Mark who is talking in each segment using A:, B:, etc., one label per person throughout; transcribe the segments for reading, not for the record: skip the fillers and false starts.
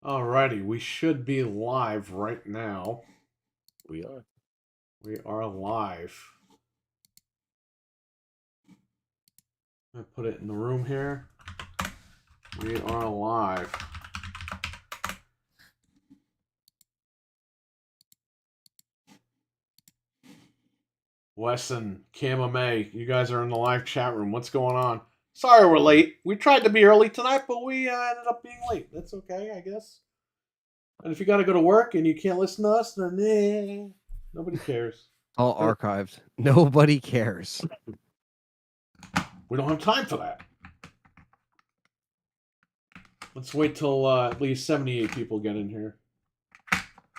A: Alrighty, we should be live right now.
B: We are.
A: We are live. I put it in the room here. We are live. Wesson, May, you guys are in the live chat room. What's going on? Sorry we're late. We tried to be early tonight, but we ended up being late. That's okay, I guess. And if you got to go to work and you can't listen to us, then nobody cares.
C: All archived. Nobody cares.
A: We don't have time for that. Let's wait till at least 78 people get in here.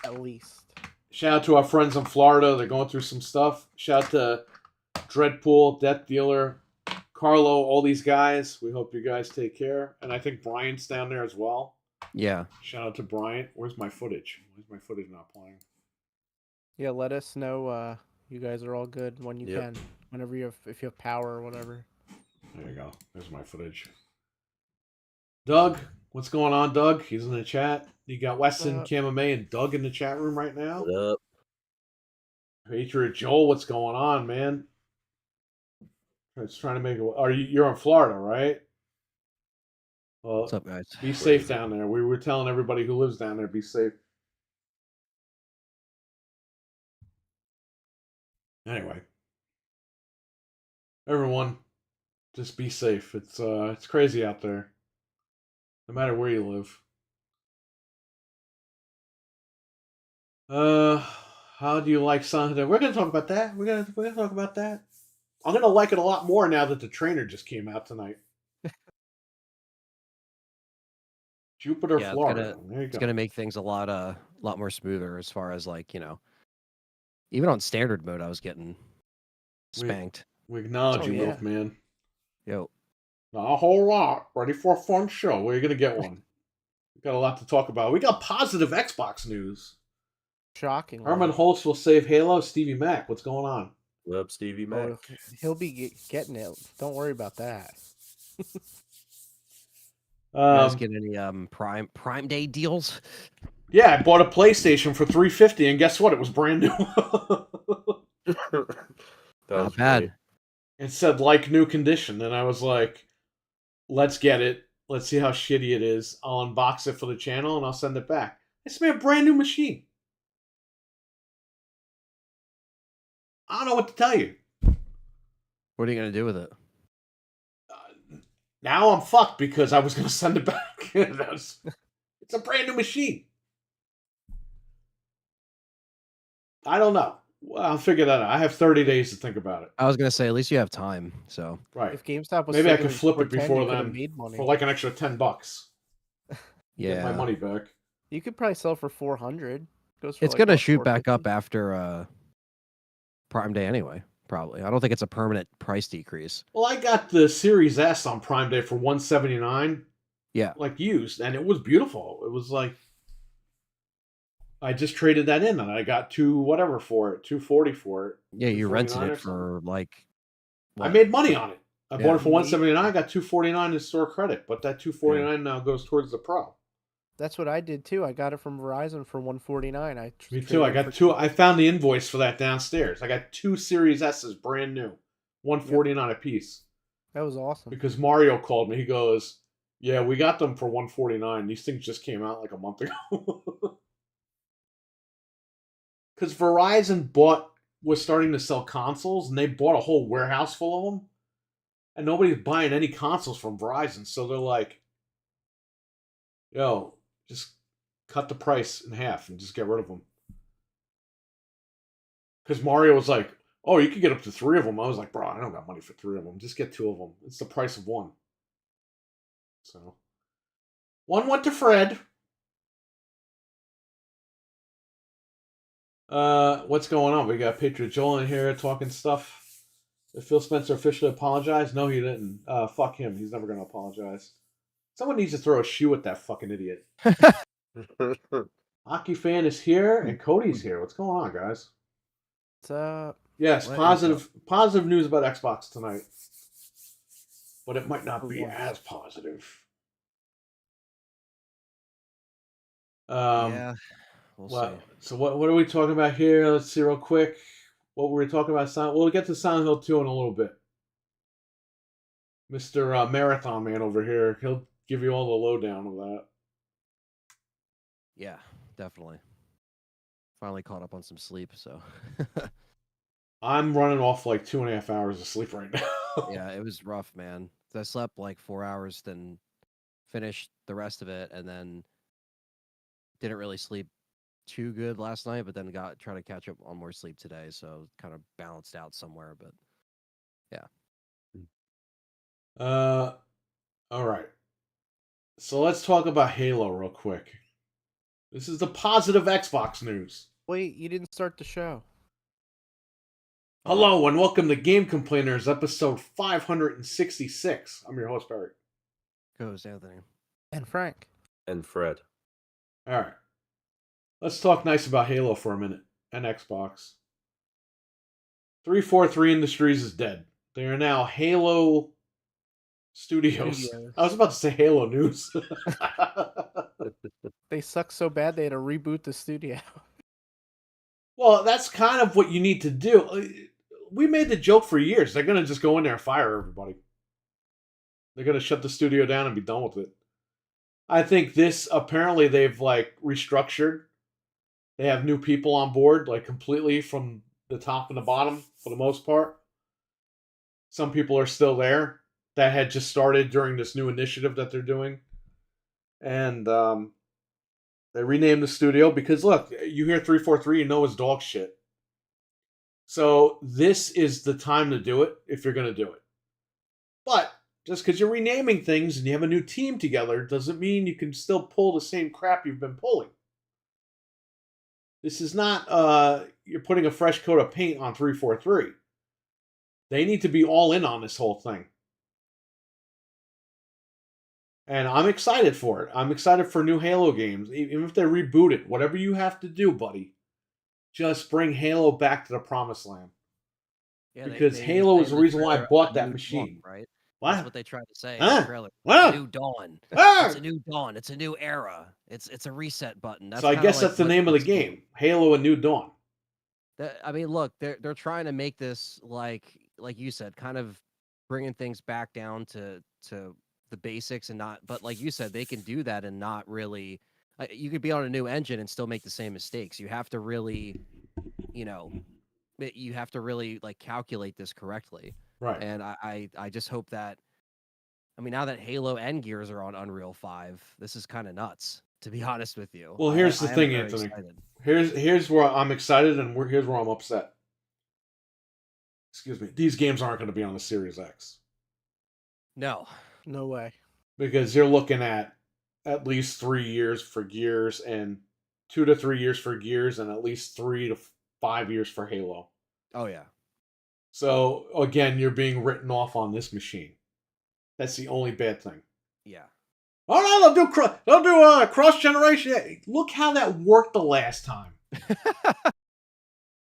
D: At least.
A: Shout out to our friends in Florida. They're going through some stuff. Shout out to Dreadpool, Death Dealer, Carlo, all these guys. We hope you guys take care. And I think Brian's down there as well.
C: Yeah.
A: Shout out to Brian. Where's my footage? Where's my footage not playing?
D: Yeah, let us know you guys are all good when you can. Whenever if you have power or whatever.
A: There you go. There's my footage. Doug, what's going on, Doug? He's in the chat. You got Weston, May, and Doug in the chat room right now.
B: What up?
A: Patriot Joel, what's going on, man? It's trying to make it. You're in Florida, right? Well,
C: what's up, guys?
A: Be safe down there. We were telling everybody who lives down there, be safe. Anyway, everyone, just be safe. It's crazy out there, no matter where you live. How do you like Sonic? We're gonna talk about that. We're gonna talk about that. I'm gonna like it a lot more now that the trainer just came out tonight. Jupiter, Florida.
C: It's gonna make things a lot more smoother as far as even on standard mode I was getting spanked.
A: We acknowledge you both, man.
C: Yo.
A: Not a whole lot. Ready for a fun show. Where are you gonna get one? We got a lot to talk about. We got positive Xbox news.
D: Shocking.
A: Herman Holtz will save Halo. Stevie Mac, what's going on?
B: What up, Stevie Mac?
D: He'll be getting it. Don't worry about that.
C: You guys get any Prime Day deals?
A: Yeah, I bought a PlayStation for $350, and guess what? It was brand new.
C: Not bad.
A: It said like new condition, and I was like, "Let's get it. Let's see how shitty it is. I'll unbox it for the channel, and I'll send it back." It's a brand new machine. I don't know what to tell you.
C: What are you going to do with it?
A: Now I'm fucked because I was going to send it back. It's a brand new machine. I don't know. Well, I'll figure that out. I have 30 days to think about it.
C: I was going to say, at least you have time. So
A: right.
D: If GameStop was
A: maybe I could flip it
D: 10,
A: before then for like an extra $10.
C: Yeah.
A: Get my money back.
D: You could probably sell for $400.
C: It's going to shoot back up after Prime Day anyway. Probably. I don't think it's a permanent price decrease.
A: Well, I got the Series S on Prime Day for $179.
C: Yeah.
A: Like used, and it was beautiful. It was like I just traded that in, and I got $240 for it.
C: Yeah, you rented it for like.
A: What? I made money on it. I bought it for $179. I got $249 in store credit, but that $249 now goes towards the Pro.
D: That's what I did too. I got it from Verizon for $149.
A: Me too. I got two. I found the invoice for that downstairs. I got two Series S's brand new, $149 a piece.
D: That was awesome.
A: Because Mario called me. He goes, "Yeah, we got them for $149. These things just came out like a month ago." Because Verizon was starting to sell consoles, and they bought a whole warehouse full of them, and nobody's buying any consoles from Verizon. So they're like, "Yo, just cut the price in half and just get rid of them." Because Mario was like, "Oh, you could get up to 3 of them." I was like, "Bro, I don't got money for 3 of them. Just get 2 of them. It's the price of 1." So, one went to Fred. What's going on? We got Patriot Joel in here talking stuff. Did Phil Spencer officially apologize? No, he didn't. Fuck him. He's never going to apologize. Someone needs to throw a shoe at that fucking idiot. Hockey fan is here, and Cody's here. What's going on, guys?
D: What's up?
A: Yes, positive news about Xbox tonight. But it might not be as positive.
C: Yeah, we'll see.
A: So what are we talking about here? Let's see real quick. What were we talking about? We'll get to Silent Hill 2 in a little bit. Mr. Marathon Man over here, he'll give you all the lowdown of that.
C: Yeah, definitely. Finally caught up on some sleep, so
A: I'm running off like 2.5 hours of sleep right now.
C: yeah, it was rough, man. I slept like 4 hours, then finished the rest of it, and then didn't really sleep too good last night, but then got try to catch up on more sleep today, so kind of balanced out somewhere. But yeah,
A: All right. So let's talk about Halo real quick. This is the positive Xbox news.
D: Wait, you didn't start the show.
A: Hello and welcome to Game Complainers, episode 566. I'm your host, Barry.
C: goes Anthony.
D: And Frank.
B: And Fred.
A: All right. Let's talk nice about Halo for a minute and Xbox. 343 Industries is dead. They are now Halo Studios. I was about to say Halo News.
D: They suck so bad they had to reboot the studio.
A: Well, that's kind of what you need to do. We made the joke for years. They're going to just go in there and fire everybody. They're going to shut the studio down and be done with it. I think this, apparently they've like restructured. They have new people on board, like completely from the top and the bottom for the most part. Some people are still there that had just started during this new initiative that they're doing. And they renamed the studio because, look, you hear 343, you know it's dog shit. So this is the time to do it if you're going to do it. But just because you're renaming things and you have a new team together doesn't mean you can still pull the same crap you've been pulling. This is not you're putting a fresh coat of paint on 343. They need to be all in on this whole thing. And I'm excited for it. I'm excited for new Halo games. Even if they reboot it, whatever you have to do, buddy, just bring Halo back to the promised land.
C: Yeah,
A: because Halo is the reason why I bought that machine.
C: Dawn, right?
A: What?
C: That's what they tried to say in the trailer.
A: What?
C: New dawn.
A: Ah!
C: It's a new dawn. It's a new era. It's a reset button. That's
A: So I guess that's the name of the game, Halo: A New Dawn.
C: I mean, look, they're trying to make this like you said, kind of bringing things back down to the basics and not. But like you said, they can do that and not really. You could be on a new engine and still make the same mistakes. You have to really, you have to really like calculate this correctly.
A: Right.
C: And I just hope that. I mean, now that Halo and Gears are on Unreal 5, this is kind of nuts, to be honest with you.
A: Well, here's the thing, Anthony. Here's where I'm excited and here's where I'm upset. Excuse me. These games aren't going to be on the Series X.
D: No way.
A: Because you're looking at least 3 years for Gears and 2 to 3 years for Gears and at least 3 to 5 years for Halo.
C: Oh, yeah.
A: So, again, you're being written off on this machine. That's the only bad thing.
C: Yeah.
A: Oh no, they'll do cross generation. Look how that worked the last time.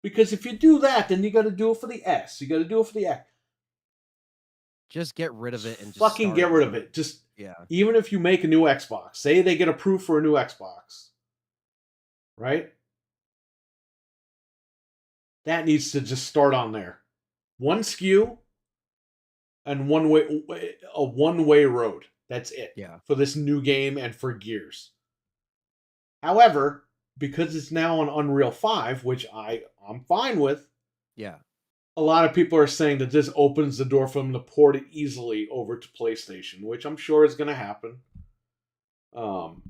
A: Because if you do that, then you got to do it for the S. You got to do it for the X.
C: Just get rid of it and just
A: fucking get rid of it. Just even if you make a new Xbox, say they get approved for a new Xbox, right? That needs to just start on there. One SKU. And a one-way road. That's it.
C: Yeah.
A: For this new game and for Gears. However, because it's now on Unreal 5, which I'm fine with.
C: Yeah.
A: A lot of people are saying that this opens the door for them to port it easily over to PlayStation, which I'm sure is going to happen. And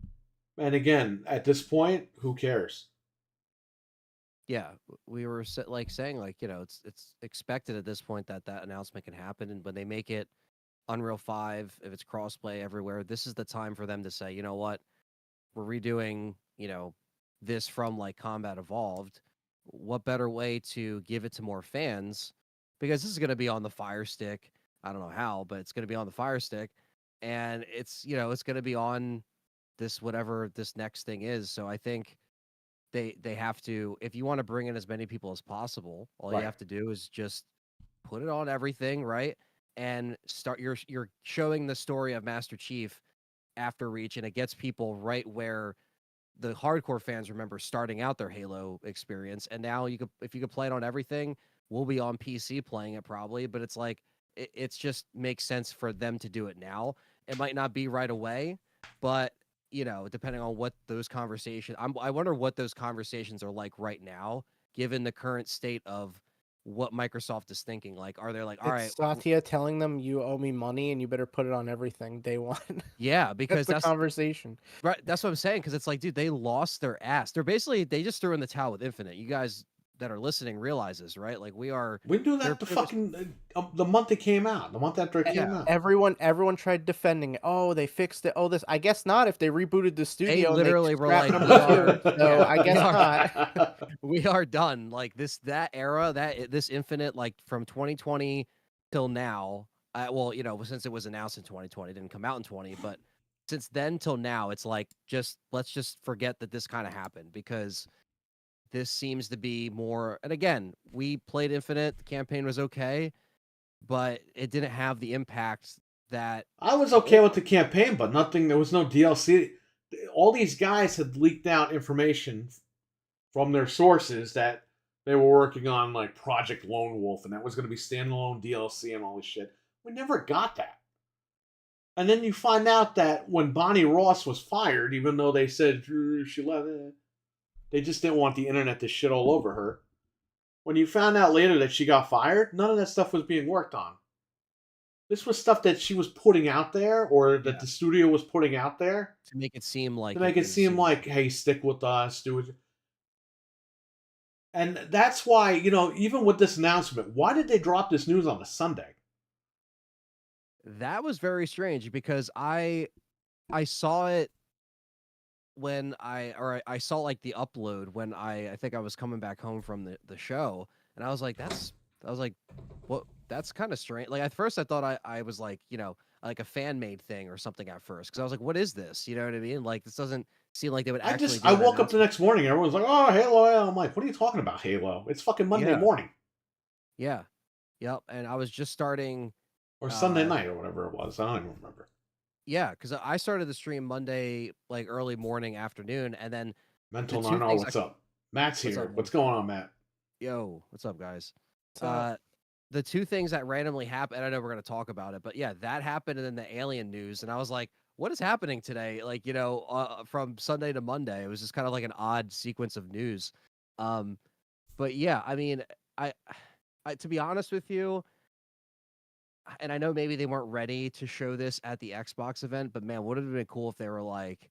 A: again, at this point, who cares?
C: Yeah, we were saying it's expected at this point that announcement can happen, and when they make it Unreal 5, if it's crossplay everywhere, this is the time for them to say, you know what, we're redoing, this from like Combat Evolved. What better way to give it to more fans? Because this is going to be on the Fire Stick. I don't know how, but it's going to be on the Fire Stick, and it's it's going to be on this whatever this next thing is. So I think. They have to, if you want to bring in as many people as possible, all you have to do is just put it on everything, right? And start you're showing the story of Master Chief after Reach, and it gets people right where the hardcore fans remember starting out their Halo experience, and now if you could play it on everything, we'll be on PC playing it probably. But it's like it's just makes sense for them to do it now. It might not be right away, but depending on what those conversations, I wonder what those conversations are like right now, given the current state of what Microsoft is thinking. Like, are they like, all right,
D: It's Satya telling them you owe me money and you better put it on everything day one.
C: yeah, because
D: That's the conversation.
C: right. That's what I'm saying. Because it's like, dude, they lost their ass. They just threw in the towel with Infinite. You guys that are listening realize this, right? Like we
A: do
C: they're
A: that the fucking the month it came out, the month after it came out.
D: Everyone tried defending it. Oh, they fixed it. Oh, this. I guess not. If they rebooted the studio, and
C: literally were like,
D: so I guess not.
C: We are done. Like that era, this Infinite, like from 2020 till now. Well, since it was announced in 2020, it didn't come out in 20, but since then till now, it's like let's just forget that this kind of happened, because this seems to be more. And again, we played Infinite. The campaign was okay, but it didn't have the impact that
A: I was okay with the campaign, but nothing. There was no DLC. All these guys had leaked out information from their sources that they were working on like Project Lone Wolf, and that was going to be standalone DLC and all this shit. We never got that. And then you find out that when Bonnie Ross was fired, even though they said she left, they just didn't want the internet to shit all over her. When you found out later that she got fired, none of that stuff was being worked on. This was stuff that she was putting out there, or that the studio was putting out there
C: to make it seem like
A: hey, stick with us, do it. And that's why, even with this announcement, why did they drop this news on a Sunday?
C: That was very strange, because I saw it when I saw like the upload when I think I was coming back home from the show, and I was like, what? That's kind of strange. Like at first I thought I was like, like a fan made thing or something at first, because I was like, what is this? You know what I mean? Like this doesn't seem like they would actually.
A: I woke up the next morning, everyone's like, oh, Halo. I'm like, what are you talking about, Halo? It's fucking Monday morning.
C: Yeah. Yep. And I was just starting.
A: Or Sunday night or whatever it was. I don't even remember.
C: Yeah, because I started the stream Monday, like early morning, afternoon, and then
A: Mental Nano, what's up? Matt's here. What's going on, Matt?
C: Yo, what's up, guys? The two things that randomly happened, and I know we're going to talk about it, but yeah, that happened, and then the alien news, and I was like, what is happening today? Like, from Sunday to Monday, it was just kind of like an odd sequence of news. But yeah, I mean, I to be honest with you, and I know maybe they weren't ready to show this at the Xbox event, but man, would it have been cool if they were like,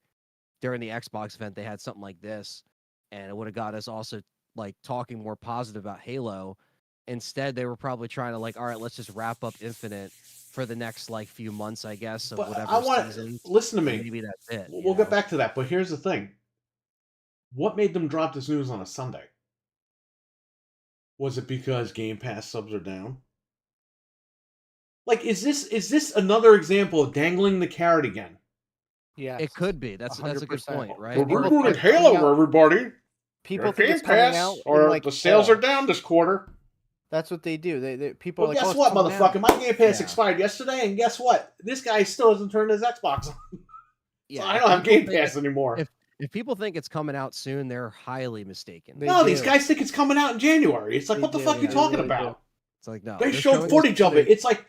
C: during the Xbox event, they had something like this, and it would have got us also like talking more positive about Halo. Instead, they were probably trying to like, all right, let's just wrap up Infinite for the next like few months, I guess, of whatever seasons.
A: Listen to me.
C: Maybe that's it.
A: We'll get back to that, but here's the thing. What made them drop this news on a Sunday? Was it because Game Pass subs are down? Like, is this another example of dangling the carrot again?
D: Yeah,
C: it could be. That's a good point, right?
A: We're doing Halo, everybody.
D: People think it's coming out,
A: or like, the sales are down this quarter.
D: That's what they do. They people.
A: Well,
D: are like,
A: guess what, motherfucker? My Game Pass expired yesterday, and guess what? This guy still hasn't turned his Xbox on. Yeah, so I don't have Game Pass anymore.
C: If people think it's coming out soon, they're highly mistaken.
A: These guys think it's coming out in January. It's like, what the fuck are you talking about?
C: It's like, no.
A: They showed footage of it. It's like,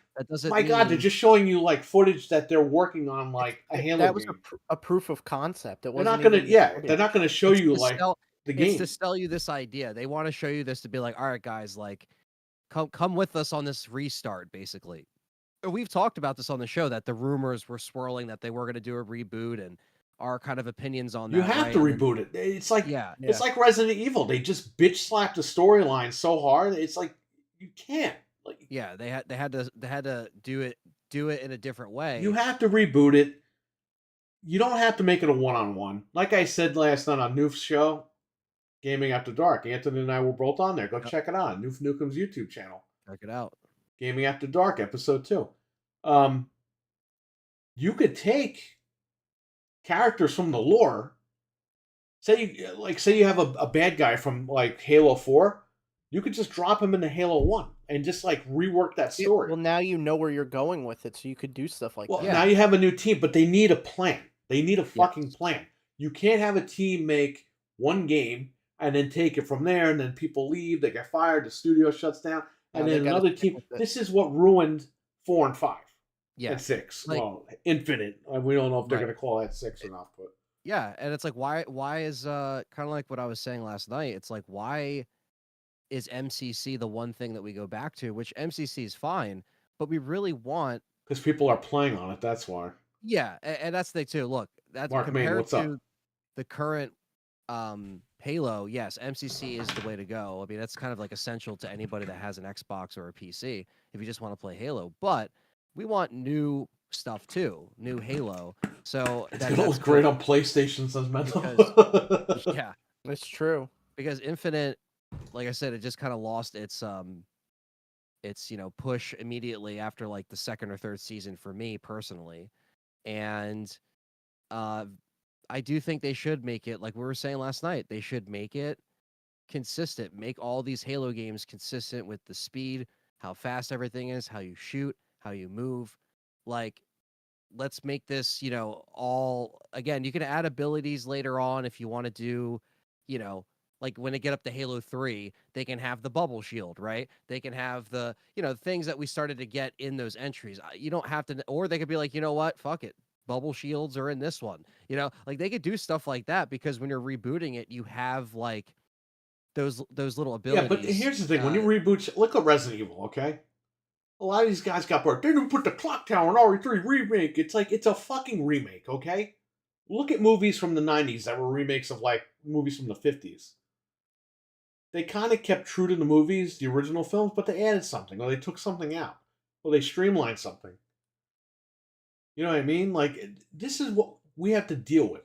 A: God, they're just showing you like footage that they're working on, like a Halo.
D: That was a proof of concept.
A: They're not gonna show you like the game.
C: It's to sell you this idea. They want to show you this to be like, all right, guys, like, come with us on this restart, basically. We've talked about this on the show, that the rumors were swirling that they were going to do a reboot, and our kind of opinions on that.
A: You have to reboot it. It's like it's like Resident Evil. They just bitch slapped the storyline so hard. It's like you can't. Like,
C: yeah, they had to do it in a different way.
A: You have to reboot it. You don't have to make it a one-on-one. Like I said last night on Noof's show, Gaming After Dark. Anthony and I were both on there. Go check it out. Noof Nukem's YouTube channel.
C: Check it out.
A: Gaming After Dark, episode 2. You could take characters from the lore. Say you have a bad guy from like Halo 4. You could just drop him into Halo 1 and just like rework that story.
D: Well, now you know where you're going with it, so you could do stuff like that.
A: Well, now you have a new team, but they need a plan. They need a fucking plan. You can't have a team make one game and then take it from there, and then people leave, they get fired, the studio shuts down, and
D: they
A: then
D: gotta
A: another
D: stick
A: team.
D: with it.
A: This is what ruined 4 and 5
C: Yeah.
A: and 6.
C: Like-
A: Well, Infinite. We don't know if they're
C: Right.
A: going to call that 6 or not, but
C: Yeah, and it's like why is kind of like what I was saying last night. It's like why is MCC the one thing that we go back to, which MCC is fine, but we really want
A: because people are playing on it, that's why.
C: yeah, and that's the thing too. Look, that's
A: Mark Main,
C: compared
A: what's up?
C: to the current Halo, yes, MCC is the way to go. I mean, that's kind of like essential to anybody that has an Xbox or a PC if you just want to play Halo. But we want new stuff too, new Halo. So
A: It's going to look great on PlayStation, says Mental.
C: yeah,
D: It's true.
C: because Infinite, like I said, it just kind of lost its push immediately after like the second or third season for me personally. And I do think they should make it, like we were saying last night, they should make it consistent. Make all these Halo games consistent with the speed, how fast everything is, how you shoot, how you move. Like, let's make this, all, again, you can add abilities later on if you want to do, like when they get up to Halo 3, they can have the bubble shield, right? They can have the, things that we started to get in those entries. You don't have to, or they could be like, you know what, fuck it. Bubble shields are in this one, like they could do stuff like that because when you're rebooting it, you have like those little abilities.
A: Yeah, but here's the thing: when you reboot, look at Resident Evil. Okay, a lot of these guys got bored. They didn't put the clock tower in RE3 remake. It's like it's a fucking remake. Okay, look at movies from the '90s that were remakes of like movies from the '50s. They kind of kept true to the movies, the original films, but they added something, or they took something out, or they streamlined something. You know what I mean? Like, this is what we have to deal with.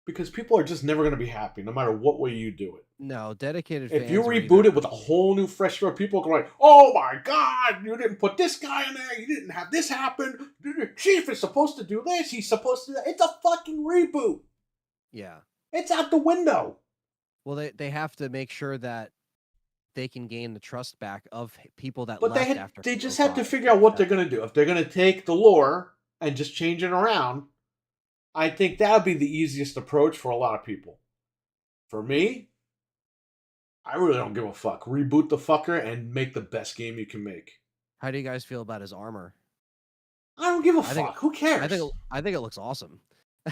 A: Because people are just never going to be happy, no matter what way you do it.
C: No, dedicated
A: If
C: fans
A: you
C: are
A: reboot
C: either-
A: it with a whole new fresh start, people are like, oh my god, you didn't put this guy in there, you didn't have this happen, the chief is supposed to do this, he's supposed to do that. It's a fucking reboot.
C: Yeah.
A: It's out the window.
C: Well, they have to make sure that they can gain the trust back of people that
A: But
C: left after.
A: they
C: Halo
A: just have to
C: 5.
A: figure out what they're going to do. If they're going to take the lore and just change it around, I think that would be the easiest approach for a lot of people. For me, I really don't give a fuck. Reboot the fucker and make the best game you can make.
C: How do you guys feel about his armor?
A: I don't give a
C: I think-
A: fuck. Who cares?
C: I think it looks awesome.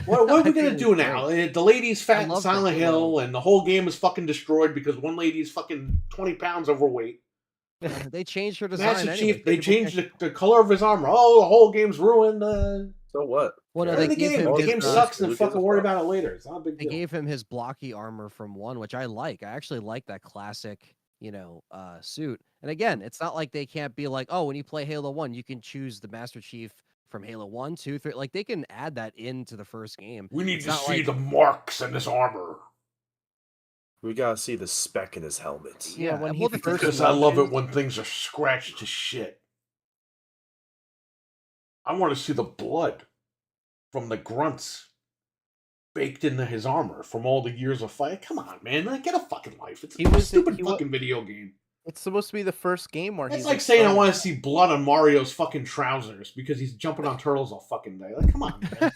A: What are we
C: I
A: going
C: think
A: to
C: it
A: do
C: looks
A: now?
C: great.
A: The lady's fat in
C: love the
A: Silent
C: Halo.
A: Hill, and the whole game is fucking destroyed because one lady's fucking 20 pounds overweight.
C: They changed her design.
A: Master
C: anyway.
A: Chief, they
C: People
A: changed
C: can't-
A: the color of his armor. Oh, the whole game's ruined.
B: So what?
C: Well, no,
A: Play
C: they
A: the
C: gave
A: game.
C: him
A: The
C: his,
A: game
B: uh,
A: sucks,
B: who
A: and
B: gives
A: fucking
B: a
A: worry
B: fuck?
A: about it later. It's not a big
C: They
A: deal.
C: gave him his blocky armor from 1, which I like. I actually like that classic, suit. And again, it's not like they can't be like, oh, when you play Halo 1, you can choose the Master Chief from Halo 1, 2, 3. Like, they can add that into the first game.
A: We need
C: It's
A: to
C: not
A: see
C: like-
A: the marks in this armor.
B: We gotta see the speck in his helmet.
D: Yeah, when he
C: well, the
D: first
A: Because I love it
D: launches-
A: when things are scratched to shit. I want to see the blood from the grunts baked into his armor from all the years of fight. Come on, man. Like, get a fucking life. It's
D: He
A: a
D: was-
A: stupid
D: he wa-
A: fucking video game.
D: It's supposed to be the first game where
A: It's
D: he's
A: like saying I
D: starting
A: want to see blood on Mario's fucking trousers because he's jumping on turtles all fucking day. Like, come on, man.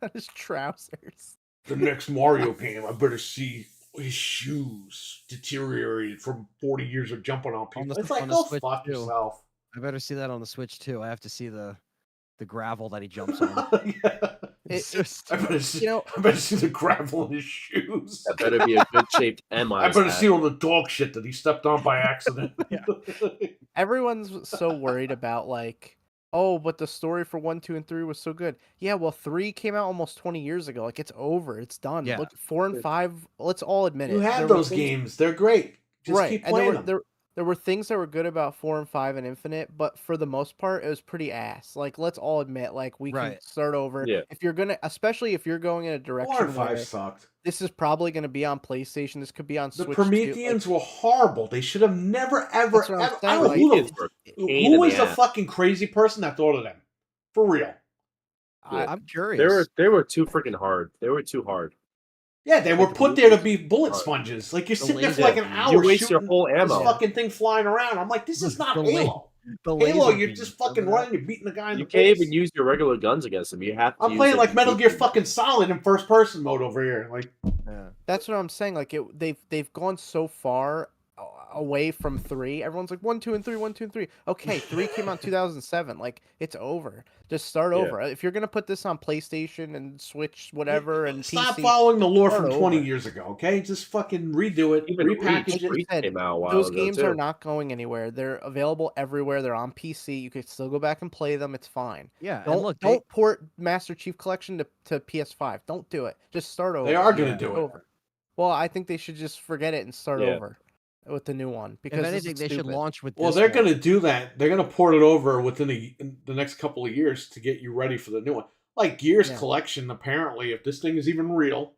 D: on his trousers.
A: The next Mario game, I better see his shoes deteriorated from 40 years of jumping on people.
C: the-
A: It's like,
C: on the
A: go
C: Switch,
A: fuck
C: too.
A: yourself.
C: I better see that on the Switch, too. I have to see the gravel that he jumps on.
A: Yeah.
C: It's just,
A: I better see,
D: You know-
A: I better see the gravel in his shoes.
B: That better be a good shaped M on
A: I
B: his
A: better
B: hat.
A: see all the dog shit that he stepped on by accident.
D: Everyone's so worried about like, oh, but the story for 1, 2, and 3 was so good. Yeah, well, 3 came out almost 20 years ago. Like, it's over. It's done.
C: Yeah.
D: Look, 4 and 5. Let's all admit it.
A: You
D: there
A: have
D: were
A: those
D: things-
A: games. They're great. Just
D: right?
A: keep
D: And
A: playing
D: there
A: them.
D: there were things that were good about 4 and 5 and Infinite, but for the most part, it was pretty ass. Like, let's all admit, like, we can
C: Right.
D: start over.
B: Yeah.
D: If you're gonna, especially if you're going in a
A: 4
D: direction
A: and
D: where
A: 5 sucked.
D: this is probably going to be on PlayStation, this could be on
A: The
D: Switch. too, like,
A: Prometheans were horrible. They should have never, ever,
D: That's what I'm
A: ever. I
D: saying,
A: don't
D: like,
A: know
B: Kids were a pain
A: who
B: in
A: was
B: the
A: the
B: ass.
A: fucking crazy person that thought of them. For real.
C: I'm curious.
B: They were too freaking hard. They were too hard.
A: Yeah, they were
B: Like,
A: put there to
B: movies.
A: be bullet
B: Right.
A: sponges. Like, you're
C: The
A: sitting there for
C: laser-
A: like an hour
B: You waste your
A: shooting
B: whole
A: this
B: ammo.
A: fucking thing flying around. I'm like, this is not
C: The la-
A: Halo.
C: The
A: Halo,
C: laser
A: you're
C: beam,
A: just fucking
C: remember that?
A: running, you're beating the guy in
B: You
A: the
B: can't
A: face.
B: even use your regular guns against them. You have to.
A: I'm
B: use
A: playing
B: the
A: like Metal Gear
B: laser.
A: fucking Solid in first person mode over here. Like,
C: Yeah.
D: That's what I'm saying. Like they've gone so far away from 3. Everyone's like 1, 2, and 3, 1, 2, and 3. Okay, 3 came out in 2007. Like it's over. Just start
B: Yeah.
D: over. If you're gonna put this on PlayStation and Switch, whatever, and
A: stop
D: PC,
A: following the lore
D: start
A: from 20
D: over.
A: years ago, okay? Just fucking redo it,
B: Even
A: repackage it.
B: Reach
D: said,
B: came out a while
D: those
B: ago
D: games
B: too.
D: are not going anywhere. They're available everywhere. They're on PC. You could still go back and play them. It's fine.
C: Yeah, and
D: Don't
C: look,
D: don't port Master Chief Collection to PS5. Don't do it. Just start over.
A: They are going
C: Yeah.
A: to do it.
D: Over. Well, I think they should just forget it and start
B: Yeah.
D: over with the new one because
C: if
D: this
C: anything,
D: is
C: they should
D: stupid.
C: launch with.
A: Well,
C: this
A: they're
C: one.
A: going to do that. They're going to port it over within the next couple of years to get you ready for the new one. Like Gears
D: Yeah.
A: Collection, apparently, if this thing is even real,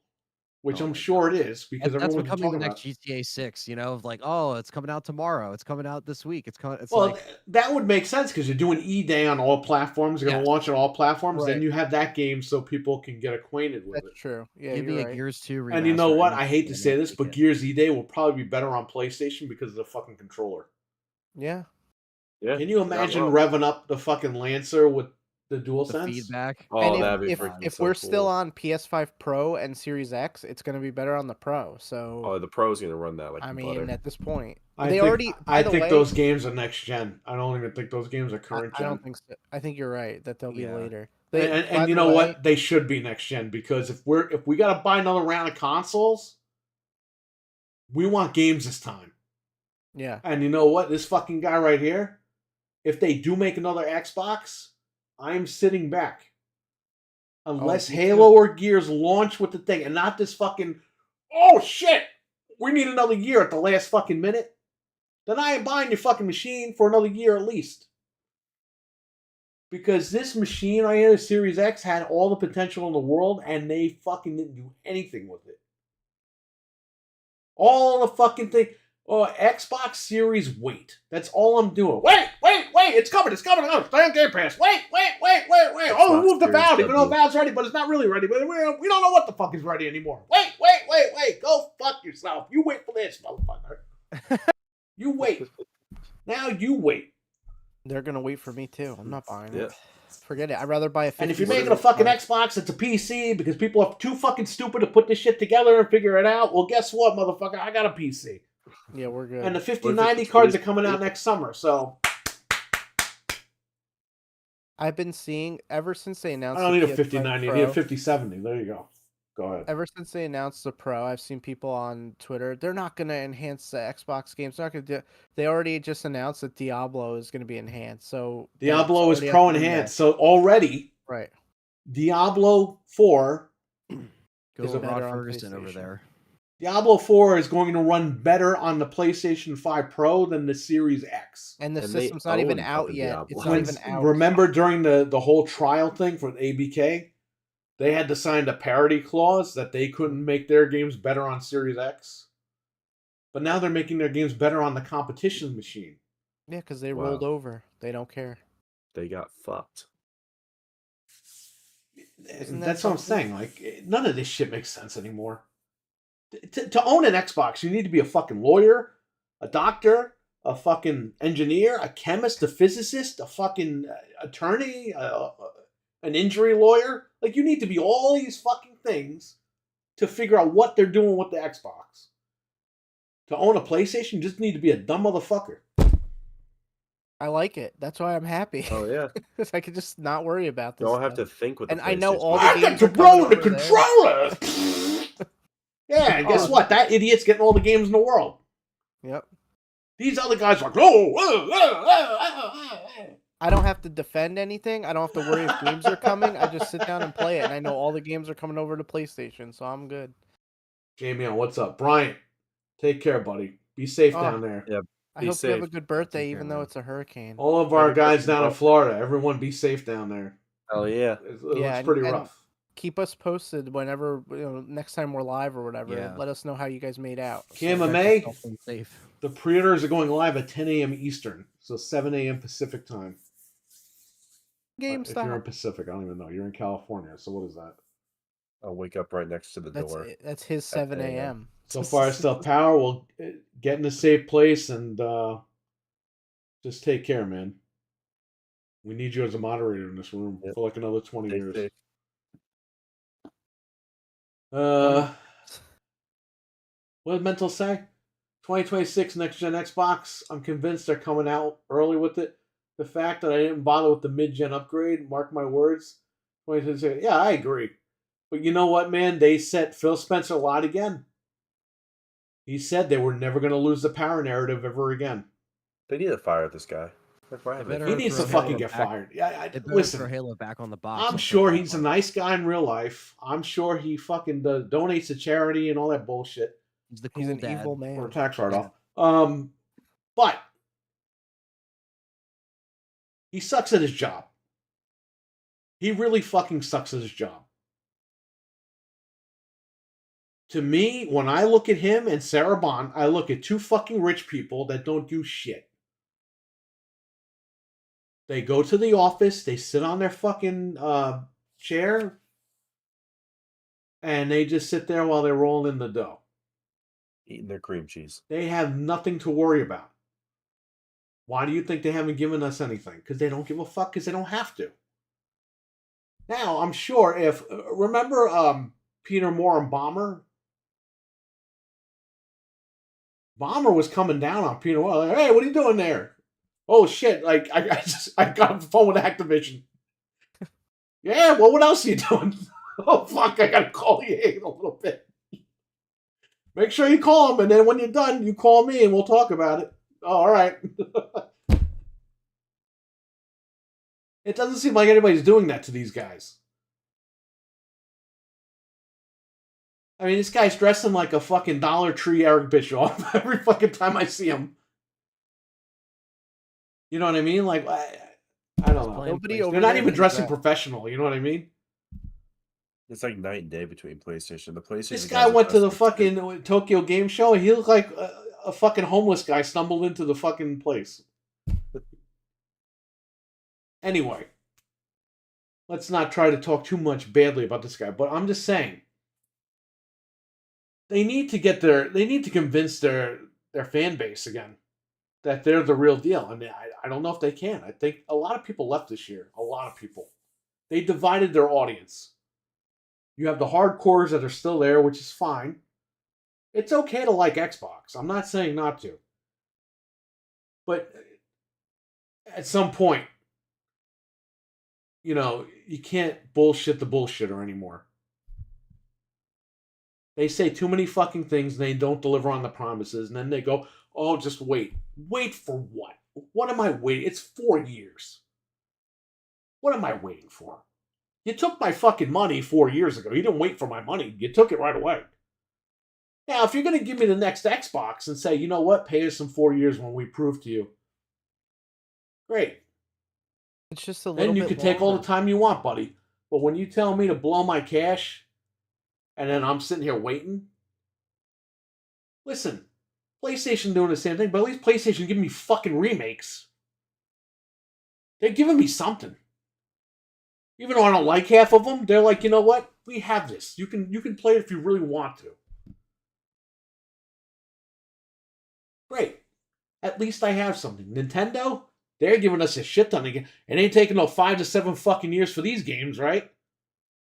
A: which
C: Oh
A: I'm
C: my
A: sure
C: God.
A: it is, because
C: That's
A: everyone's
C: becoming the
A: talking
C: next
A: about.
C: GTA 6. You know, of like, oh, it's coming out tomorrow. It's coming out this week. It's coming. It's
A: Well,
C: like,
A: that would make sense because you're doing E-Day on all platforms. You're going
C: Yes.
A: to launch on all platforms. Then
D: Right.
A: you have that game so people can get acquainted with
D: That's
A: it.
D: true. Yeah,
C: give me
D: you're
C: a
D: right.
C: Gears 2 remaster.
A: And you know what?
C: any
A: I hate
C: day,
A: to
C: and
A: say
C: I'll
A: this,
C: take
A: but
C: it.
A: Gears E-Day will probably be better on PlayStation because of the fucking controller.
D: Yeah.
B: Yeah.
A: Can you
B: not
A: imagine
B: wrong.
A: revving up the fucking Lancer with the
C: the
A: DualSense?
C: feedback.
B: Oh,
D: And
B: that'd be
D: if
B: freaking
D: if
B: so
D: we're still
B: cool.
D: on PS5 Pro and Series X, it's going to be better on the Pro. So
B: Oh, the Pro's gonna run that like
D: I
B: butter.
D: mean, at this point,
A: I
D: they
A: think,
D: already. By
A: I
D: the
A: think
D: way,
A: those games are next gen. I don't even think those games are
D: I,
A: current
D: I
A: gen.
D: don't think so. I think you're right that they'll be
C: Yeah.
D: later.
A: And,
D: They,
A: and,
D: by
A: and you
D: the
A: know
D: way,
A: what? They should be next gen because if we got to buy another round of consoles, we want games this time.
D: Yeah.
A: And you know what? This fucking guy right here, if they do make another Xbox, I'm sitting back. Unless
D: me
A: Halo
D: too.
A: or Gears launch with the thing and not this fucking, oh shit, we need another year at the last fucking minute, then I ain't buying your fucking machine for another year at least. Because this machine right here, the Series X, had all the potential in the world and they fucking didn't do anything with it. All the fucking thing. Oh, Xbox Series, wait. That's all I'm doing. Wait, it's coming. Stay on Game Pass. Wait. Oh,
B: Xbox
A: we moved the
B: Series
A: Valve, even though
B: W.
A: Valve's ready, but it's not really ready. But we don't know what the fuck is ready anymore. Wait. Go fuck yourself. You wait for this, motherfucker. You wait. Now you wait.
D: They're gonna wait for me too. I'm not buying
B: Yeah.
D: it. Forget it. I'd rather buy a 50.
A: And if you're
B: What
A: making
B: is
A: a fucking
D: card.
A: Xbox, it's a PC because people are too fucking stupid to put this shit together and figure it out. Well, guess what, motherfucker? I got a PC.
D: Yeah, we're good.
A: And the
B: What if it's
A: 5090
B: a
A: cards are
B: 20?
A: coming out next summer, so
D: I've been seeing ever since they
A: I
D: announced.
A: don't
D: the
A: need a
D: PS5
A: 5090. I
D: Pro,
A: need a 5070. There you go. Go ahead.
D: Ever since they announced the Pro, I've seen people on Twitter. They're not going to enhance the Xbox games. They're not going to do. They already just announced that Diablo is going to be enhanced. So
A: Diablo
D: it's
A: is
D: already
A: Pro
D: up in the air.
A: enhanced, so already
D: Right.
A: Diablo 4
C: Go
A: Is it
C: Rod
D: better on
C: Ferguson over
D: PlayStation?
C: there.
A: Diablo 4 is going to run better on the PlayStation 5 Pro than the Series X.
D: And the
B: And they
D: system's not even
B: own
D: out
B: fucking
D: yet.
B: Diablo.
D: It's not
A: When-
D: even out.
A: Remember during the whole trial thing for ABK, they had to sign a parity clause that they couldn't make their games better on Series X. But now they're making their games better on the competition machine.
D: Yeah, because they
B: Wow.
D: rolled over. They don't care.
B: They got fucked.
D: Isn't that
A: That's what I'm
D: something?
A: saying. Like, none of this shit makes sense anymore. To own an Xbox, you need to be a fucking lawyer, a doctor, a fucking engineer, a chemist, a physicist, a fucking attorney, an injury lawyer. Like, you need to be all these fucking things to figure out what they're doing with the Xbox. To own a PlayStation, you just need to be a dumb motherfucker.
D: I like it. That's why I'm happy.
B: Oh yeah.
D: Because I could just not worry about this.
B: You don't have
D: stuff.
B: to think with the
D: And I know
B: PlayStation.
D: all the
A: I
D: games
A: get to
D: are coming
A: roll the
D: over there.
A: controller! Yeah, and guess
D: Oh.
A: what? That idiot's getting all the games in the world.
D: Yep.
A: These other guys are like, oh,
D: I don't have to defend anything. I don't have to worry if games are coming. I just sit down and play it, and I know all the games are coming over to PlayStation, so I'm good.
A: Jamie, what's up? Brian, take care, buddy. Be safe
D: Oh.
A: down there.
B: Yeah.
D: I
B: Be
D: hope you have a
B: safe.
D: good birthday,
C: Take care,
D: even though
C: man.
D: it's a hurricane.
A: All of our
B: Happy
A: guys
B: birthday,
A: down in
B: bro.
A: Florida, everyone be safe down there.
B: Hell yeah.
A: It
D: Yeah,
A: looks
D: and-
A: pretty
D: and-
A: rough.
D: Keep us posted whenever, next time we're live or whatever.
C: Yeah.
D: Let us know how you guys made out.
A: KMMA,
C: Stay safe.
A: the pre-orders are going live at 10 a.m. Eastern, so 7 a.m. Pacific time. If you're in
D: GameStop.
A: Pacific, I don't even know. You're in California, so what is that?
B: I'll wake up right next to the door.
D: That's his
B: At
D: 7
B: 10
D: a.m.
A: So far, still power. We'll get in a safe place and Just take care, man. We need you as a moderator in this room
B: Yep.
A: for like another 20
B: Stay
A: years.
B: safe.
A: What did Mental say? 2026 next gen Xbox. I'm convinced they're coming out early with it. The fact that I didn't bother with the mid gen upgrade, mark my words. 2026. Yeah, I agree. But you know what, man? They set Phil Spencer lied again. He said they were never going to lose the power narrative ever again.
B: They need to fire this guy. Like, why
C: They
B: haven't they
C: better
A: He
B: fired
A: needs to
C: throw
B: this guy?
A: fucking
C: Halo
A: get
C: back.
A: fired. Yeah,
C: They better throw
A: listen.
C: Halo back on the box.
A: I'm
C: I'll
A: sure
C: say that
A: he's a
C: much.
A: nice guy in real life. I'm sure he fucking donates to charity and all that bullshit
C: He's the
D: He's
C: cool
D: an
C: dad.
D: evil
A: for
D: man.
A: a tax write-off.
C: Yeah.
A: But he sucks at his job. He really fucking sucks at his job. To me, when I look at him and Sarah Bond, I look at two fucking rich people that don't do shit. They go to the office, they sit on their fucking chair, and they just sit there while they're rolling in the dough.
B: Eating their cream cheese.
A: They have nothing to worry about. Why do you think they haven't given us anything? Because they don't give a fuck, because they don't have to. Now, I'm sure if... remember Peter Moore and Bomber? Bomber was coming down on Peter Moore. Like, hey, what are you doing there? Oh, shit. Like, I got off the phone with Activision. Yeah, well, what else are you doing? Oh, fuck, I got to call you in a little bit. Make sure you call him, and then when you're done, you call me, and we'll talk about it. Oh, all right. It doesn't seem like anybody's doing that to these guys. I mean, this guy's dressing like a fucking Dollar Tree Eric Bischoff every fucking time I see him. You know what I mean? Like, I don't know.
D: Nobody
C: They're
D: over
A: They're not
D: there
A: even
D: can
A: dressing
D: dress.
A: professional. You know what I mean?
B: It's like night and day between PlayStation. The PlayStation.
A: This
B: guys
A: guy
B: are
A: went to the
B: dressed like shit.
A: fucking Tokyo Game Show. He looked like a fucking homeless guy stumbled into the fucking place. Anyway, let's not try to talk too much badly about this guy, but I'm just saying they need to convince their fan base again that they're the real deal. I mean, I don't know if they can. I think a lot of people left this year. A lot of people. They divided their audience. You have the hardcores that are still there, which is fine. It's okay to like Xbox. I'm not saying not to. But at some point, you can't bullshit the bullshitter anymore. They say too many fucking things and they don't deliver on the promises, and then they go, oh, just wait. Wait for what? What am I waiting? It's 4 years. What am I waiting for? You took my fucking money 4 years ago. You didn't wait for my money. You took it right away. Now, if you're going to give me the next Xbox and say, you know what, pay us in 4 years when we prove to you, great.
D: It's just a little
A: Then you
D: bit
A: can take all
D: longer.
A: the time you want, buddy. But when you tell me to blow my cash, and then I'm sitting here waiting, listen, PlayStation doing the same thing, but at least PlayStation giving me fucking remakes. They're giving me something. Even though I don't like half of them, they're like, you know what? We have this. You can play it if you really want to. Great. At least I have something. Nintendo, they're giving us a shit ton again. It ain't taking no 5 to 7 fucking years for these games, right?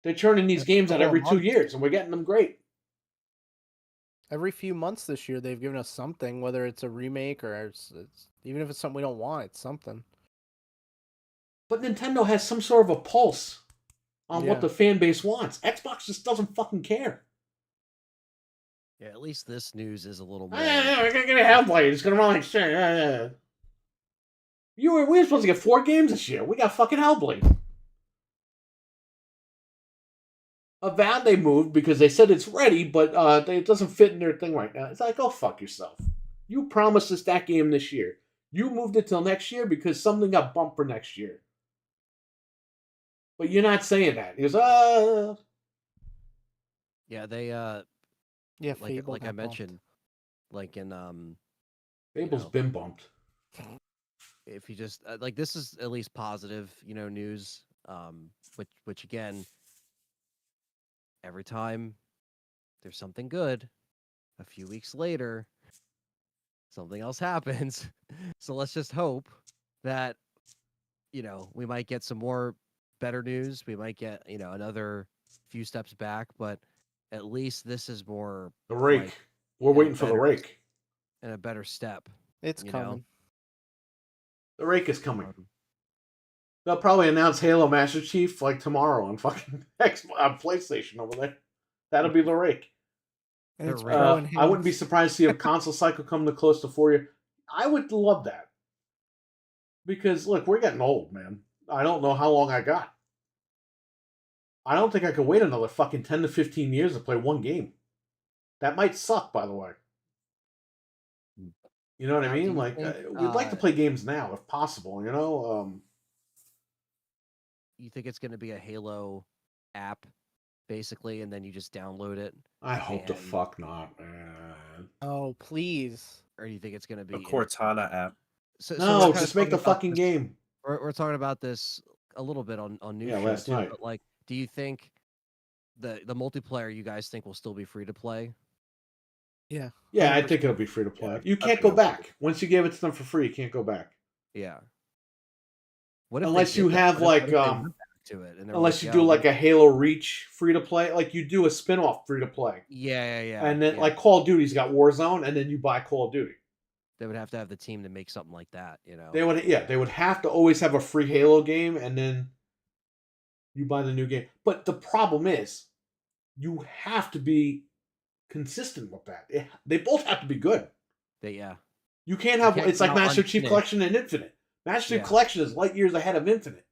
A: They're churning these games out every 2 years, and we're getting them great.
D: Every few months this year, they've given us something, whether it's a remake or even if it's something we don't want, it's something.
A: But Nintendo has some sort of a pulse on what the fan base wants. Xbox just doesn't fucking care.
C: Yeah, at least this news is a little more.
A: We're gonna get a Hellblade. It's gonna run like shit. We were supposed to get 4 games this year. We got fucking Hellblade. Avowed they moved because they said it's ready, but it doesn't fit in their thing right now. It's like, oh, fuck yourself. You promised us that game this year. You moved it till next year because something got bumped for next year. But you're not saying that. He goes,
C: Yeah, they like I mentioned, like in
A: Fable's been bumped.
C: If you just like, this is at least positive, news. Which again, every time there's something good, a few weeks later, something else happens. So let's just hope that, we might get some more better news. We might get, another few steps back, but at least this is more
A: The rake.
C: like
A: We're
C: in a
A: waiting for the
C: better-
A: rake.
C: in a better step.
D: It's
C: you know?
D: coming.
A: The rake is coming.
C: Um,
A: They'll probably announce Halo Master Chief like tomorrow on fucking on PlayStation over there. That'll be the rake.
D: And it's
C: The
D: pro
C: rake.
A: I wouldn't be surprised to see a console cycle come to close to 4 years. I would love that. Because, look, we're getting old, man. I don't know how long I got. I don't think I could wait another fucking 10 to 15 years to play one game. That might suck, by the way. You know what I
C: Now, do
A: mean?
C: you
A: Like,
C: think,
A: we'd like to play games now, if possible, you know?
C: you think it's going to be a Halo app, basically, and then you just download it?
A: I hope the
C: And-
A: fuck not, man.
D: Oh, please.
C: Or do you think it's going to be
B: A Cortana app.
C: So
A: No,
C: we're kinda
A: just make the
C: talking about
A: fucking
C: this-
A: game.
C: We're talking about this a little bit on news
A: Yeah,
C: show
A: last
C: too,
A: night.
C: but like, do you think the multiplayer you guys think will still be free to play?
D: Yeah.
A: Yeah, I
D: 100%.
A: think it'll be free to play.
B: Yeah,
A: You
B: I
A: can't
B: think
A: go
B: it'll be
A: back. Once you give it to them for free, you can't go back.
C: Yeah. What if they
A: Unless you
C: did that?
A: have,
C: What if
A: like,
C: they went back to it and they were
A: Unless
C: like,
A: you
C: "Yo,
A: do
C: we-
A: like a Halo Reach free to play. Like you do a spin off free to play.
C: yeah,
A: And then
C: yeah.
A: like Call of Duty's got Warzone, and then you buy Call of Duty.
C: they would have to have the team to make something like that,
A: They would have to always have a free Halo game, and then you buy the new game. But the problem is, you have to be consistent with that. They both have to be good.
C: Yeah.
A: You can't
C: You
A: have.
C: can't
A: It's
C: come
A: like
C: out
A: Master Chief
C: unfinished.
A: Collection and Infinite. Master Chief
C: Yeah.
A: Collection is light years ahead of Infinite.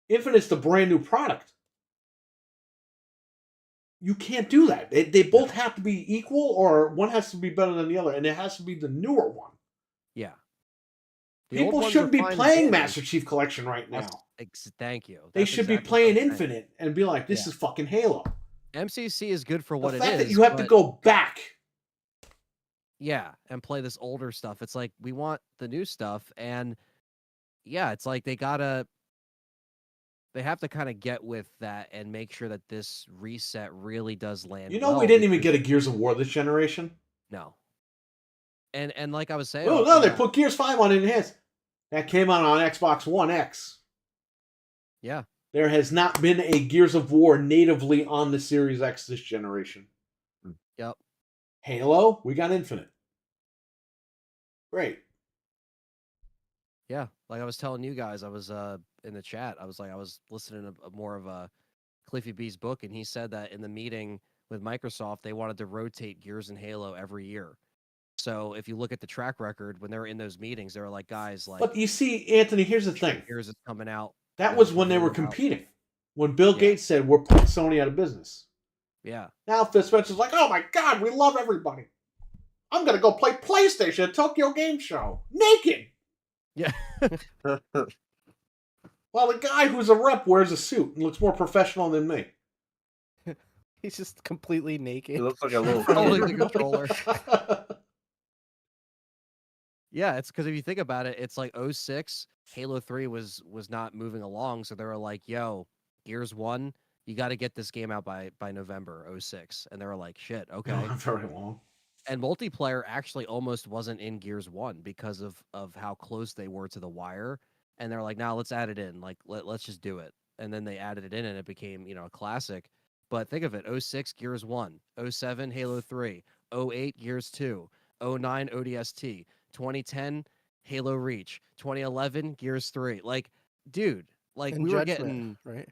A: Infinite's the brand new product. You can't do that. They both have to be equal, or one has to be better than the other, and it has to be the newer one.
C: Yeah. The old
A: People
C: ones
A: shouldn't
C: are
A: be
C: fine and
A: playing
C: dandy.
A: Master Chief Collection right now.
C: Thank you.
A: They
C: That's
A: should
C: exactly
A: be playing
C: what I'm saying.
A: Infinite and be like, "This
C: Yeah.
A: is fucking Halo."
C: MCC is good for what
A: The
C: it
A: fact
C: is.
A: that you have to
C: but-
A: go back.
C: Yeah, and play this older stuff. It's like we want the new stuff, and yeah, it's like they have to kind of get with that and make sure that this reset really does land.
A: You know,
C: well,
A: we didn't even
C: because-
A: get a Gears of War this generation.
C: no. And like I was saying,
A: Oh no, they put Gears 5 on Enhanced. That came out on Xbox One X.
C: yeah,
A: There has not been a Gears of War natively on the Series X this generation.
C: yep.
A: Halo, we got Infinite. Great.
C: Yeah, like I was telling you guys, I was in the chat. I was listening to more of a Cliffy B's book, and he said that in the meeting with Microsoft, they wanted to rotate Gears and Halo every year. So if you look at the track record, when they were in those meetings, they were like, guys, like,
A: But you see, Anthony, here's the thing.
C: Gears is coming out.
A: That was when they were competing. When Bill Gates said, "We're putting Sony out of business."
C: Yeah,
A: Now Phil Spencer's like, "Oh my God, we love everybody. I'm gonna go play PlayStation at Tokyo Game Show naked."
C: yeah,
A: While the guy who's a rep wears a suit and looks more professional than me.
D: He's just completely
B: It
D: naked.
B: looks like a little
C: Holding
B: kid.
C: the controller. Yeah, it's because if you think about it, it's like 06, Halo 3 was not moving along, so they were like, "Yo, Gears 1, you got to get this game out by November 06." And they were like, "Shit, okay."
A: Not very long.
C: And multiplayer actually almost wasn't in Gears 1 because of how close they were to the wire. And they're like, "Nah, let's add it in. Like, let's just do it." And then they added it in, and it became, a classic. But think of it: 06 Gears 1, 07 Halo 3, 08 Gears 2, 09 ODST, 2010 Halo Reach, 2011 Gears 3. Like, dude, like
D: And
C: we were
D: Judgment,
C: getting
D: right?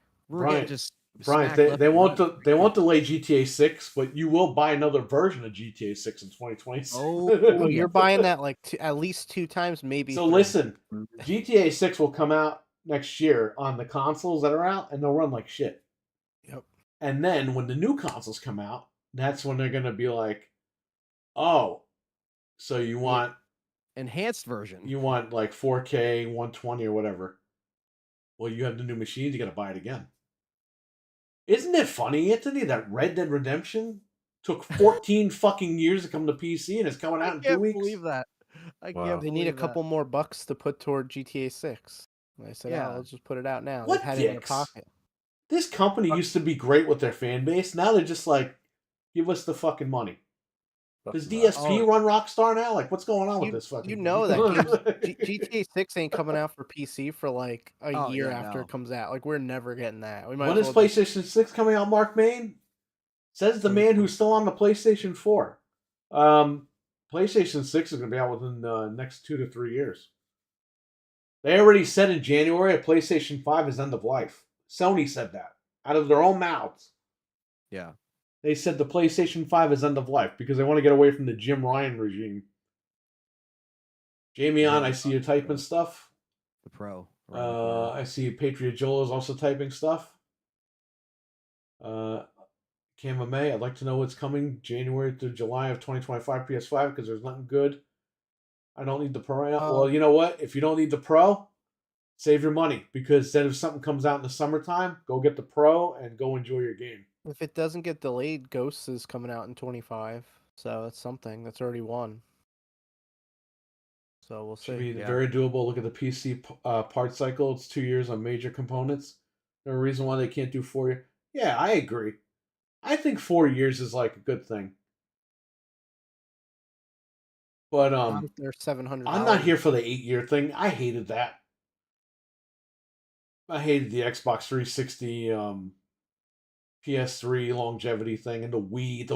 C: getting just
A: Brian,
C: smacked
A: they
C: left and
A: won't
C: right.
A: they won't delay GTA 6, but you will buy another version of GTA 6 in 2026.
C: Oh,
D: Oh,
C: yeah.
D: you're buying that like at least 2 times, maybe.
A: So
D: 3.
A: listen, GTA 6 will come out next year on the consoles that are out, and they'll run like shit.
D: Yep.
A: And then when the new consoles come out, that's when they're gonna be like, "Oh, so you want
C: Enhanced version.
A: like 4K 120 or whatever? Well, you have the new machines, you gotta buy it again." Isn't it funny, Anthony, that Red Dead Redemption took 14 fucking years to come to PC and it's coming out in 2
C: can't
A: weeks?
C: believe that. I
B: Wow.
C: can't
D: They need a
C: believe
D: couple more bucks to put toward GTA 6. And I said,
C: Yeah.
D: "Oh, let's just put it out now."
A: What
D: They've had it in their
A: dicks?
D: pocket.
A: This company used to be great with their fan base. Now they're just like, give us the fucking money. Does
B: Fucking last.
A: DSP run Rockstar now? Like, what's going on with
D: You,
A: this fucking?
D: you know that GTA 6 ain't coming out for PC for like a
C: Oh,
D: year
C: yeah,
D: after
C: no.
D: it comes out. Like we're never getting that. We might
A: When
D: as
A: is
D: well just-
A: PlayStation 6 coming out, Mark Main? Says the man who's still on the PlayStation 4. PlayStation 6 is going to be out within the next 2 to 3 years. They already said in January a PlayStation 5 is end of life. Sony said that out of their own mouths.
C: Yeah.
A: They said the PlayStation 5 is end of life because they want to get away from the Jim Ryan regime. Jamie on, I see you typing stuff.
C: The Pro. around the corner.
A: I see Patriot Joel is also typing stuff. Cam May, I'd like to know what's coming January to July of 2025 PS5 because there's nothing good. I don't need the Pro right now. Well, you know what? If you don't need the Pro, save your money because then if something comes out in the summertime, go get the Pro and go enjoy your game.
D: If it doesn't get delayed, Ghosts is coming out in 25. So that's something. That's already won. So we'll
A: Should
D: see.
A: be
C: Yeah.
A: very doable. Look at the PC part cycle. It's 2 years on major components. There's a reason why they can't do 4 years. Yeah, I agree. I think 4 years is like a good thing. But
D: Not if they're $700.
A: I'm not here for the 8-year thing. I hated that. I hated the Xbox 360 PS3 longevity thing and the Wii.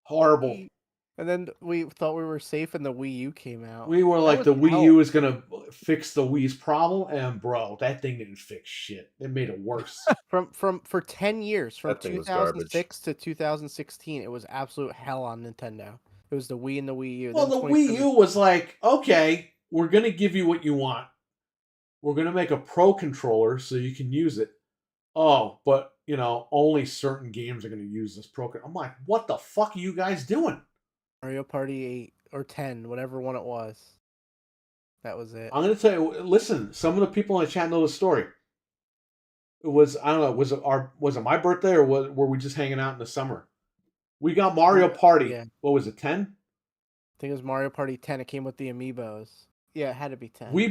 A: Horrible.
D: And then we thought we were safe, and the Wii U came out.
A: We were
D: That
A: like,
D: was
A: the Wii
D: hell.
A: U is gonna fix the Wii's problem, and bro, that thing didn't fix shit. It made it worse.
D: For 10 years, from
B: That thing was garbage.
D: 2006 to 2016, it was absolute hell on Nintendo. It was the Wii and the Wii U.
A: Well,
D: Then
A: the Wii U was like, okay, we're gonna give you what you want. We're gonna make a Pro controller so you can use it. Oh, but you know, only certain games are gonna use this Pro. I'm like, what the fuck are you guys doing?
D: Mario Party 8 or 10, whatever one it was. That was it.
A: I'm gonna tell you. Listen, some of the people in the chat know the story. It was, I don't know, was it my birthday or were we just hanging out in the summer? We got Mario Party.
D: Yeah.
A: What was it? 10?
D: I think it was Mario Party 10. It came with the amiibos. Yeah, it had to be 10.
A: We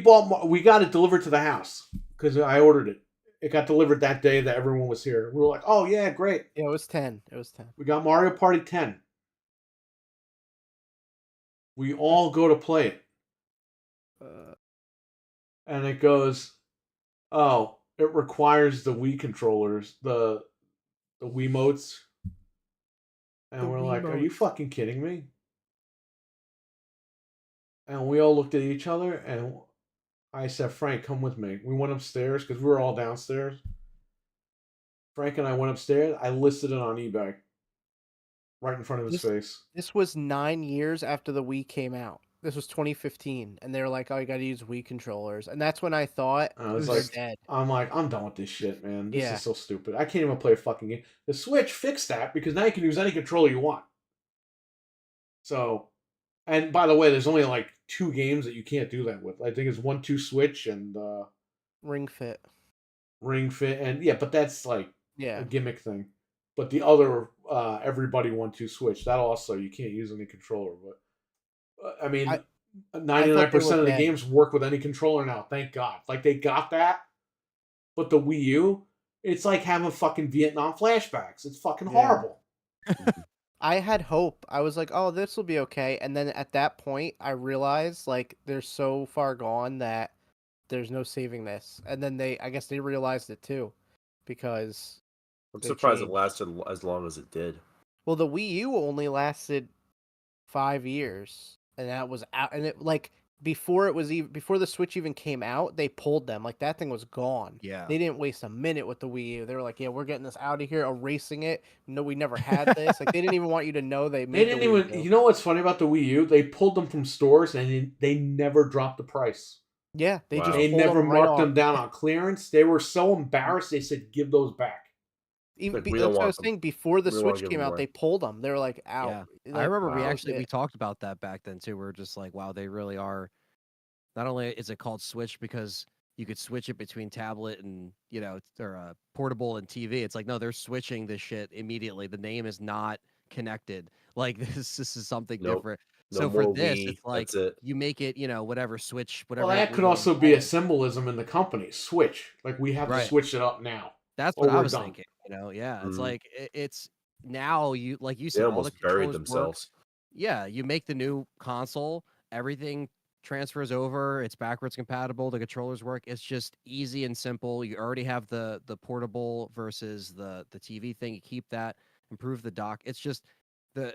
A: got it delivered to the house because I ordered it. It got delivered that day that everyone was here. We were like, oh yeah, great.
D: Yeah, it was 10. It was 10.
A: We got Mario Party 10. We all go to play it. And it goes, oh, it requires the Wii controllers, the Wiimotes. And
D: The
A: we're like, are you
D: Wiimotes.
A: fucking kidding me? And we all looked at each other, and I said, Frank, come with me. We went upstairs because we were all downstairs. Frank and I went upstairs. I listed it on eBay right in front of his face.
D: This was 9 years after the Wii came out. This was 2015, and they were like, "Oh, you got to use Wii controllers," and that's when I thought
A: I was
D: they're
A: like,
D: dead.
A: I'm done with this shit, man. This
D: Yeah.
A: is so stupid. I can't even play a fucking game. The Switch fixed that because now you can use any controller you want. So, and by the way, there's only like 2 games that you can't do that with. I think it's 1-2 Switch and
D: Ring Fit.
A: Ring Fit, and yeah, but that's like
D: Yeah.
A: a gimmick thing. But the other everybody 1-2 Switch, that also you can't use any controller. But I mean,
D: I
A: 99% of the
D: dead.
A: games work with any controller now. Thank God. Like they got that. But the Wii U, it's like having fucking Vietnam flashbacks. It's fucking
D: Yeah.
A: horrible.
D: I had hope. I was like, "Oh, this will be okay," and then at that point, I realized like they're so far gone that there's no saving this. And then I guess they realized it too, because
B: I'm
D: they
B: surprised
D: changed.
B: it lasted as long as it did.
D: Well, the Wii U only lasted 5 years, and that was out. And it like before it was even before the Switch even came out, they pulled them. Like that thing was gone.
C: Yeah.
D: They didn't waste a minute with the Wii U. They were like, "Yeah, we're getting this out of here, erasing it. No, we never had this." Like they didn't even want you to know they
A: They
D: made.
A: didn't
D: the Wii
A: even.
D: U.
A: You know what's funny about the Wii U? They pulled them from stores and they never dropped the price.
D: Yeah, they
B: Wow.
D: just
A: They
D: pulled
A: never
D: them right
A: marked
D: off.
A: them down on clearance. They were so embarrassed. They said, "Give those back."
D: Even
B: Like, we
D: that's
B: don't
D: what I
B: want
D: was
B: them.
D: saying. Before the
B: We don't wanna
D: Switch
B: give
D: came
B: them
D: out,
B: away.
D: they pulled them. They were like out.
C: Yeah.
D: Like,
C: I remember
B: wow.
C: we talked about that back then too. We were just like, wow, they really are. Not only is it called Switch because you could switch it between tablet and or portable and TV. It's like no, they're switching this shit immediately. The name is not connected. Like this is something
B: Nope.
C: different.
B: No
C: So for
B: more
C: this,
B: Wii.
C: it's like
B: That's it.
C: you make it, whatever Switch,
A: Well,
C: whatever.
A: that could
C: you wanna
A: also
C: call
A: be a
C: it.
A: symbolism in the company. Switch. Like we have to
C: Right.
A: switch it up now.
C: That's
A: or
C: what I
A: we're
C: was
A: done.
C: thinking. Yeah, it's
B: Mhm.
C: like it's now you like you
B: They
C: said, all the
B: almost buried
C: controllers work.
B: themselves.
C: Yeah, you make the new console, everything transfers over, it's backwards compatible, the controllers work. It's just easy and simple. You already have the portable versus the TV thing. You keep that, improve the dock. It's just the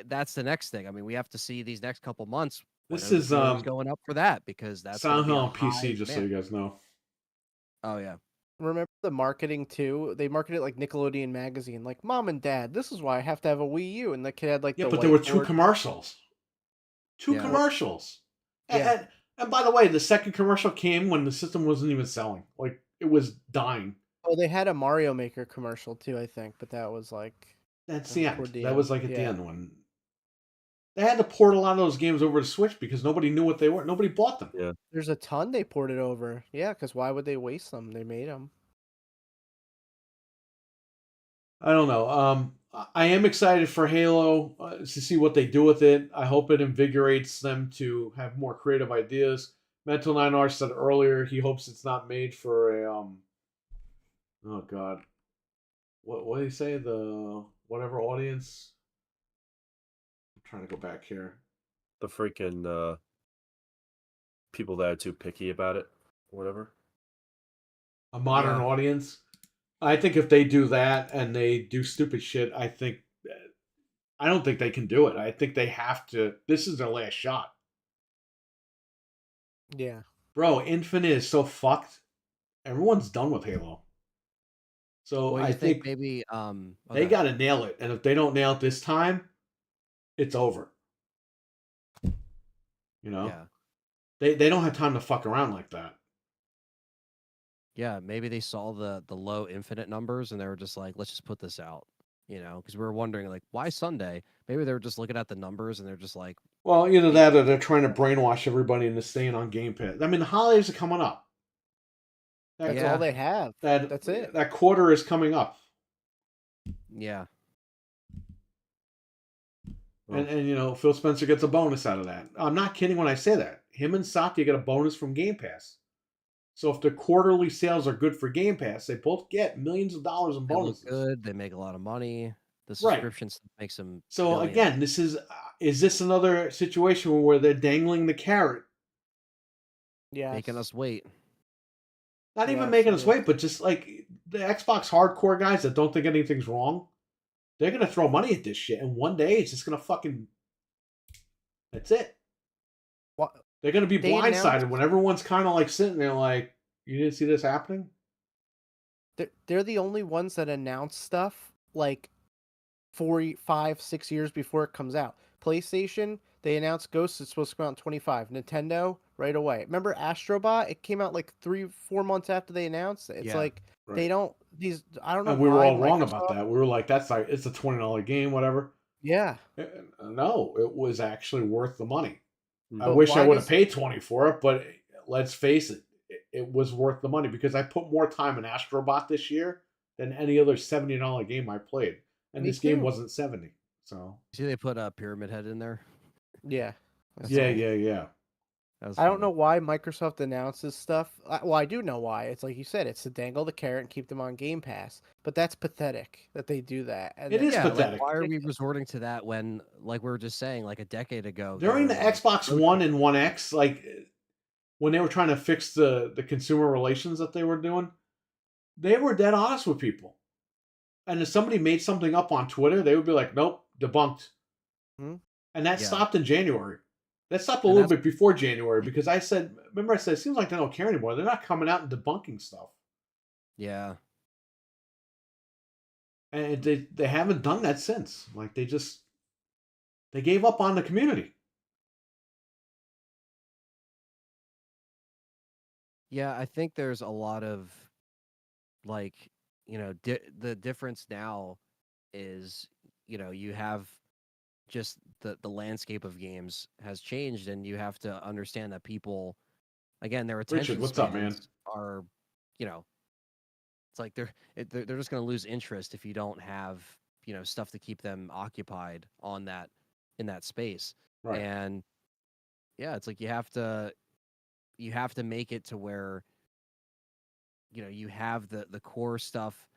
C: that's the next thing. I mean, we have to see these next couple months when
A: This
C: are the
A: is
C: POs going up for that because that's going to
A: Silent
C: be
A: Hill
C: a
A: on
C: high
A: PC, just so
C: demand.
A: you guys know.
C: Oh yeah.
D: Remember the marketing too? They marketed it like Nickelodeon magazine, like Mom and Dad, this is why I have to have a Wii U, and the kid had like
A: Yeah,
D: the
A: but there were 2
D: whiteboard.
A: commercials. Two
C: Yeah.
A: commercials.
D: Yeah.
A: And by the way, the second commercial came when the system wasn't even selling. Like, it was dying.
D: Oh, they had a Mario Maker commercial too, I think, but that was like
A: That's the end.
D: toward the
A: That
D: end.
A: was like at the
D: Yeah.
A: end when they had to port a lot of those games over to Switch because nobody knew what they were. Nobody bought them.
B: Yeah.
D: There's a ton they ported over. Yeah, because why would they waste them? They made them.
A: I don't know. I am excited for Halo to see what they do with it. I hope it invigorates them to have more creative ideas. Mental 9R said earlier he hopes it's not made for a oh god, what did he say? The whatever audience. I'm trying to go back here.
B: The freaking people that are too picky about it, whatever.
A: A modern
C: Yeah.
A: audience. I think if they do that and they do stupid shit, I don't think they can do it. I think they have to. This is their last shot.
D: Yeah.
A: Bro, Infinite is so fucked. Everyone's done with Halo. So
C: Well,
A: I
C: you think
A: think
C: maybe
A: they
C: okay.
A: got to nail it. And if they don't nail it this time, it's over. You know?
C: Yeah.
A: They don't have time to fuck around like that.
C: Yeah, maybe they saw the low Infinite numbers and they were just like, let's just put this out, because we were wondering like, why Sunday? Maybe they were just looking at the numbers and they're just like,
A: Well, either that or they're trying to brainwash everybody into staying on Game Pass. I mean, the holidays are coming up.
D: That's
C: Yeah.
D: all they have. That's it.
A: That quarter is coming up.
C: yeah,
A: And Phil Spencer gets a bonus out of that. I'm not kidding when I say that. Him and Satya get a bonus from Game Pass. So if the quarterly sales are good for Game Pass, they both get millions of dollars in
C: they look
A: bonuses.
C: good. They make a lot of money. The
A: Right.
C: subscription stuff makes them.
A: So
C: billions.
A: again, is this another situation where they're dangling the carrot?
D: Yeah.
C: making us wait.
A: Not even
D: Yes,
A: making
D: it
A: us
D: is.
A: wait, but just like the Xbox hardcore guys that don't think anything's wrong, they're gonna throw money at this shit, and one day it's just gonna fucking. That's it.
D: What?
A: They're gonna be
D: They
A: blindsided
D: announced-
A: when everyone's kind of like sitting there like, you didn't see this happening.
D: They're the only ones that announce stuff like 4, 5, 6 years before it comes out. PlayStation, they announced Ghost is supposed to come out in 25. Nintendo, right away. Remember Astrobot? It came out like 3, 4 months after they announced it. It's
C: Yeah.
D: like
A: Right.
D: they don't. I don't know.
A: And we were
D: why
A: all wrong about
D: Microsoft-
A: that. We were like, that's like it's a $20 game, whatever.
D: Yeah.
A: No, it was actually worth the money. I
D: But
A: wish I
D: why
A: would have
D: does-
A: paid 20 for it, but let's face it, it was worth the money because I put more time in Astrobot this year than any other $70 game I played. And
D: Me
A: this game
D: too.
A: wasn't 70. So
C: See, they put a Pyramid Head in there.
D: Yeah.
C: That's
A: yeah,
C: all.
A: yeah.
C: That was
D: I don't
C: funny.
D: know why Microsoft announces stuff. Well, I do know why. It's like you said, it's to dangle the carrot and keep them on Game Pass. But that's pathetic that they do that. And
A: It
D: then-
A: is
C: Yeah,
A: pathetic.
C: like why are we resorting to that when, like we were just saying, like a decade ago
A: During
C: they
A: the
C: were like,
A: Xbox
C: "Rotate."
A: One and One X, like when they were trying to fix the consumer relations that they were doing, they were dead honest with people. And if somebody made something up on Twitter, they would be like, nope, debunked.
D: Hmm?
A: And that
C: Yeah.
A: stopped in January. That stopped a
C: And
A: little
C: that's-
A: bit before January because I said, it seems like they don't care anymore. They're not coming out and debunking stuff.
C: Yeah.
A: And they haven't done that since. Like they gave up on the community.
C: Yeah, I think there's a lot of like, the difference now is, you have just the landscape of games has changed and you have to understand that people, again, their attention
A: what's up, man?
C: spans are, it's like they're just going to lose interest if you don't have, stuff to keep them occupied in that space.
A: Right.
C: And yeah, it's like you have to make it to where you have the core stuff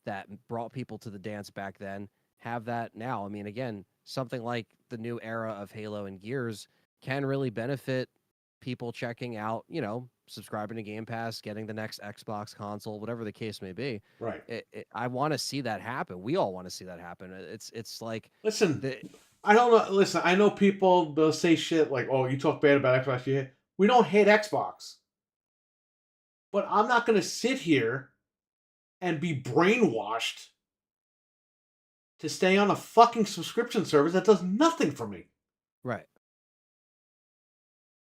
C: that brought people to the dance back then have that now. I mean, again, something like the new era of Halo and Gears can really benefit people checking out, subscribing to Game Pass, getting the next Xbox console, whatever the case may be.
A: Right.
C: I want to see that happen. We all want to see that happen. It's like
A: Listen, I don't know. Listen, I know people, they'll say shit like, oh, you talk bad about Xbox. We don't hate Xbox. But I'm not going to sit here and be brainwashed to stay on a fucking subscription service that does nothing for me.
C: Right.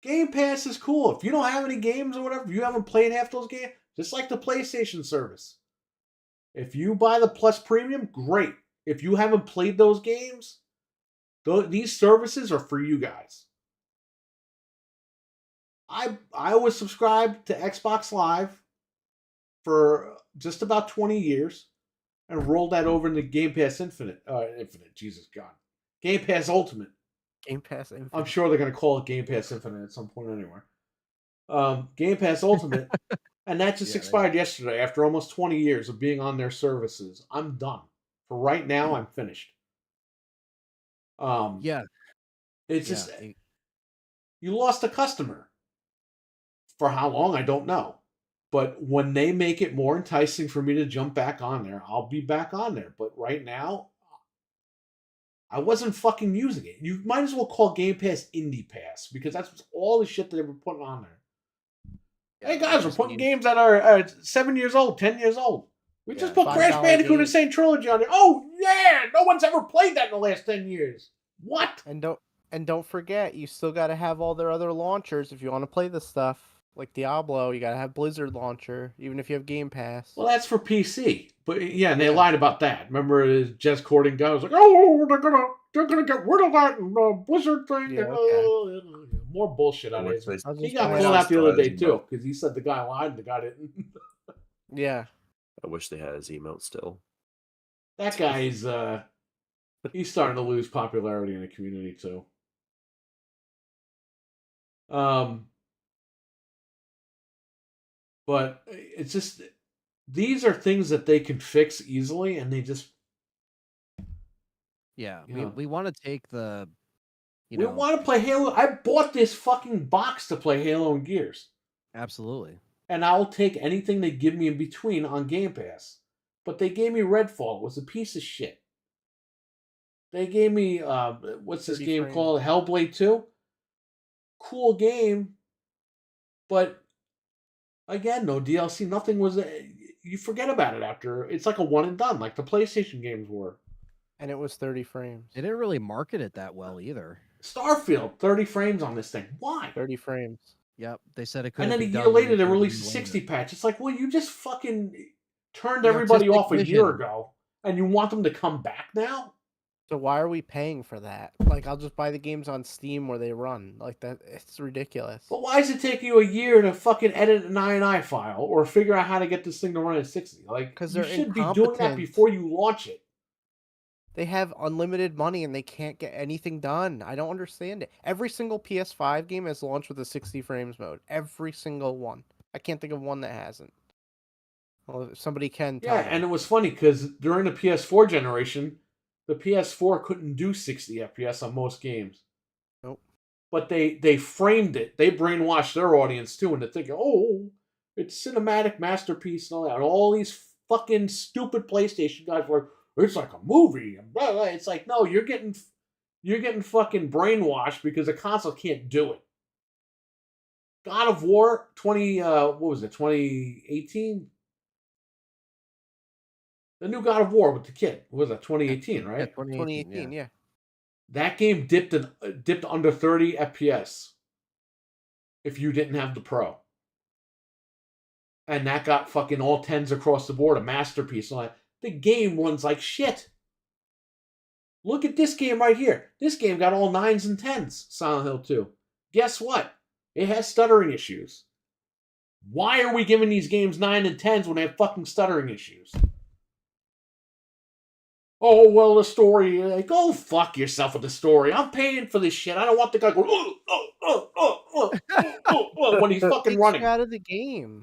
A: Game Pass is cool. If you don't have any games or whatever, if you haven't played half those games, just like the PlayStation service. If you buy the Plus Premium, great. If you haven't played those games, these services are for you guys. I was subscribed to Xbox Live for just about 20 years and rolled that over into Game Pass Infinite, Jesus God. Game Pass Ultimate.
D: Game Pass Infinite.
A: I'm sure they're going to call it Game Pass Infinite at some point anyway. Game Pass Ultimate. And that just expired yesterday after almost 20 years of being on their services. I'm done. For right now, I'm finished. It's just, you lost a customer. For how long, I don't know. But when they make it more enticing for me to jump back on there, I'll be back on there. But right now, I wasn't fucking using it. You might as well call Game Pass Indie Pass, because that's all the shit that they were putting on there. Hey guys, we're putting games that are 7 years old, 10 years old. We just put Crash Bandicoot Insane Trilogy on there. Oh yeah, no one's ever played that in the last 10 years. What?
D: And don't forget, you still got to have all their other launchers if you want to play this stuff. Like Diablo, you got to have Blizzard launcher, even if you have Game Pass.
A: Well, that's for PC. But yeah, and they lied about that. Remember, Jez Corden guy was like, "Oh, they're gonna get rid of that Blizzard thing."
D: Yeah,
A: More bullshit on it.
B: Which
A: He got called out the other day too, because he said the guy lied and the guy didn't.
D: Yeah.
B: I wish they had his emote still.
A: That guy's he's starting to lose popularity in the community too. But it's just, these are things that they can fix easily, and they just...
C: Yeah, we want to take the...
A: we want to play Halo. I bought this fucking box to play Halo and Gears.
C: Absolutely.
A: And I'll take anything they give me in between on Game Pass. But they gave me Redfall. It was a piece of shit. They gave me, what's this game called? Hellblade 2? Cool game. But... again, no DLC, nothing was... you forget about it after. It's like a one and done, like the PlayStation games were.
D: And it was 30 frames.
C: They didn't really market it that well either.
A: Starfield, 30 frames on this thing. Why?
D: 30 frames.
C: Yep, they said it couldn't.
A: And then a year later, they released a 60 patch. It's like, well, you just fucking turned everybody off a year ago, and you want them to come back now?
D: So why are we paying for that? Like, I'll just buy the games on Steam where they run. Like, that, it's ridiculous.
A: But why does it take you a year to fucking edit an INI file or figure out how to get this thing to run at 60? Like,
D: because
A: you should be doing that before you launch it.
D: They have unlimited money and they can't get anything done. I don't understand it. Every single PS5 game has launched with a 60 frames mode. Every single one. I can't think of one that hasn't. Well, if somebody can tell me.
A: And it was funny because during the PS4 generation, the PS4 couldn't do 60 FPS on most games.
D: Nope.
A: But they framed it. They brainwashed their audience too into thinking, oh, it's cinematic masterpiece and all that. And all these fucking stupid PlayStation guys were like, it's like a movie. And blah, blah. It's like, no, you're getting fucking brainwashed because the console can't do it. God of War 2018? The new God of War with the kid. What was that? 2018, right?
C: Yeah,
D: 2018, yeah.
A: That game dipped under 30 FPS if you didn't have the Pro. And that got fucking all 10s across the board, a masterpiece. And all that. The game runs like shit. Look at this game right here. This game got all 9s and 10s, Silent Hill 2. Guess what? It has stuttering issues. Why are we giving these games 9 and 10s when they have fucking stuttering issues? Oh, well, the story... Like, go fuck yourself with the story. I'm paying for this shit. I don't want the guy going... when he's fucking running.
D: Out of the game.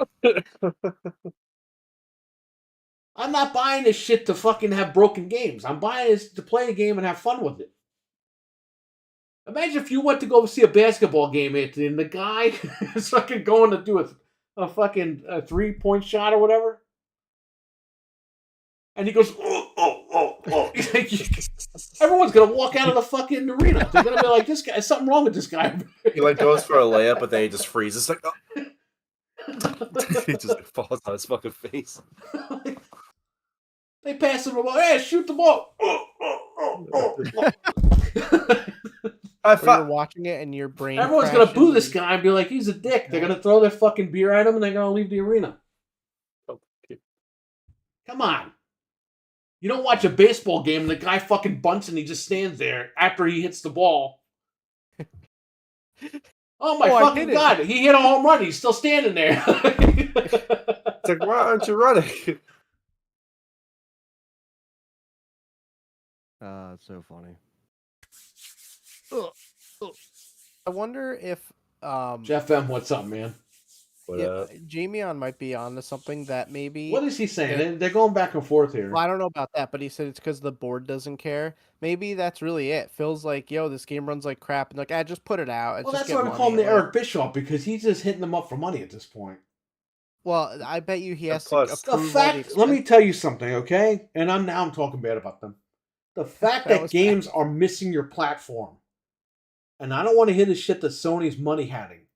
A: I'm not buying this shit to fucking have broken games. I'm buying this to play a game and have fun with it. Imagine if you went to go see a basketball game, Anthony, and the guy is fucking going to do a fucking 3-point shot or whatever. And he goes, oh. Everyone's going to walk out of the fucking arena. They're going to be like, this guy, there's something wrong with this guy.
B: He like goes for a layup, but then he just freezes. Like, oh. He just falls on his fucking face.
A: They pass him the ball. Hey, shoot the ball.
D: You're watching it and your brain.
A: Everyone's going to boo this guy and be like, he's a dick. They're going to throw their fucking beer at him and they're going to leave the arena. Come on. You don't watch a baseball game and the guy fucking bunts and he just stands there after he hits the ball. Oh my fucking God. He hit a home run. He's still standing there.
B: It's like, why aren't you running?
C: It's so funny.
D: I wonder if
A: Jeff M, what's up, man?
D: Jamie might be onto something that maybe.
A: What is he saying? They're going back and forth here.
D: Well, I don't know about that, but he said it's because the board doesn't care. Maybe that's really it. Phil's like, yo, this game runs like crap, and like, just put it out.
A: Well, that's why we call him the Eric Bischoff, because he's just hitting them up for money at this point.
D: Well, I bet you he has to
A: the
D: approve
A: fact. Let me tell you something, okay? And I'm talking bad about them. The fact that games are missing your platform, and I don't want to hear the shit that Sony's money hatting,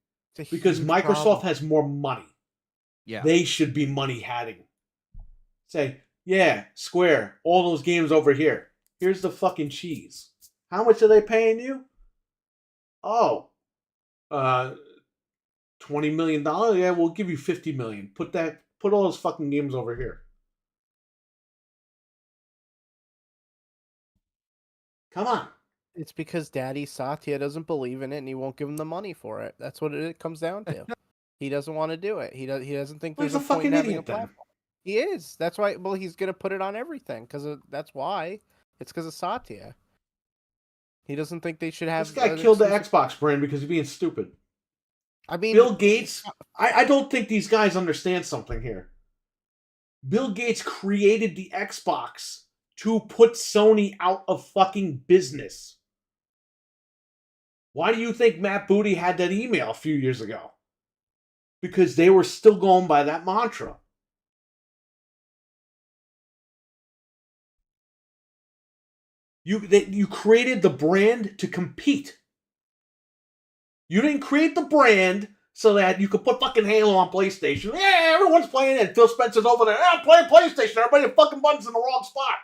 A: because Microsoft has more money.
C: Yeah,
A: they should be money hatting. Say, yeah, Square, all those games over here. Here's the fucking cheese. How much are they paying you? Oh, $20 million. Yeah, we'll give you $50 million. Put all those fucking games over here. Come on.
D: It's because Daddy Satya doesn't believe in it, and he won't give him the money for it. That's what it comes down to. He doesn't want to do it. He doesn't think there's a point in having a platform. He is. That's why. Well, he's gonna put it on everything because that's why. It's because of Satya. He doesn't think they should have.
A: This guy killed the Xbox brand because he's being stupid.
D: I mean,
A: Bill Gates. I don't think these guys understand something here. Bill Gates created the Xbox to put Sony out of fucking business. Why do you think Matt Booty had that email a few years ago? Because they were still going by that mantra. You created the brand to compete. You didn't create the brand so that you could put fucking Halo on PlayStation. Yeah, everyone's playing it. Phil Spencer's over there. Yeah, I'm playing PlayStation. Everybody fucking buttons in the wrong spot.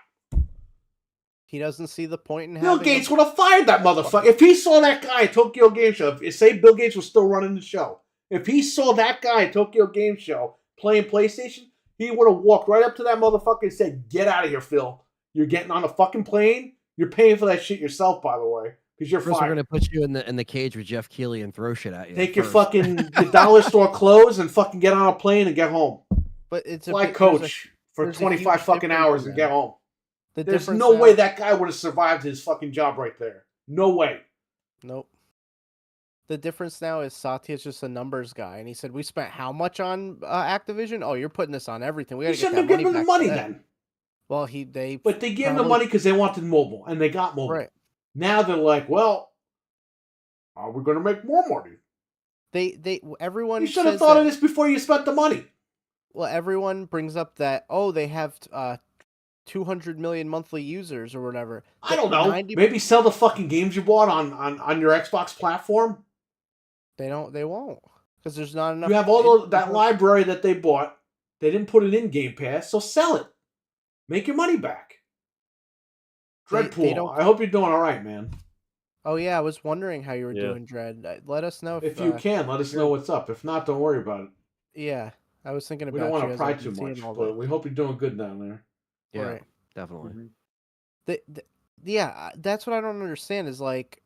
D: He doesn't see the point in
A: Bill Gates would have fired that motherfucker. If he saw that guy at Tokyo Game Show, say Bill Gates was still running the show. If he saw that guy at Tokyo Game Show playing PlayStation, he would have walked right up to that motherfucker and said, "Get out of here, Phil. You're getting on a fucking plane. You're paying for that shit yourself, by the way, because you're fired.
C: We're gonna put you in the cage with Jeff Keighley and throw shit at you.
A: Take your dollar store clothes and fucking get on a plane and get home.
D: But it's
A: fly coach for 25 fucking hours and get home. There's no way that guy would have survived his fucking job right there. No way.
D: Nope. The difference now is Satya's just a numbers guy, and he said, "We spent how much on Activision? Oh, you're putting this on everything. We got to get that money back."
A: You shouldn't have given them the money then.
D: Well,
A: but they gave them the money because they wanted mobile, and they got mobile.
D: Right.
A: Now they're like, well, are we going to make more money?
D: Everyone.
A: You should have thought of this before you spent the money.
D: Well, everyone brings up that they have 200 million monthly users or whatever.
A: I don't know. Maybe sell the fucking games you bought on your Xbox platform.
D: They won't because there's not enough.
A: You have all that library that they bought. They didn't put it in Game Pass, so sell it. Make your money back. Dreadpool, I hope you're doing all right, man.
D: Oh yeah, I was wondering how you were doing, Dread. Let us know
A: if you can. Let us know what's up. If not, don't worry about it.
D: Yeah, I was thinking about.
A: We don't want to pry too much, but we hope you're doing good down there.
C: Yeah,
D: right.
C: Definitely.
D: Yeah, that's what I don't understand. Is like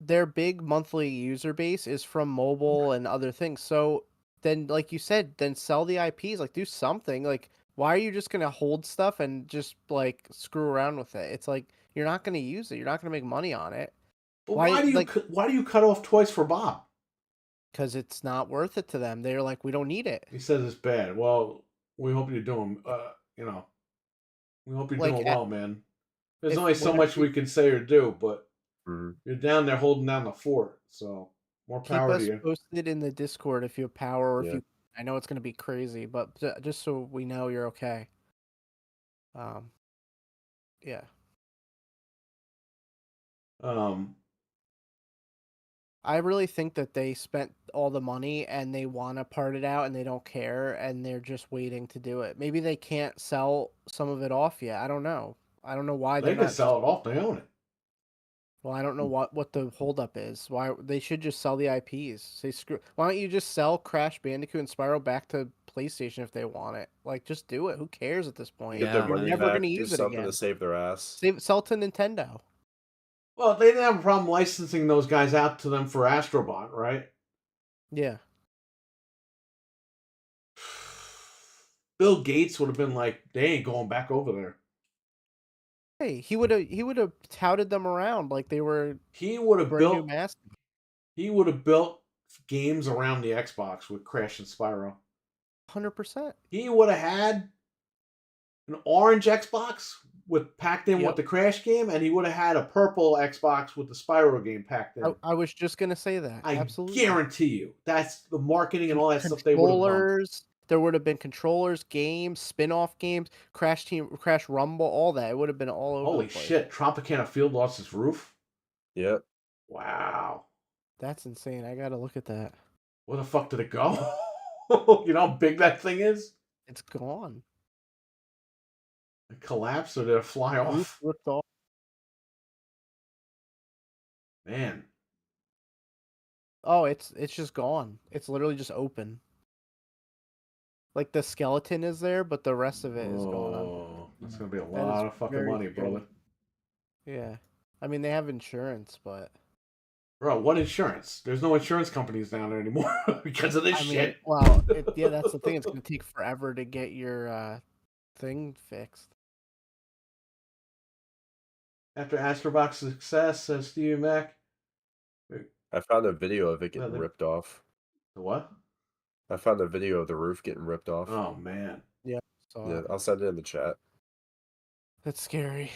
D: their big monthly user base is from mobile and other things. So then, like you said, then sell the IPs. Like do something. Like why are you just gonna hold stuff and just like screw around with it? It's like you're not gonna use it. You're not gonna make money on it.
A: But why do you cut off Toys for Bob?
D: Because it's not worth it to them. They're like, we don't need it.
A: He says it's bad. Well, we hope you're doing. We hope you're
D: Like,
A: doing well, man. There's
D: if-
A: only so
D: whenever
A: much we can say or do, but
B: Mhm.
A: you're down there holding down the fort. So more
D: keep
A: power to
D: us
A: you.
D: posted in the Discord if you have power or if
B: Yeah.
D: you. I know it's gonna be crazy, but just so we know you're okay. Yeah. I really think that they spent all the money and they want to part it out and they don't care and they're just waiting to do it. Maybe they can't sell some of it off yet. I don't know. I don't know why
A: They
D: they're
A: can
D: not.
A: sell it off. They own it.
D: Well, I don't know what the holdup is. Why they should just sell the IPs? Say screw. Why don't you just sell Crash Bandicoot and Spyro back to PlayStation if they want it? Like, just do it. Who cares at this point?
B: Get their
C: Yeah.
D: You're
B: money
D: never
B: back.
D: gonna
B: Do
D: use it
B: something
D: again.
B: to save their ass.
D: Sell to Nintendo.
A: Well, they didn't have a problem licensing those guys out to them for Astrobot, right?
D: Yeah.
A: Bill Gates would have been like, they ain't going back over there.
D: Hey, he would have touted them around like they were
A: He would have
D: brand new
A: built.
D: master.
A: He would have built games around the Xbox with Crash and Spyro.
D: 100%.
A: He would have had an orange Xbox with packed in
D: Yep.
A: with the Crash game, and he would have had a purple Xbox with the Spyro game packed in.
D: I was just gonna say that.
A: I
D: Absolutely.
A: guarantee you, that's the marketing and all that stuff they would have done.
D: Controllers. There would have been controllers, games, spin-off games, Crash Rumble, all that. It would have been all over.
A: Holy
D: the place.
A: shit! Tropicana Field lost its roof.
B: Yep.
A: Wow.
D: That's insane. I gotta look at that.
A: Where the fuck did it go? You know how big that thing is?
D: It's gone.
A: It collapsed or did it fly
D: Roof
A: off?
D: ripped off.
A: Man.
D: Oh, it's just gone. It's literally just open. Like the skeleton is there, but the rest of it is gone.
A: Oh, that's gonna be a
D: That
A: lot
D: is
A: of fucking
D: very
A: money,
D: scary.
A: brother.
D: Yeah. I mean, they have insurance, but
A: Bro, what insurance? There's no insurance companies down there anymore because of this
D: I mean,
A: shit.
D: well, yeah, that's the thing. It's gonna take forever to get your thing fixed.
A: After Astrobot's success, says Stevie Mac.
B: I found a video of it
A: Yeah,
B: getting
A: they-
B: ripped off.
A: The what?
B: I found a video of the roof getting ripped off.
A: Oh, man.
D: So
B: Yeah, I'll send it in the chat.
D: that's scary.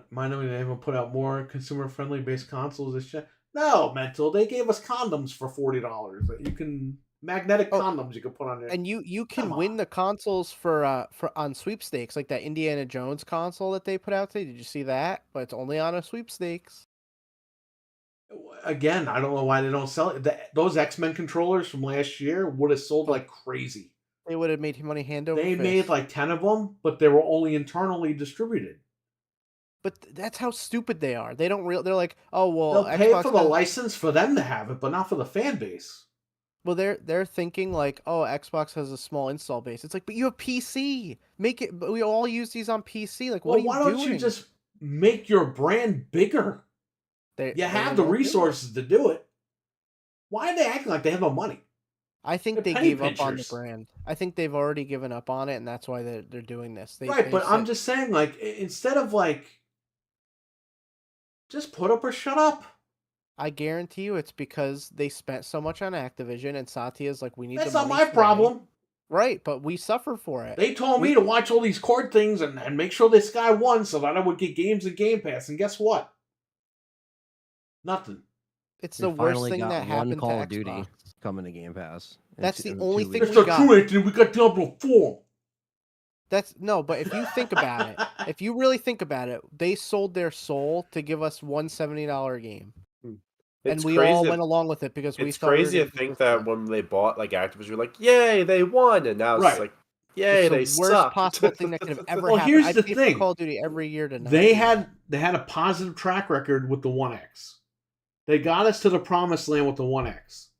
A: Mind them, they even put out more consumer-friendly based consoles this shit. No, Mental. They gave us condoms for $40 that you can... Magnetic condoms you can put on there.
D: And you can
A: Come
D: win
A: on.
D: the consoles for on sweepstakes, like that Indiana Jones console that they put out today. Did you see that? But it's only on a sweepstakes.
A: Again, I don't know why they don't sell it. Those X-Men controllers from last year would have sold like crazy.
D: They would have made money hand over
A: They
D: fist.
A: made like 10 of them, but they were only internally distributed.
D: But that's how stupid they are. They don't real. They're like, oh well,
A: They'll pay
D: Xbox
A: for the
D: has-
A: license for them to have it, but not for the fan base.
D: Well, they're thinking like, oh, Xbox has a small install base. It's like, but you have PC. Make it. But we all use these on PC. Like,
A: Well,
D: what are you
A: why don't
D: doing?
A: you just make your brand bigger? You have the
D: won't do it.
A: resources to do it. Why are they acting like they have no money?
D: I think
A: They're
D: they
A: penny
D: gave up on the
A: pinchers.
D: brand. I think they've already given up on it, and that's why they're doing this.
A: Right, but I'm
D: said-
A: just saying, like, instead of like, just put up or shut up.
D: I guarantee you, it's because they spent so much on Activision, and Satya's like, we need.
A: That's
D: the
A: not
D: money
A: my
D: today.
A: problem.
D: Right? But we suffer for it.
A: They told me to watch all these court things and make sure this guy won so that I would get games and Game Pass. And guess what? Nothing.
D: It's
C: We
D: the worst
C: finally
D: thing
C: got
D: that
C: one
D: happened
C: Call
D: to
C: of Duty
D: Xbox.
C: coming to Game Pass. in
D: That's
C: two-
D: the
C: in
D: only
C: 2
D: thing
C: weeks.
D: we
A: Mr.
D: got.
A: True, Anthony, we got Diablo 4.
D: That's no, but if you think about it, if you really think about it, they sold their soul to give us one $70 game, and
B: It's
D: we
B: crazy
D: all
B: to-
D: went along with it because we
B: It's
D: thought we were
B: crazy to
D: gonna do
B: think
D: this
B: that
D: stuff.
B: when they bought like Activision, you're like, "Yay, they won!" And now it's
A: Right.
B: like, "Yay, they
D: It's the worst
B: suck."
D: possible thing that could have ever
A: Well,
D: happened.
A: here's
D: I
A: the
D: pay
A: thing.
D: for Call of Duty every year to not
A: They
D: do
A: had
D: that.
A: a positive track record with the One X. They got us to the promised land with the One X,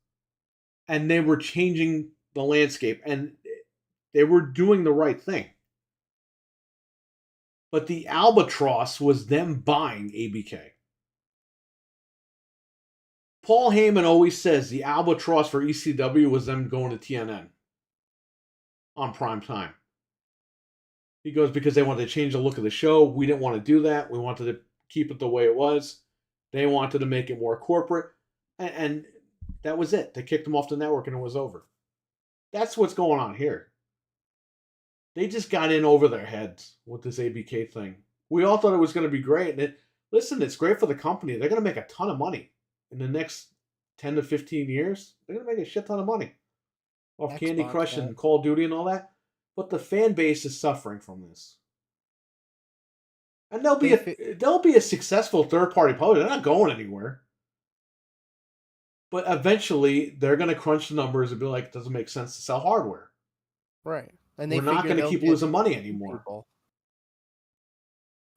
A: and they were changing the landscape, and they were doing the right thing. But the albatross was them buying ABK. Paul Heyman always says the albatross for ECW was them going to TNN on prime time. He goes, because they wanted to change the look of the show. We didn't want to do that. We wanted to keep it the way it was. They wanted to make it more corporate. And that was it. They kicked them off the network and it was over. That's what's going on here. They just got in over their heads with this ABK thing. We all thought it was going to be great. And listen, it's great for the company. They're going to make a ton of money in the next 10 to 15 years. They're going to make a shit ton of money off Candy Crush and Call of Duty and all that. But the fan base is suffering from this. And they'll be a successful third-party publisher. They're not going anywhere. But eventually, they're going to crunch the numbers and be like, it doesn't make sense to sell hardware.
D: Right. And
A: we're not going to keep losing money anymore.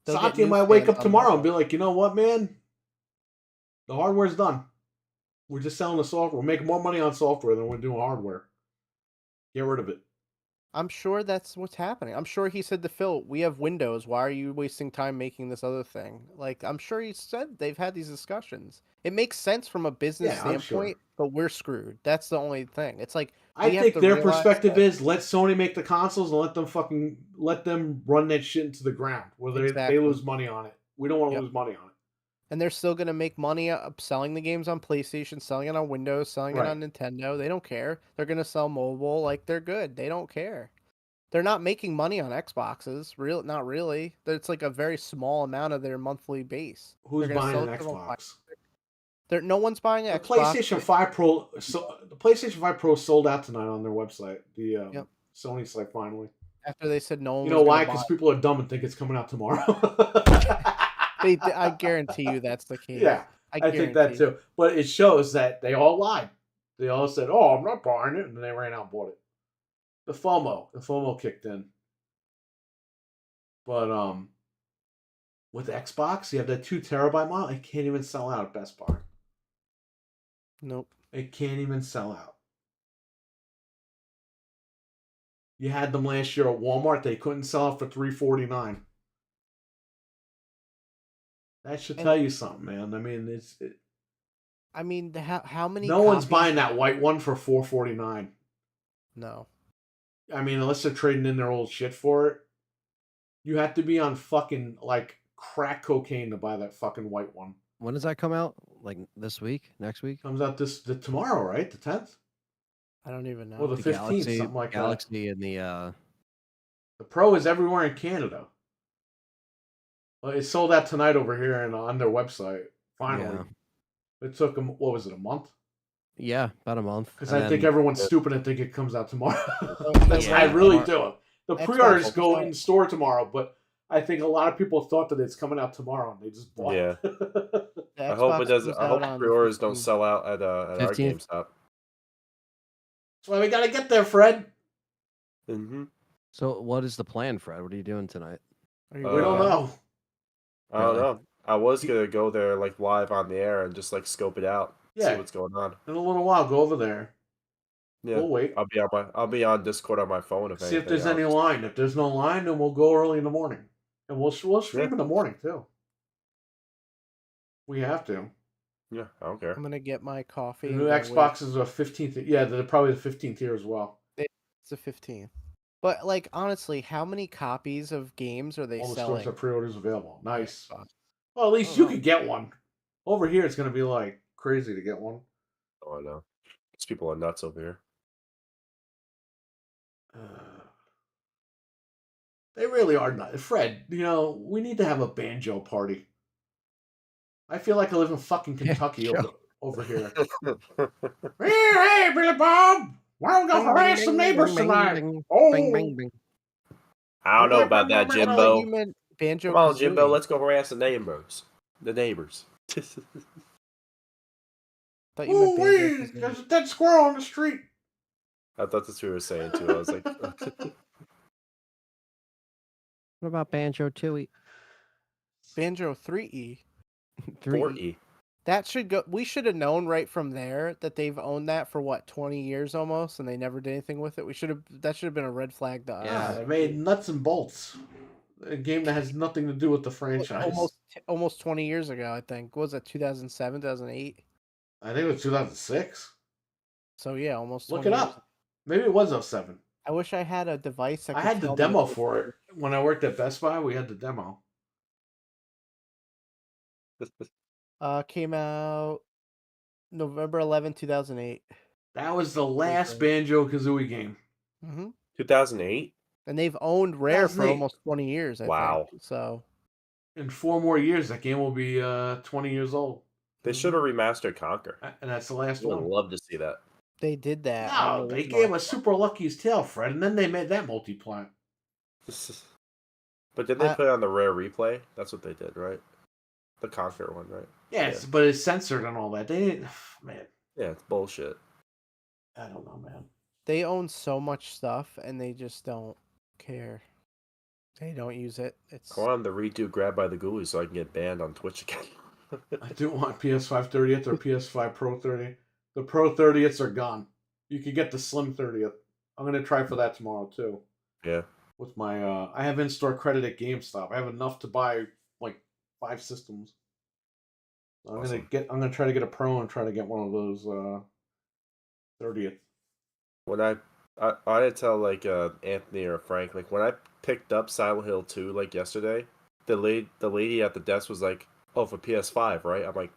A: Satya might wake up tomorrow and be like, you know what, man? The hardware's done. We're just selling the software. We're making more money on software than we're doing hardware. Get rid of it.
D: I'm sure that's what's happening. I'm sure he said to Phil, we have Windows. Why are you wasting time making this other thing? Like, I'm sure he said they've had these discussions. It makes sense from a business standpoint, but we're screwed. That's the only thing. It's like,
A: I think their perspective is let Sony make the consoles and let them run that shit into the ground where they lose money on it. We don't want to lose money on it.
D: And they're still going to make money selling the games on PlayStation, selling it on Windows, selling it on Nintendo. They don't care. They're going to sell mobile. Like, they're good. They don't care. They're not making money on Xboxes. Not really. It's like a very small amount of their monthly base.
A: Who's buying an Xbox?
D: No one's buying an
A: Xbox.
D: PlayStation
A: 5 Pro. The PlayStation 5 Pro sold out tonight on their website. The Sony site finally.
D: After they said no one.
A: You know why? Because people are dumb and think it's coming out tomorrow.
D: I guarantee you that's the case.
A: Yeah, I think that too. But it shows that they all lied. They all said, "Oh, I'm not buying it," and then they ran out and bought it. The FOMO kicked in. But with Xbox, you have that 2 terabyte model. It can't even sell out at Best Buy.
D: Nope.
A: It can't even sell out. You had them last year at Walmart. They couldn't sell it for $349. That should tell you something, man. I mean,
D: I mean, how many?
A: No one's buying that white one for $449.
D: No.
A: I mean, unless they're trading in their old shit for it. You have to be on fucking like crack cocaine to buy that fucking white one.
C: When does that come out? Like this week? Next week?
A: Comes out tomorrow, right? The 10th?
D: I don't even know.
A: Or the 15th, something like
C: Galaxy
A: that.
C: And the
A: Pro is everywhere in Canada. Well, it sold out tonight over here and on their website. Finally. Yeah. It took them, what was it, a month?
C: Yeah, about a month.
A: Because I think everyone's stupid and think it comes out tomorrow. I really do. The pre-orders go in store tomorrow, but I think a lot of people thought that it's coming out tomorrow and they just bought it.
B: I hope it doesn't. I hope pre-orders don't sell out at our GameStop.
A: That's why we gotta get there, Fred.
B: Mm-hmm.
C: So, what is the plan, Fred? What are you doing tonight?
A: We don't know.
B: I don't know. I was gonna go there like live on the air and just like scope it out, see what's going on.
A: In a little while, go over there.
B: Yeah,
A: we'll wait.
B: I'll be on Discord on my phone
A: See if there's any line. If there's no line, then we'll go early in the morning, and we'll stream in the morning too. We have to.
B: Yeah, I don't care.
D: I'm gonna get my coffee.
A: The new Xbox is a 15th. Yeah, they're probably the 15th here as well.
D: It's a 15th. But like honestly, how many copies of games are they
A: selling? All the
D: selling?
A: stores have pre-orders available. Nice. Well, at least you could get one. Over here, it's gonna be like crazy to get one.
B: Oh, I know. These people are nuts over here.
A: They really are nuts. Fred, we need to have a banjo party. I feel like I live in fucking Kentucky over here. Hey, Billy Bob! Why don't we go harass some neighbors tonight? Oh.
C: Bing, bing, bing.
B: I don't know about that, Jimbo.
D: Banjo
B: Come on, Jimbo, let's go harass the neighbors.
A: Ooh, there's a dead squirrel on the street.
B: I thought that's what you were saying too. I was like,
C: what about Banjo 2E?
D: Banjo 3E.
B: 4E.
D: That should go. We should have known right from there that they've owned that for 20 years almost, and they never did anything with it. That should have been a red flag to us.
A: Yeah, they made Nuts and Bolts, a game that has nothing to do with the franchise.
D: Almost 20 years ago, I think. What was that, 2007, 2008?
A: I think it was 2006.
D: So yeah, almost.
A: Look it up. Maybe it was 07.
D: I wish I had a device.
A: I had the demo for it when I worked at Best Buy. We had the demo.
D: Came out November 11, 2008.
A: That was the last Banjo-Kazooie game.
B: 2008?
D: And they've owned Rare
A: That's
D: for
A: neat.
D: almost 20 years, I
B: Wow.
D: think. So
A: In 4 more years, that game will be 20 years old.
B: They should have remastered Conquer.
A: And that's the last
B: I would
A: one.
B: love to see that.
D: they did that. on
A: No,
D: the
A: they
D: original
A: gave us
D: Xbox.
A: Super Lucky's Tale, Fred, and then they made that multi-plat.
B: But did they
D: I-
B: put it on the Rare replay? That's what they did, right? The Conquer one, right?
A: Yeah, but it's censored and all that. They didn't, man.
B: Yeah, it's bullshit.
A: I don't know, man.
D: They own so much stuff, and they just don't care. They don't use it. It's
B: I want them to redo Grab by the Ghoulies so I can get banned on Twitch again.
A: I do want PS5 30th or PS5 Pro 30. The Pro 30ths are gone. You could get the Slim 30th. I'm gonna try for that tomorrow too.
B: Yeah.
A: With my I have in-store credit at GameStop. I have enough to buy like 5 systems. So
B: Awesome.
A: I'm gonna try to get a Pro and try to get one of those 30th.
B: When I had to tell like Anthony or Frank, like when I picked up Silent Hill 2 like yesterday, the lady at the desk was like, "Oh, for PS5, right?" I'm like,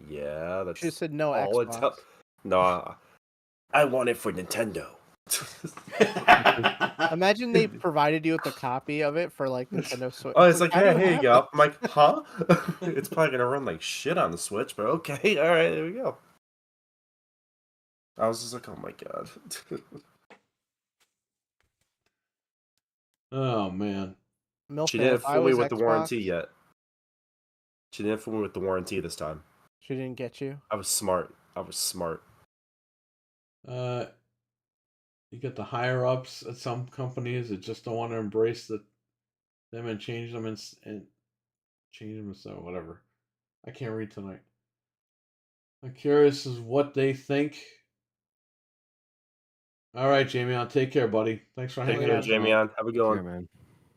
B: "Yeah, that's
D: she said no
B: all it's
D: Xbox.
B: up." No, I want it for Nintendo.
D: Imagine they provided you with a copy of it for like Nintendo Switch.
B: Oh, it's like,
D: I
B: yeah,
D: don't
B: here you
D: have
B: go.
D: it.
B: I'm like, huh? It's probably gonna run like shit on the Switch, but okay, all right, there we go. I was just like, oh my god.
A: Oh man.
D: Milfman,
B: She didn't
D: if I
B: fool me
D: was
B: with the warranty
D: Xbox,
B: yet. She didn't fool me with the warranty this time.
D: She didn't get you.
B: I was smart.
A: You get the higher ups at some companies that just don't want to embrace them and change them and change them, so whatever. I can't read tonight. I'm curious as what they think. All right, Jamie, I'll take care, buddy. Thanks for
B: Take
A: hanging
B: care,
A: out
B: Jamie.
A: tonight.
B: Have a good
C: Here,
B: one.
C: man.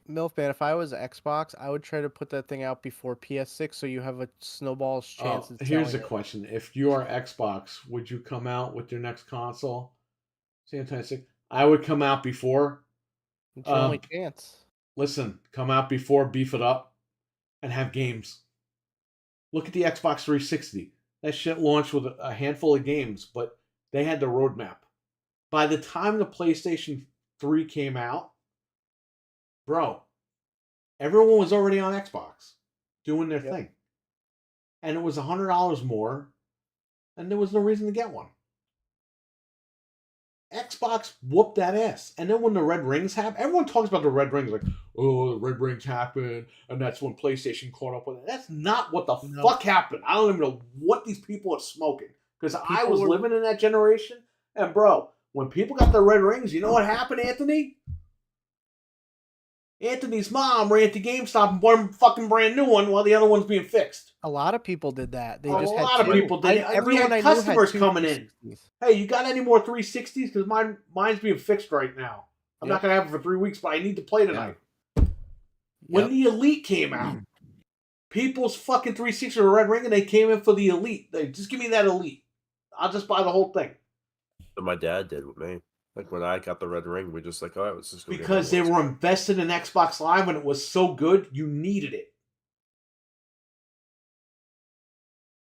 D: Milfman, if I was Xbox, I would try to put that thing out before PS6 so you have a snowball's chance. Of
A: Here's the
D: selling it.
A: question: if you are Xbox, would you come out with your next console? Same time, I would come out before.
D: It's your only chance.
A: Listen, come out before, beef it up, and have games. Look at the Xbox 360. That shit launched with a handful of games, but they had the roadmap. By the time the PlayStation 3 came out, bro, everyone was already on Xbox doing their thing. And it was $100 more, and there was no reason to get one. Xbox whooped that ass. And then when the red rings happened, everyone talks about the red rings like, oh, the red rings happened, and that's when PlayStation caught up with it. That's not what the fuck happened. I don't even know what these people are smoking. Because I was living in that generation, and bro, when people got the red rings, you know what happened, Anthony? Anthony's mom ran to GameStop and bought him a fucking brand new one while the other one's being fixed.
D: A lot of people did that. They
A: A
D: just
A: lot
D: had
A: of people did it.
D: Everyone
A: We
D: I
A: had
D: knew had
A: customers
D: two
A: coming in.
D: 360s.
A: Hey, you got any more 360s? Because mine's being fixed right now. I'm not going to have it for 3 weeks, but I need to play tonight. When the Elite came out, people's fucking 360 were red ring, and they came in for the Elite. They just give me that Elite. I'll just buy the whole thing.
B: But my dad did with me. Like when I got the red ring, we just like, all right, let's just go.
A: Because they were invested in Xbox Live and it was so good, you needed it.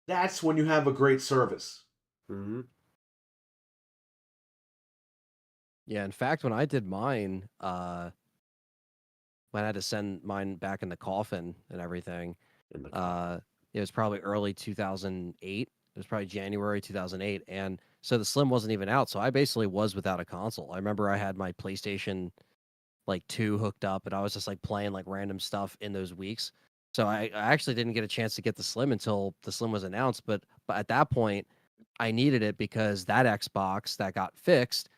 A: That's when you have a great service.
B: Mm-hmm.
C: Yeah, in fact, when I did mine, when I had to send mine back in the coffin and everything, it was probably early 2008. It was probably January 2008, and so the Slim wasn't even out. So I basically was without a console. I remember I had my PlayStation 2 hooked up, and I was just like playing like random stuff in those weeks. So I actually didn't get a chance to get the Slim until the Slim was announced. But at that point, I needed it because that Xbox that got fixed,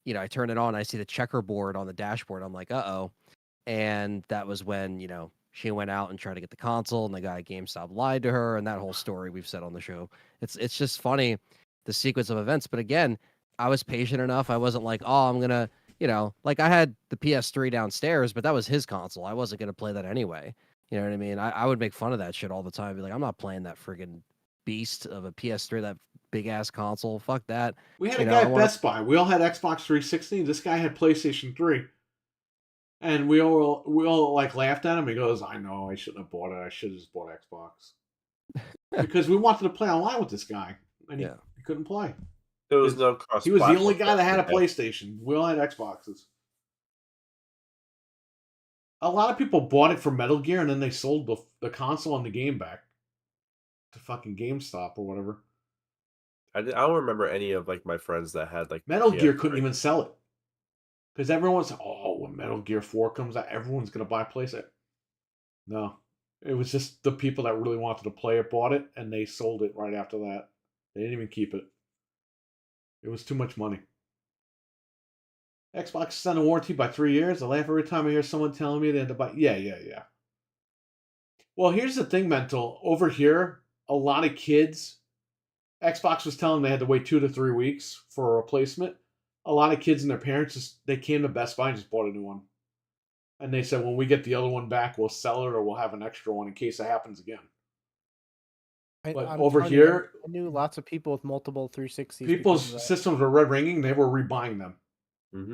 C: I turn it on, I see the checkerboard on the dashboard. I'm like, uh-oh. And that was when, she went out and tried to get the console, and the guy at GameStop lied to her, and that whole story we've said on the show. It's just funny, the sequence of events. But again, I was patient enough. I wasn't like, oh, I'm going to, I had the PS3 downstairs, but that was his console. I wasn't going to play that anyway. You know what I mean? I would make fun of that shit all the time. Be like, I'm not playing that friggin' beast of a PS3, that big-ass console. Fuck that.
A: We had a guy at Best Buy. We all had Xbox 360. This guy had PlayStation 3. And we all laughed at him. He goes, I know, I shouldn't have bought it. I should have just bought Xbox. Because we wanted to play online with this guy. And he couldn't play.
B: There was no cross.
A: He was the only guy that had a PlayStation. We all had Xboxes. A lot of people bought it for Metal Gear and then they sold the console and the game back to fucking GameStop or whatever.
B: I don't remember any of like my friends that had like
A: Metal Gear couldn't
B: PS3.
A: even sell it because everyone's when Metal Gear 4 comes out, everyone's gonna buy PlayStation. No, it was just the people that really wanted to play it bought it and they sold it right after that. They didn't even keep it. It was too much money. Xbox extended warranty by 3 years. I laugh every time I hear someone telling me they had to buy. Yeah. Well, here's the thing, Mental. Over here, a lot of kids, Xbox was telling them they had to wait 2 to 3 weeks for a replacement. A lot of kids and their parents they came to Best Buy and just bought a new one. And they said, when we get the other one back, we'll sell it or we'll have an extra one in case it happens again. But
D: I'm
A: over
D: telling you,
A: here,
D: I knew lots of people with multiple 360s.
A: people's systems were red ringing. They were rebuying them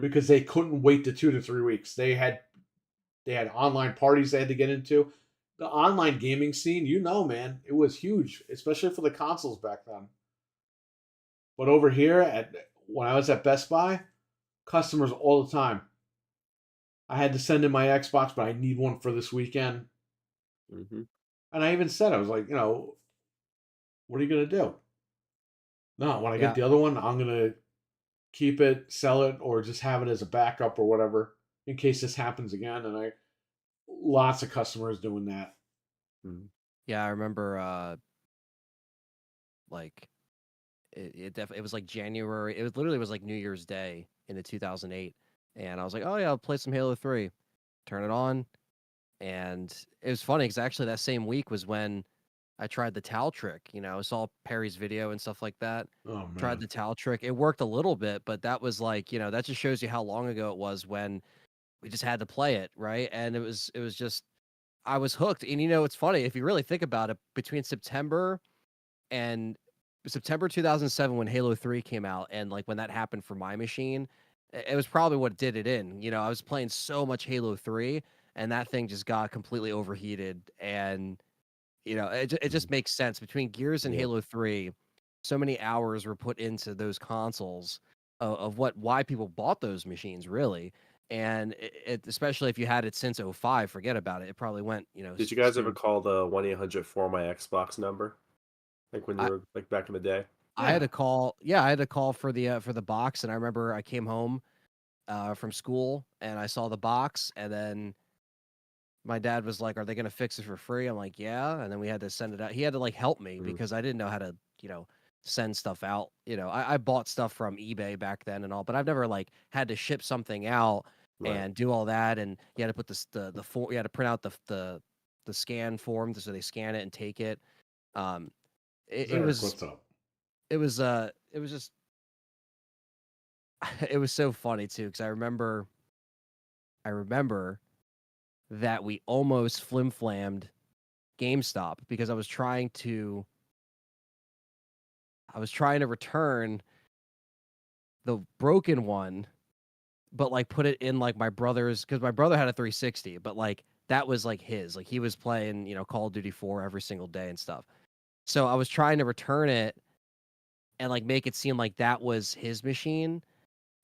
A: because they couldn't wait the 2 to 3 weeks. They had online parties they had to get into. The online gaming scene, man, it was huge, especially for the consoles back then. But over here, when I was at Best Buy, customers all the time. I had to send in my Xbox, but I need one for this weekend.
B: Mm-hmm.
A: And I even said, I was like, what are you going to do? No, when I get the other one, I'm going to keep it, sell it, or just have it as a backup or whatever in case this happens again. And lots of customers doing that.
B: Mm-hmm.
C: Yeah, I remember like it was like January. It literally was like New Year's Day in the 2008, and I was like, oh yeah, I'll play some Halo 3. Turn it on, and it was funny because actually that same week was when I tried the towel trick. I saw Perry's video and stuff like that.
A: Oh, man.
C: Tried the towel trick. It worked a little bit, but that was like, that just shows you how long ago it was when we just had to play it, right? And it was just I was hooked. And it's funny if you really think about it, between September and September 2007 when Halo 3 came out and like when that happened for my machine, it was probably what did it in. I was playing so much Halo 3 and that thing just got completely overheated and it just makes sense between Gears and Halo 3. So many hours were put into those consoles of why people bought those machines really. And especially if you had it since 05, forget about it. It probably went,
B: Did you guys ever call the 1-800 for my Xbox number? Like when you were like back in the day?
C: I had to call. Yeah, I had to call for the box, and I remember I came home from school and I saw the box, and then my dad was like, "Are they gonna fix it for free?" I'm like, "Yeah," and then we had to send it out. He had to like help me because I didn't know how to send stuff out. I bought stuff from eBay back then and all, but I've never like had to ship something out and do all that, and you had to put the form. You had to print out the scan form so they scan it and take it. It was
A: What's up?
C: it was just it was so funny too because I remember that we almost flim-flammed GameStop because I was trying to return the broken one, but like put it in like my brother's because my brother had a 360, but like that was like his. Like he was playing, Call of Duty 4 every single day and stuff. So I was trying to return it and like make it seem like that was his machine.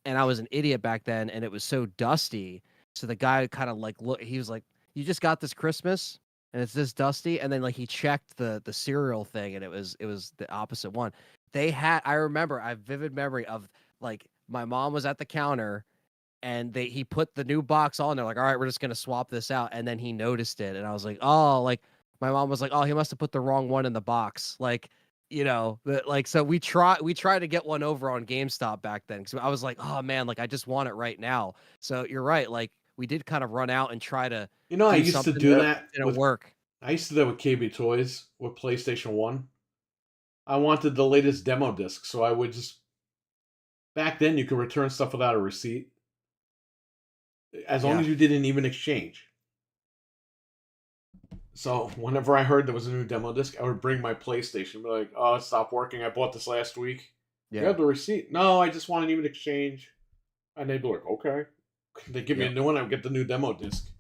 C: And I was an idiot back then and it was so dusty. So the guy kind of like he was like, "You just got this Christmas and it's this dusty." And then like he checked the serial thing and it was the opposite one. I remember I have vivid memory of like my mom was at the counter and he put the new box on there like, "All right, we're just going to swap this out." And then he noticed it and I was like, "Oh," like my mom was like, "Oh, he must have put the wrong one in the box." Like so we tried to get one over on GameStop back then because I was like, "Oh man, like I just want it right now." So you're right, like we did kind of run out and try to
A: I
C: do
A: used to
C: something
A: do
C: that
A: that
C: didn't work.
A: I used to do that with KB Toys with PlayStation 1. I wanted the latest demo disc, so I would just back then you could return stuff without a receipt as long
C: Yeah.
A: as you didn't even exchange. So whenever I heard there was a new demo disc, I would bring my PlayStation, be like, "Oh, it stopped working. I bought this last week. You have the receipt?" "No, I just want an even exchange." And they'd be like, "Okay." They give me a new one. I would get the new demo disc.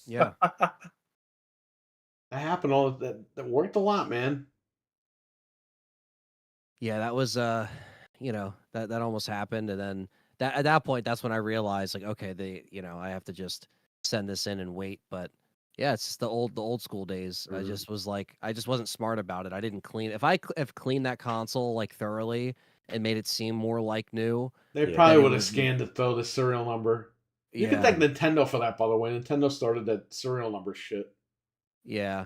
C: Yeah.
A: That happened all that worked a lot, man.
C: Yeah, that was that almost happened and then that at that point that's when I realized like okay, I have to just send this in and wait. But yeah, it's just the old school days. I just was like, I just wasn't smart about it. I didn't clean. If I have cleaned that console like thoroughly and made it seem more like new,
A: They
B: Yeah.
A: probably
C: Then it
A: would have
C: would-
A: scanned it though, the serial number. You can
C: yeah,
A: thank Nintendo for that, by the way. Nintendo started that serial number shit.
C: yeah.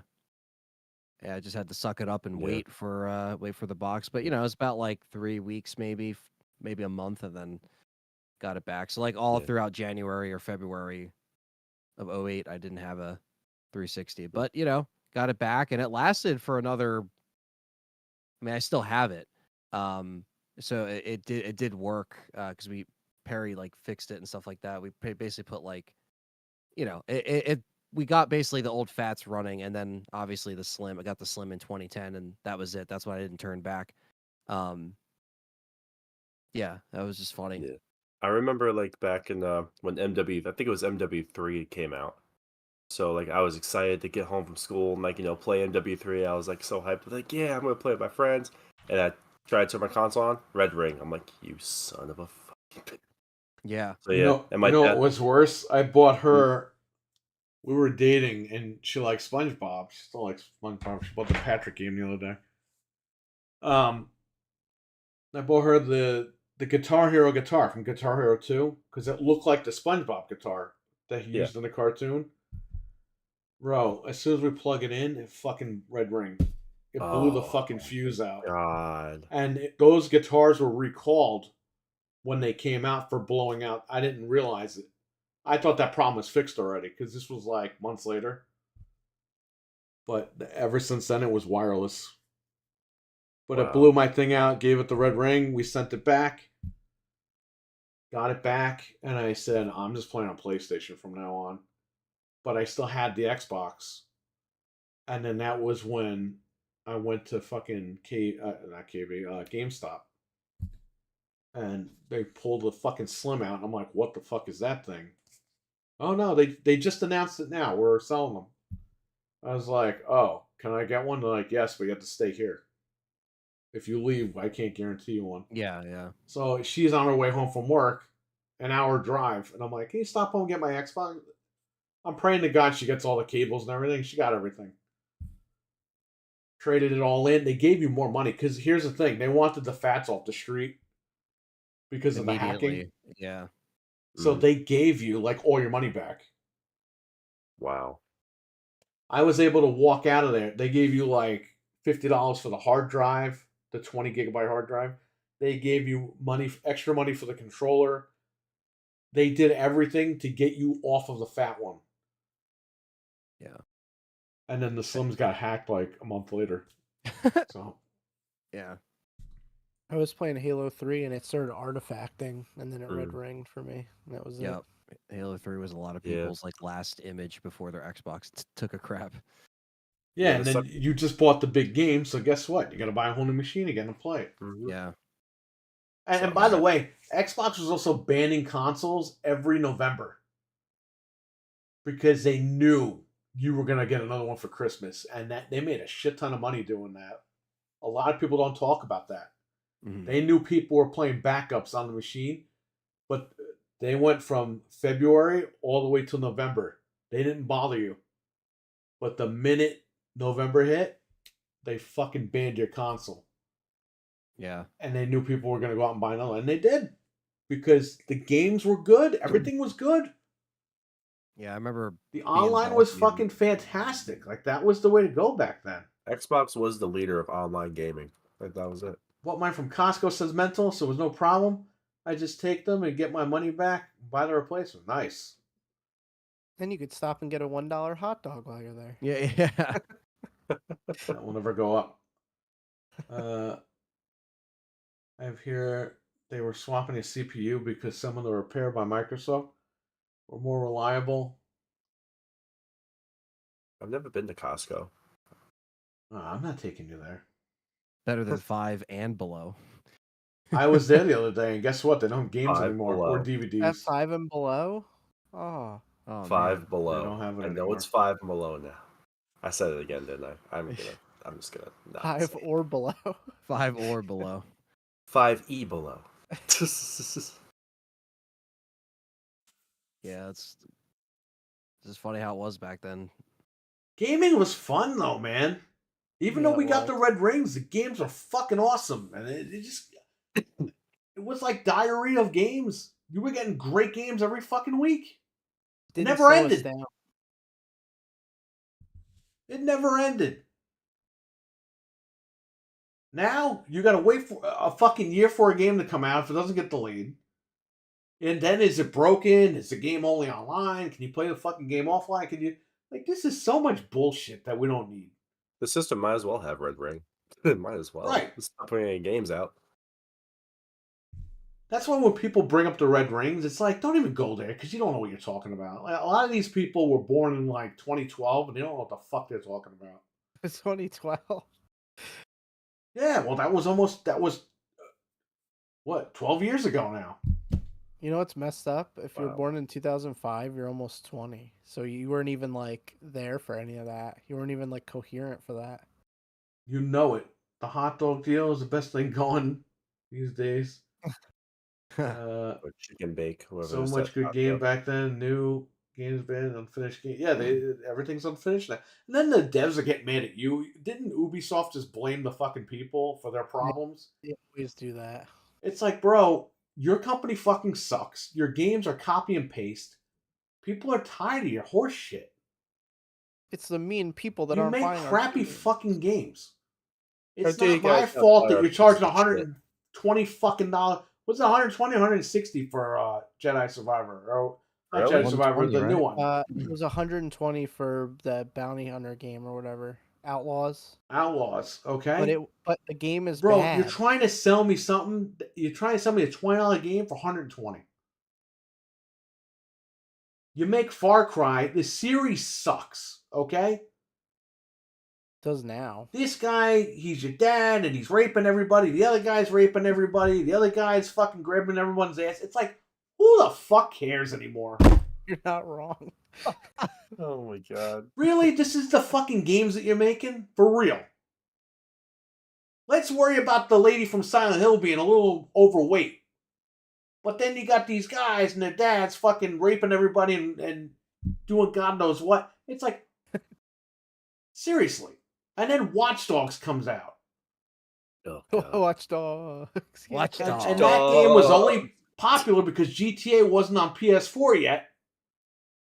C: Yeah, I just had to suck it up and
B: Yeah.
C: wait for the box. But you know, it was about like 3 weeks, maybe a month, and then got it back. So like all
B: Yeah.
C: throughout January or February of '08, I didn't have a 360. But you know, got it back, and it lasted for another. I mean, I still have it. So it did work because Perry like fixed it and stuff like that. We basically put like, you know, we got basically the old fats running, and then obviously the slim. I got the slim in 2010, and that was it. That's why I didn't turn back. Yeah, that was just funny.
B: Yeah. I remember like back in when I think it was MW3 came out. So like I was excited to get home from school and like play MW3. I was like so hyped. Like yeah, I'm gonna play with my friends. And I tried to turn my console on, red ring. I'm like, you son of a fucking.
C: Yeah,
B: So
A: You
B: yeah,
A: know,
B: and my
A: you know
B: dad.
A: what was worse? I bought her. We were dating, and she likes SpongeBob. She still likes SpongeBob. She bought the Patrick game the other day. I bought her the Guitar Hero guitar from Guitar Hero 2 because it looked like the SpongeBob guitar that he
B: Yeah.
A: used in the cartoon. Bro, as soon as we plug it in, it fucking red ring. It blew the
B: Oh,
A: fucking fuse out.
B: God.
A: And those guitars were recalled when they came out for blowing out. I didn't realize it. I thought that problem was fixed already because this was like months later. But ever since then, it was wireless. But it
B: Wow.
A: blew my thing out, gave it the red ring. We sent it back, got it back, and I said, I'm just playing on PlayStation from now on. But I still had the Xbox. And then that was when I went to fucking not KV, GameStop. And they pulled the fucking Slim out. And I'm like, what the fuck is that thing? Oh no, they just announced it now. We're selling them. I was like, oh, can I get one? They're like, yes, but you have to stay here. If you leave, I can't guarantee you one.
C: yeah.
A: So she's on her way home from work, an hour drive, and I'm like, can you stop home and get my Xbox? I'm praying to God she gets all the cables and everything. She got everything. Traded it all in. They gave you more money because here's the thing: they wanted the fats off the street because of the hacking.
C: Immediately, yeah.
A: So they gave you like all your money back.
B: Wow.
A: I was able to walk out of there. They gave you like $50 for the hard drive, the 20 gigabyte hard drive. They gave you extra money for the controller. They did everything to get you off of the fat one.
C: Yeah.
A: And then the Slims got hacked like a month later. So
C: Yeah.
D: I was playing Halo 3 and it started artifacting and then it red
B: Mm.
D: ringed for me. And that was it.
C: Yep. Halo 3 was a lot of
B: Yeah.
C: people's like last image before their Xbox took a crap.
A: yeah,
B: Yeah,
A: and
B: the
A: then you just bought the big game, so guess what? You got to buy a whole new machine again to play it.
B: Mhm.
C: Yeah.
A: And by the way, Xbox was also banning consoles every November because they knew you were gonna get another one for Christmas, and that they made a shit ton of money doing that. A lot of people don't talk about that.
C: Mhm.
A: They knew people were playing backups on the machine, but they went from February all the way to November. They didn't bother you. But the minute November hit, they fucking banned your console.
C: Yeah.
A: And they knew people were going to go out and buy another one. And they did. Because the games were good. Everything was good.
C: Yeah, I remember
A: The online was fucking fantastic. Like, that was the way to go back then.
B: Xbox was the leader of online gaming. Like that was it.
A: Bought mine from Costco says mental, so it was no problem. I just take them and get my money back, buy the replacement. Nice.
D: Then you could stop and get a $1 hot dog while you're there.
C: Yeah.
A: That will never go up. I have here they were swapping a CPU because some of the repair by Microsoft were more reliable.
B: I've never been to Costco.
A: Oh, I'm not taking you there.
C: Better than 5 and below.
A: I was there the other day, and guess what? They don't have games
B: 5
A: anymore
B: below.
A: or
D: At
A: DVDs.
D: 5 and below? Oh.
C: Oh,
B: 5
C: man.
B: below.
A: They don't have it
B: I know
A: anymore.
B: it's 5 below now. I said it again, didn't I? I'm just gonna not
D: 5
B: say it.
D: or below.
C: 5 or below.
B: 5E below.
C: Yeah, it's It's just funny how it was back then.
A: Gaming was fun though, man. Even though
D: Yeah,
A: we got
D: well-
A: the red rings, the games were fucking awesome, and it just it was like diarrhea of games. You were getting great games every fucking week. It
D: Didn't
A: never
D: slow us
A: ended.
D: down.
A: It never ended. Now you got to wait for a fucking year for a game to come out if it doesn't get delayed. And then is it broken? Is the game only online? Can you play the fucking game offline? Can you like this is so much bullshit that we don't need.
B: The system might as well have red ring. It might as well.
A: Right.
B: Stop putting any games out.
A: That's why when people bring up the red rings, it's like don't even go there because you don't know what you're talking about. Like, a lot of these people were born in like 2012 and they don't know what the fuck they're talking about.
D: It's 2012.
A: Yeah, well, that was what 12 years ago now.
D: You know what's messed up? If you were
B: Wow.
D: born in 2005, you're almost 20. So you weren't even like there for any of that. You weren't even like coherent for that.
A: You know it. The hot dog deal is the best thing going these days.
B: Or chicken bake. Whoever
A: So
B: is
A: much
B: that
A: good
B: top
A: game
B: up.
A: back then. New games been unfinished game. Yeah, everything's unfinished now. And then the devs are getting mad at you. Didn't Ubisoft just blame the fucking people for their problems?
D: They always do that.
A: It's like, bro, your company fucking sucks. Your games are copy and paste. People are tired of your horse shit.
D: It's the mean people that
A: You
D: aren't
A: make
D: buying our
A: crappy
D: games.
A: fucking games. It's
B: How dare
A: not
B: you
A: my
B: guys not
A: fault
B: buy
A: that
B: our
A: you're charging
B: pieces of shit?
A: $120 fucking dollars. What's it, 120, 160 for Jedi Survivor? Or not
B: Really?
A: Jedi Survivor, the
C: 120,
A: new
C: right?
A: one.
D: It was 120 for the bounty hunter game or whatever. Outlaws.
A: Outlaws, okay?
D: But the game is
A: Bro,
D: bad.
A: you're trying to sell me something. You're trying to sell me a $20 game for 120. You make Far Cry. The series sucks, okay?
D: Does now.
A: This guy, he's your dad, and he's raping everybody. The other guy's raping everybody. The other guy's fucking grabbing everyone's ass. It's like, who the fuck cares anymore?
D: You're not wrong.
B: Oh my god.
A: Really? This is the fucking games that you're making? For real? Let's worry about the lady from Silent Hill being a little overweight. But then you got these guys and their dads fucking raping everybody and doing God knows what. It's like, seriously. And then Watch Dogs comes out.
B: Oh god.
D: Watch Dogs.
C: Watch
A: And,
C: Dogs.
A: and that game was only popular because GTA wasn't on PS4 yet.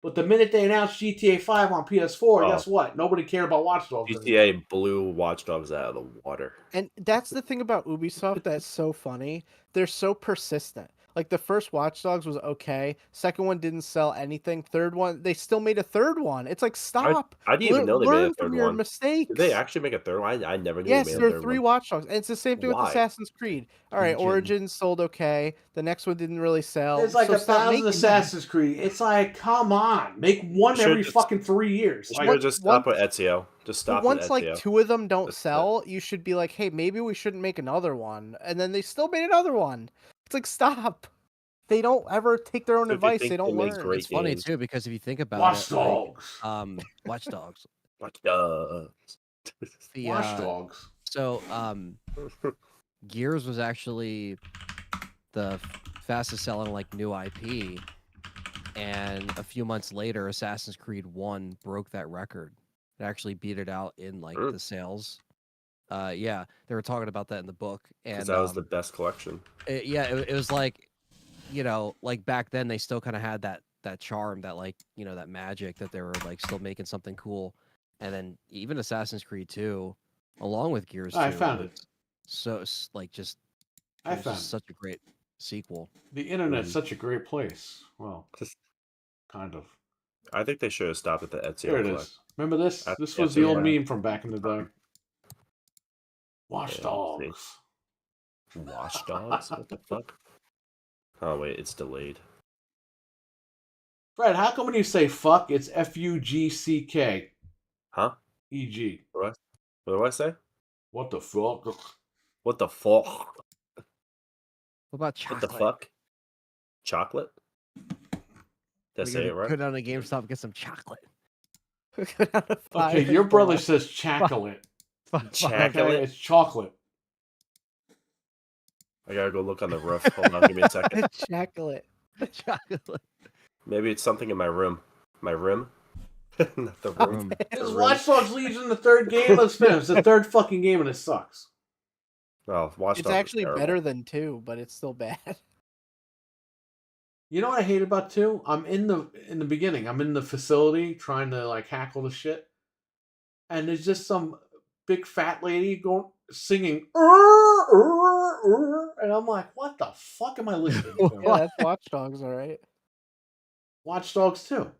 A: But the minute they announced GTA 5 on PS4, guess what? Nobody cared about Watch Dogs anymore.
B: GTA blew Watch Dogs out of the water.
D: And that's the thing about Ubisoft that's so funny. They're so persistent. Like the first Watch Dogs was okay. Second one didn't sell anything. Third one, they still made a third one. It's like stop.
B: I didn't even know they made
D: Learn
B: a
D: from
B: third
D: your
B: one.
D: mistakes.
B: Did they actually make a third one? I never knew
D: Yes,
B: they made
D: there
B: a
D: are
B: third
D: 3
B: one.
D: Watch Dogs, and it's the same thing with
B: Why?
D: Assassin's Creed. All right,
C: Legion.
D: Origins sold okay. The next one didn't really sell.
A: There's like
D: so stop
A: 1,000
D: making them.
A: Assassin's Creed. It's like, come on. Make one
B: You should
A: every
B: just-
A: fucking 3 years.
B: You
A: Like,
B: should just stop with Ezio. Just
D: But
B: stop
D: once
B: with Ezio.
D: like 2 of them don't
B: Just
D: sell, you should be like, hey, maybe we shouldn't make another one. And then they still made another one. It's like stop. They don't ever take their own
B: So if you
D: advice.
B: think
D: They don't
B: it makes
D: learn.
B: great
C: It's funny
B: games.
C: too because if you think about
A: Watch
C: it, like,
A: Dogs.
C: Watch Dogs.
B: Watch Dogs.
C: The,
A: Watch Dogs.
C: So Gears was actually the fastest selling like new IP, and a few months later, Assassin's Creed 1 broke that record. It actually beat it out in like
B: Mm.
C: the sales. Yeah, they were talking about that in the book, and
B: Because that was the best collection.
C: it was like, you know, like back then they still kind of had that charm, that like, you know, that magic that they were like still making something cool, and then even Assassin's Creed 2, along with Gears 2,
A: I found
C: was
A: it.
C: so like just it
A: I
C: was
A: found
C: just
A: it.
C: such a great sequel.
A: The internet's
B: Mhm.
A: such a great place. Well,
B: Just-
A: kind of.
B: I think they should have stopped at the Ezio
A: There it
B: collection.
A: is. Remember this?
B: That's-
A: This was
B: that's
A: the
B: it,
A: old
B: yeah.
A: meme from back in the day. Watch
B: Yeah,
A: Dogs.
B: Watch Dogs? What the fuck? Oh wait, it's delayed.
A: Fred, how come when you say fuck, it's F-U-G-C-K?
B: Huh?
A: E-G.
B: What do I say?
A: What the fuck?
B: What the fuck?
C: What about
B: What
C: chocolate?
B: the fuck? Chocolate? Did I say it right?
C: Go down to GameStop and get some chocolate.
D: Go down to 5
A: Okay,
D: and
A: your brother
D: 4.
A: says chocolate.
B: Chocolate?
A: Okay, it's chocolate.
B: I gotta go look on the roof. Hold on, give me a second.
D: Chocolate.
C: chocolate.
B: Maybe it's something in my room. My rim? Not the room.
A: This
B: The
A: Watch Dogs Legion, the third game. Let's finish. The third fucking game, and it sucks.
B: Oh, Watch
D: It's
B: Dogs is
D: actually
B: terrible.
D: better than 2, but it's still bad.
A: You know what I hate about 2? I'm in the beginning. I'm in the facility trying to like hack all the shit, and there's just some big fat lady singing, and I'm like, what the fuck am I listening to?
D: Yeah, that's Watch Dogs, all right.
A: Watch Dogs 2.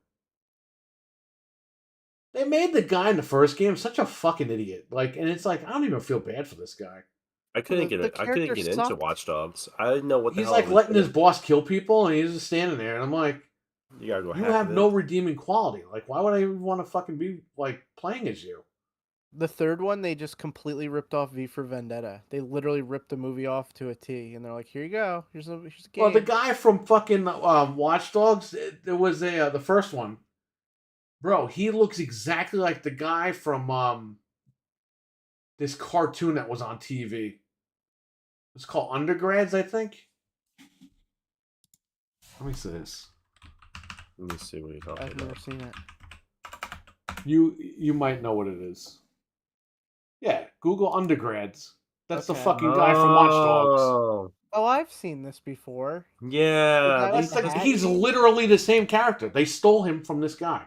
A: They made the guy in the first game such a fucking idiot. Like, and it's like I don't even feel bad for this guy.
B: I couldn't
D: the
B: get it. I couldn't
D: character
B: get into
D: sucked.
B: Watch Dogs. I didn't know what the
A: He's
B: hell.
A: like
B: I was
A: letting his
B: doing.
A: boss kill people, and he's just standing there, and I'm like,
B: You gotta go.
A: you
B: hack
A: have
B: it.
A: no redeeming quality. Like, why would I even want to fucking be like playing as you?
D: The third one, they just completely ripped off V for Vendetta. They literally ripped the movie off to a T, and they're like, "Here you go. Here's a game."
A: Well, the guy from fucking Watch Dogs, there was the first one. Bro, he looks exactly like the guy from this cartoon that was on TV. It's called Undergrads, I think. Let me see this.
B: Let me see what you're talking
D: I've never
B: about.
D: seen it.
A: You might know what it is. Yeah, Google Undergrads. That's the
D: Okay.
A: fucking guy from Watch Dogs.
B: Oh,
D: Oh, I've seen this before.
B: yeah.
D: guy
A: That's
D: with the hat
A: he's
D: game?
A: literally the same character. They stole him from this guy.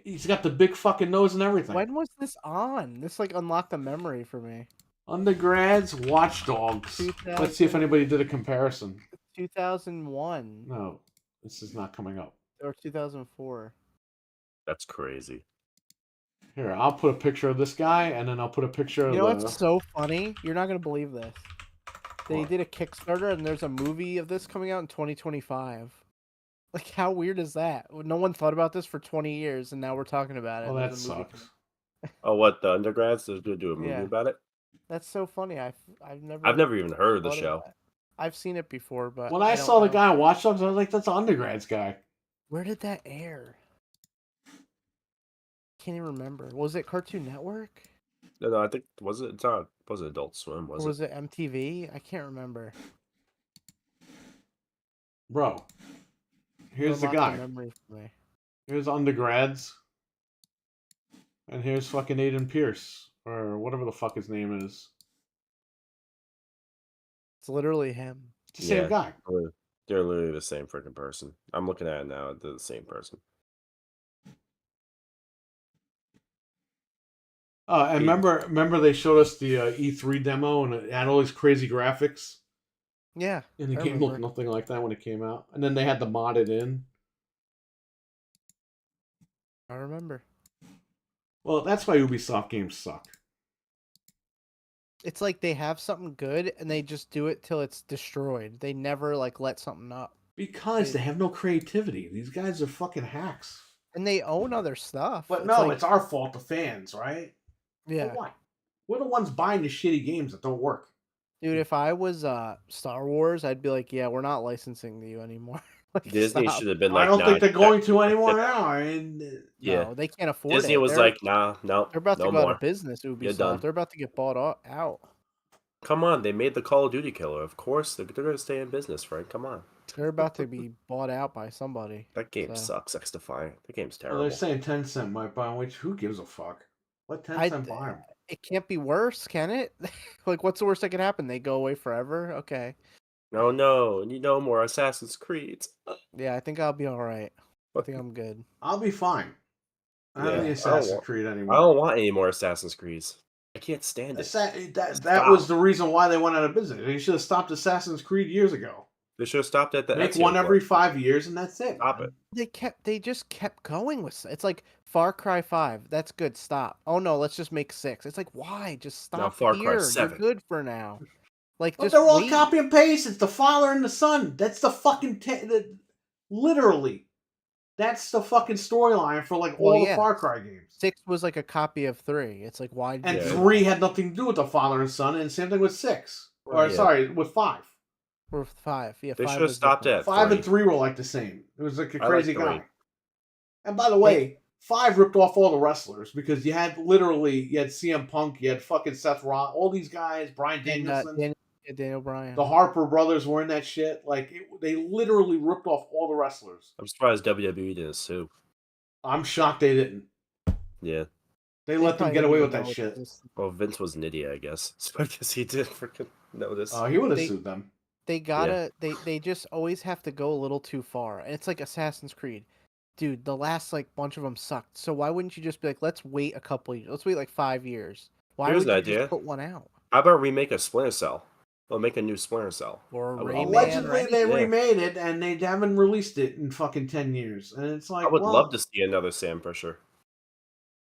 A: He's got the big fucking nose and everything.
D: When was this on? This like unlocked a memory for me.
A: Undergrads, Watch Dogs. Let's see if
D: 2000.
A: anybody did a comparison.
D: 2001
A: No, this is not coming up.
D: or 2004.
B: That's crazy.
A: Here, I'll put a picture of this guy, and then I'll put a picture
D: You know
A: of the...
D: what's so funny? You're not gonna believe this. They
A: What?
D: did a Kickstarter, and there's a movie of this coming out in 2025. Like, how weird is that? No one thought about this for 20 years, and now we're talking about it.
A: Well,
D: and
A: that
D: there's a movie
A: sucks.
B: Oh, what the undergrads? They're gonna do a movie
D: Yeah.
B: about it.
D: That's so funny. I've never
B: Even heard of the
D: thought
B: show.
D: that. I've seen it before, but
A: When I
D: don't
A: saw the
D: know.
A: guy on Watch Dogs, I was like, that's an Undergrads guy.
D: Where did that air? Can't even remember. Was it Cartoon Network?
B: No, I think was it? It's not. Was it Adult Swim?
D: Or was it MTV? I can't remember.
A: Bro, here's the
D: Unlocked a
A: guy.
D: memory for me.
A: Here's Undergrads. And here's fucking Aiden Pierce. Or whatever the fuck his name is.
D: It's literally him.
A: It's the same guy.
B: They're literally the same freaking person. I'm looking at it now. They're the same person.
A: And remember they showed us the E3 demo, and it had all these crazy graphics?
D: Yeah.
A: And the
D: I
A: game looked
D: remember.
A: nothing like that when it came out. And then they had to mod it in.
D: I remember.
A: Well, that's why Ubisoft games suck.
D: It's like they have something good and they just do it till it's destroyed. They never like let something up.
A: Because they have no creativity. These guys are fucking hacks.
D: And they own other stuff.
A: But
D: It's
A: no,
D: like-
A: it's our fault, the fans, right?
D: yeah.
A: For what? We're the ones buying the shitty games that don't work.
D: Dude, if I was Star Wars, I'd be like, yeah, we're not licensing to you anymore. Like,
B: Disney
D: stop.
B: should have been like,
A: I don't
B: nah,
A: think they're going to anymore now. And
B: Yeah,
D: No, they can't afford
B: Disney
D: it.
B: was
D: They're-
B: like, nah, no,
D: they're about
B: no
D: to go
B: more.
D: out of business,
B: done.
D: Ubisoft. They're about to get bought out.
B: Come on, they made the Call of Duty killer. Of course, they're gonna stay in business, Frank. Come on,
D: They're about to be bought out by somebody.
B: that game
D: So-
B: sucks. X Defiant. The game's
A: well,
B: terrible.
A: they're saying Tencent might buy them, which who gives a fuck? Let Tencent buy them.
D: It can't be worse, can it? Like, what's the worst that could happen? They go away forever? Okay.
B: No, you know more Assassin's Creed.
D: Yeah, I think I'll be all right. I think I'm good.
A: I'll be fine. I don't
B: Yeah,
A: need
B: I
A: Assassin's
B: don't
A: Creed
B: I
A: anymore.
B: don't want any more Assassin's Creeds. I can't stand it.
A: That
B: Stop.
A: was the reason why they went out of business. They should have stopped Assassin's Creed years ago.
B: They should have stopped at the
A: Make
B: Ezio
A: one every
B: Club.
A: 5 years, and that's it.
B: Stop it.
D: They just kept going with it's like Far Cry 5. That's good. Stop. Oh no, let's just make 6. It's like, why? Just stop
B: Far Cry
D: here.
B: 7.
D: You're good for now. Like,
A: But
D: just
A: they're all
D: wait.
A: copy and paste. It's the father and the son. That's the fucking literally. That's the fucking storyline for like all
D: Well,
A: the
D: yeah.
A: Far Cry games.
D: 6 was like a copy of 3. It's like, why?
A: And
B: Yeah.
A: 3 had nothing to do with the father and son, and same thing with 6. Or
B: Yeah.
A: sorry, with 5.
D: Or 5. Yeah,
B: They
D: 5
B: should have
D: was
B: stopped
D: different.
B: at
A: 5
B: 3.
A: and 3 were like the same. It was like a
B: I like
A: crazy
B: 3.
A: guy. And by the way, 5 ripped off all the wrestlers because you had CM Punk, you had fucking Seth Rollins, all these guys, Bryan
D: And,
A: Danielson.
D: Yeah, Daniel Bryan.
A: The Harper brothers were in that shit. Like they literally ripped off all the wrestlers.
B: I'm surprised WWE didn't sue.
A: I'm shocked they didn't.
B: Yeah.
A: They let them
D: probably
A: get
D: didn't
A: away
D: even
A: with that
D: know it
A: shit.
D: existed.
B: Well, Vince was an idiot, I guess. So I guess he did freaking notice.
A: He would have
D: They-
A: sued them.
D: They gotta they just always have to go a little too far. And it's like Assassin's Creed. Dude, the last like bunch of them sucked. So why wouldn't you just be like, let's wait a couple years. Let's wait like 5 years. Why
B: Here's
D: would you
B: an idea.
D: just put one out?
B: How about remake a Splinter Cell? Or make a new Splinter Cell.
D: Or
B: I would-
D: Rayman
A: Allegedly,
D: or
A: they
B: anything.
A: remade it and they haven't released it in fucking 10 years. And it's like,
B: I would
A: well,
B: love to see another Sam Fisher.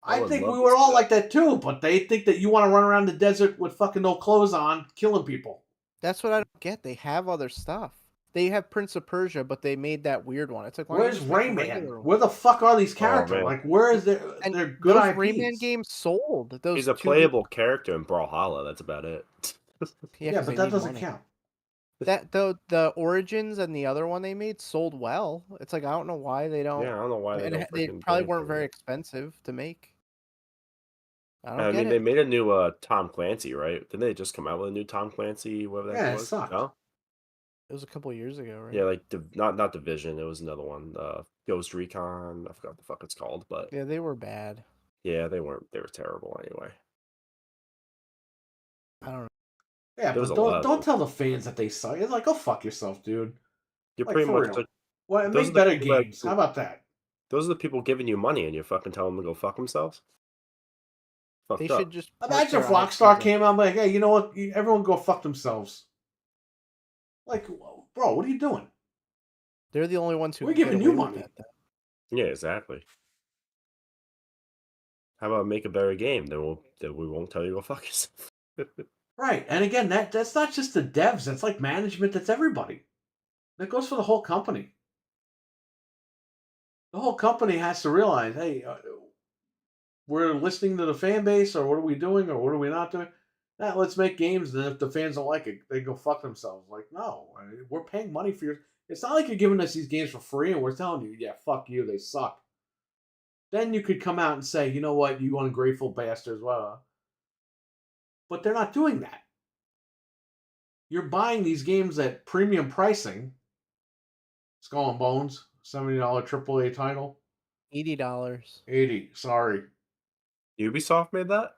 B: I
A: I
B: would
A: think
B: love
A: we
B: to
A: were
B: see
A: all
B: that.
A: like that too, but they think that you want to run around the desert with fucking no clothes on, killing people.
D: That's what I don't get. They have other stuff. They have Prince of Persia, but they made that weird one. It's like, why don't you
A: Where's
D: just make a
A: Rayman?
D: regular one?
A: Where the fuck are these characters?
B: man.
A: Like, where is their
D: And
A: good
D: those
A: IPs?
D: Rayman games sold. Those
B: He's a
D: two
B: playable character in Brawlhalla. That's about it.
A: Yeah,
D: 'cause
A: but
D: they
A: that
D: need
A: doesn't
D: money.
A: count.
D: That the Origins and the other one they made sold well. It's like I don't know why they don't.
B: Yeah, I don't know why they
D: and
B: don't.
D: they
B: freaking do
D: probably
B: anything
D: weren't
B: with
D: very
B: it.
D: expensive to make. I don't
B: I
D: get
B: mean,
D: it.
B: they made a new Tom Clancy, right? Didn't they just come out with a new Tom Clancy? Whatever that
A: Yeah, it
B: was.
A: sucked.
B: No?
D: It was a couple years ago, right?
B: Yeah, like not Division. It was another one. Ghost Recon. I forgot what the fuck it's called, but
D: Yeah, they were bad.
B: yeah, they weren't. They were terrible anyway.
D: I don't know.
A: Yeah,
B: There was
A: but
B: a lot of
A: don't
B: them.
A: tell the fans that they suck. It's like, go fuck yourself, dude.
B: You're
A: Like,
B: pretty
A: for
B: much
A: real.
B: like
A: Well,
B: those
A: make
B: are the
A: better
B: people that-
A: games. How about that?
B: those are the people giving you money, and you fucking tell them to go fuck themselves. Fucked
D: They
B: up.
D: should just
A: Imagine if
D: mark their
A: Rockstar
D: IPs.
A: came out and be like, hey, you know what? Everyone go fuck themselves. Like, bro, what are you doing?
D: They're the only ones who
A: We're
D: can get
A: giving you
D: away with
A: money.
D: that, though.
B: Yeah, exactly. How about make a better game? Then we won't tell you to go fuck yourself.
A: Right. And again, that's not just the devs. That's like management. That's everybody. That goes for the whole company. The whole company has to realize, hey, we're listening to the fan base, or what are we doing, or what are we not doing? Nah, let's make games. And if the fans don't like it, they go fuck themselves. Like, no, we're paying money for your. It's not like you're giving us these games for free, and we're telling you, yeah, fuck you, they suck. Then you could come out and say, you know what, you ungrateful bastards, well. But they're not doing that. You're buying these games at premium pricing. Skull and Bones, $70 AAA title.
D: $80.
A: 80. Sorry.
B: Ubisoft made that?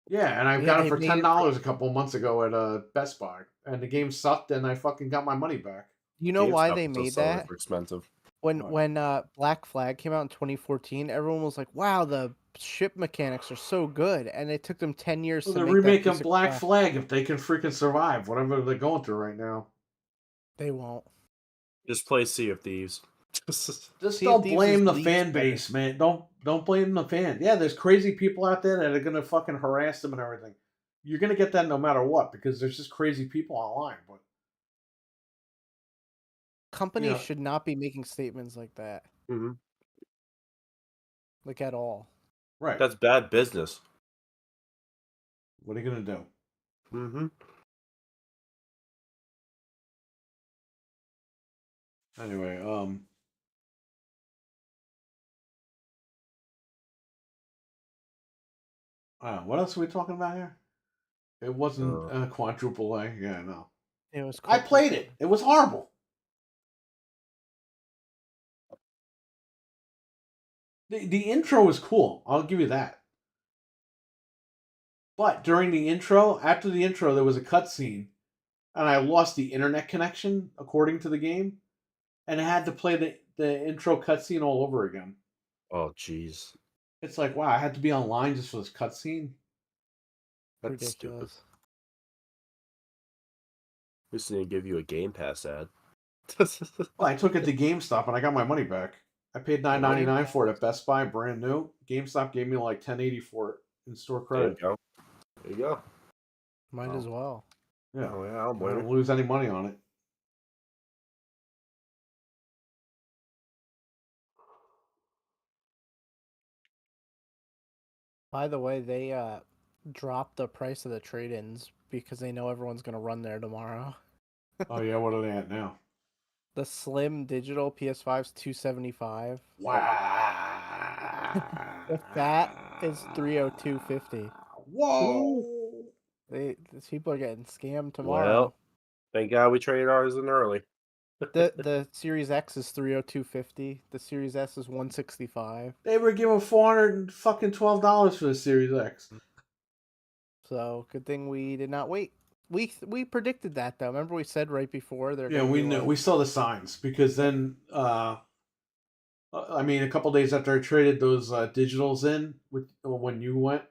A: Yeah, and I
D: Yeah,
A: got it
D: they
A: for
D: made it
A: $10 a couple months ago at Best Buy, and the game sucked, and I fucking got my money back.
D: You know why
B: GameStop
D: they
B: was so
D: made
B: selling it
D: that?
B: for expensive.
D: When Black Flag came out in 2014, everyone was like, "Wow, the ship mechanics are so good," and it took them 10 years
A: So
D: to
A: they're
D: make that
A: remaking
D: piece of
A: Black
D: crap.
A: Flag if they can freaking survive whatever they're going through right now.
D: They won't.
B: Just play Sea of Thieves.
A: Just
D: Sea
A: don't
D: of Thieves
A: blame
D: is
A: the
D: leagues
A: fan
D: better.
A: base, man. Don't blame the fan. Yeah, there's crazy people out there that are gonna fucking harass them and everything. You're gonna get that no matter what because there's just crazy people online. But
D: Companies
A: Yeah.
D: should not be making statements like that,
B: hmm
D: like at all.
A: right,
B: That's bad business.
A: what are you gonna do?
B: Mm-hmm.
A: Anyway, what else are we talking about here? It wasn't quadruple A. Yeah, no.
D: It was.
A: I played it. It was horrible. The intro was cool. I'll give you that. But during the intro, after the intro, there was a cutscene, and I lost the internet connection according to the game, and I had to play the intro cutscene all over again.
B: Oh, jeez.
A: It's like, wow, I had to be online just for this cutscene.
B: That's
D: Ridiculous.
B: stupid. Just need to give you a Game Pass ad.
A: Well, I took it to GameStop and I got my money back. I paid $9.99 for it at Best Buy, brand new. GameStop gave me like $10.80 for it in store
B: There you
A: credit.
B: go. There you go.
D: Might as well.
A: Yeah,
B: Oh, yeah, I'm
A: I don't
B: waiting.
A: lose any money on it.
D: By the way, they dropped the price of the trade-ins because they know everyone's gonna run there tomorrow.
A: Oh yeah, what are they at now?
D: The slim digital PS5's $275.
A: Wow.
D: The fat is $302.50.
A: Whoa.
D: These people are getting scammed tomorrow.
B: Well, thank God we traded ours in early.
D: The Series X is 302.50. The Series S is 165.
A: They were giving $412 for the Series X.
D: So good thing we did not wait. We predicted that though. Remember we said right before they're
A: Yeah,
D: gonna
A: we
D: be
A: knew.
D: like-
A: We saw the signs because then, I mean, a couple days after I traded those digitals in with when you went,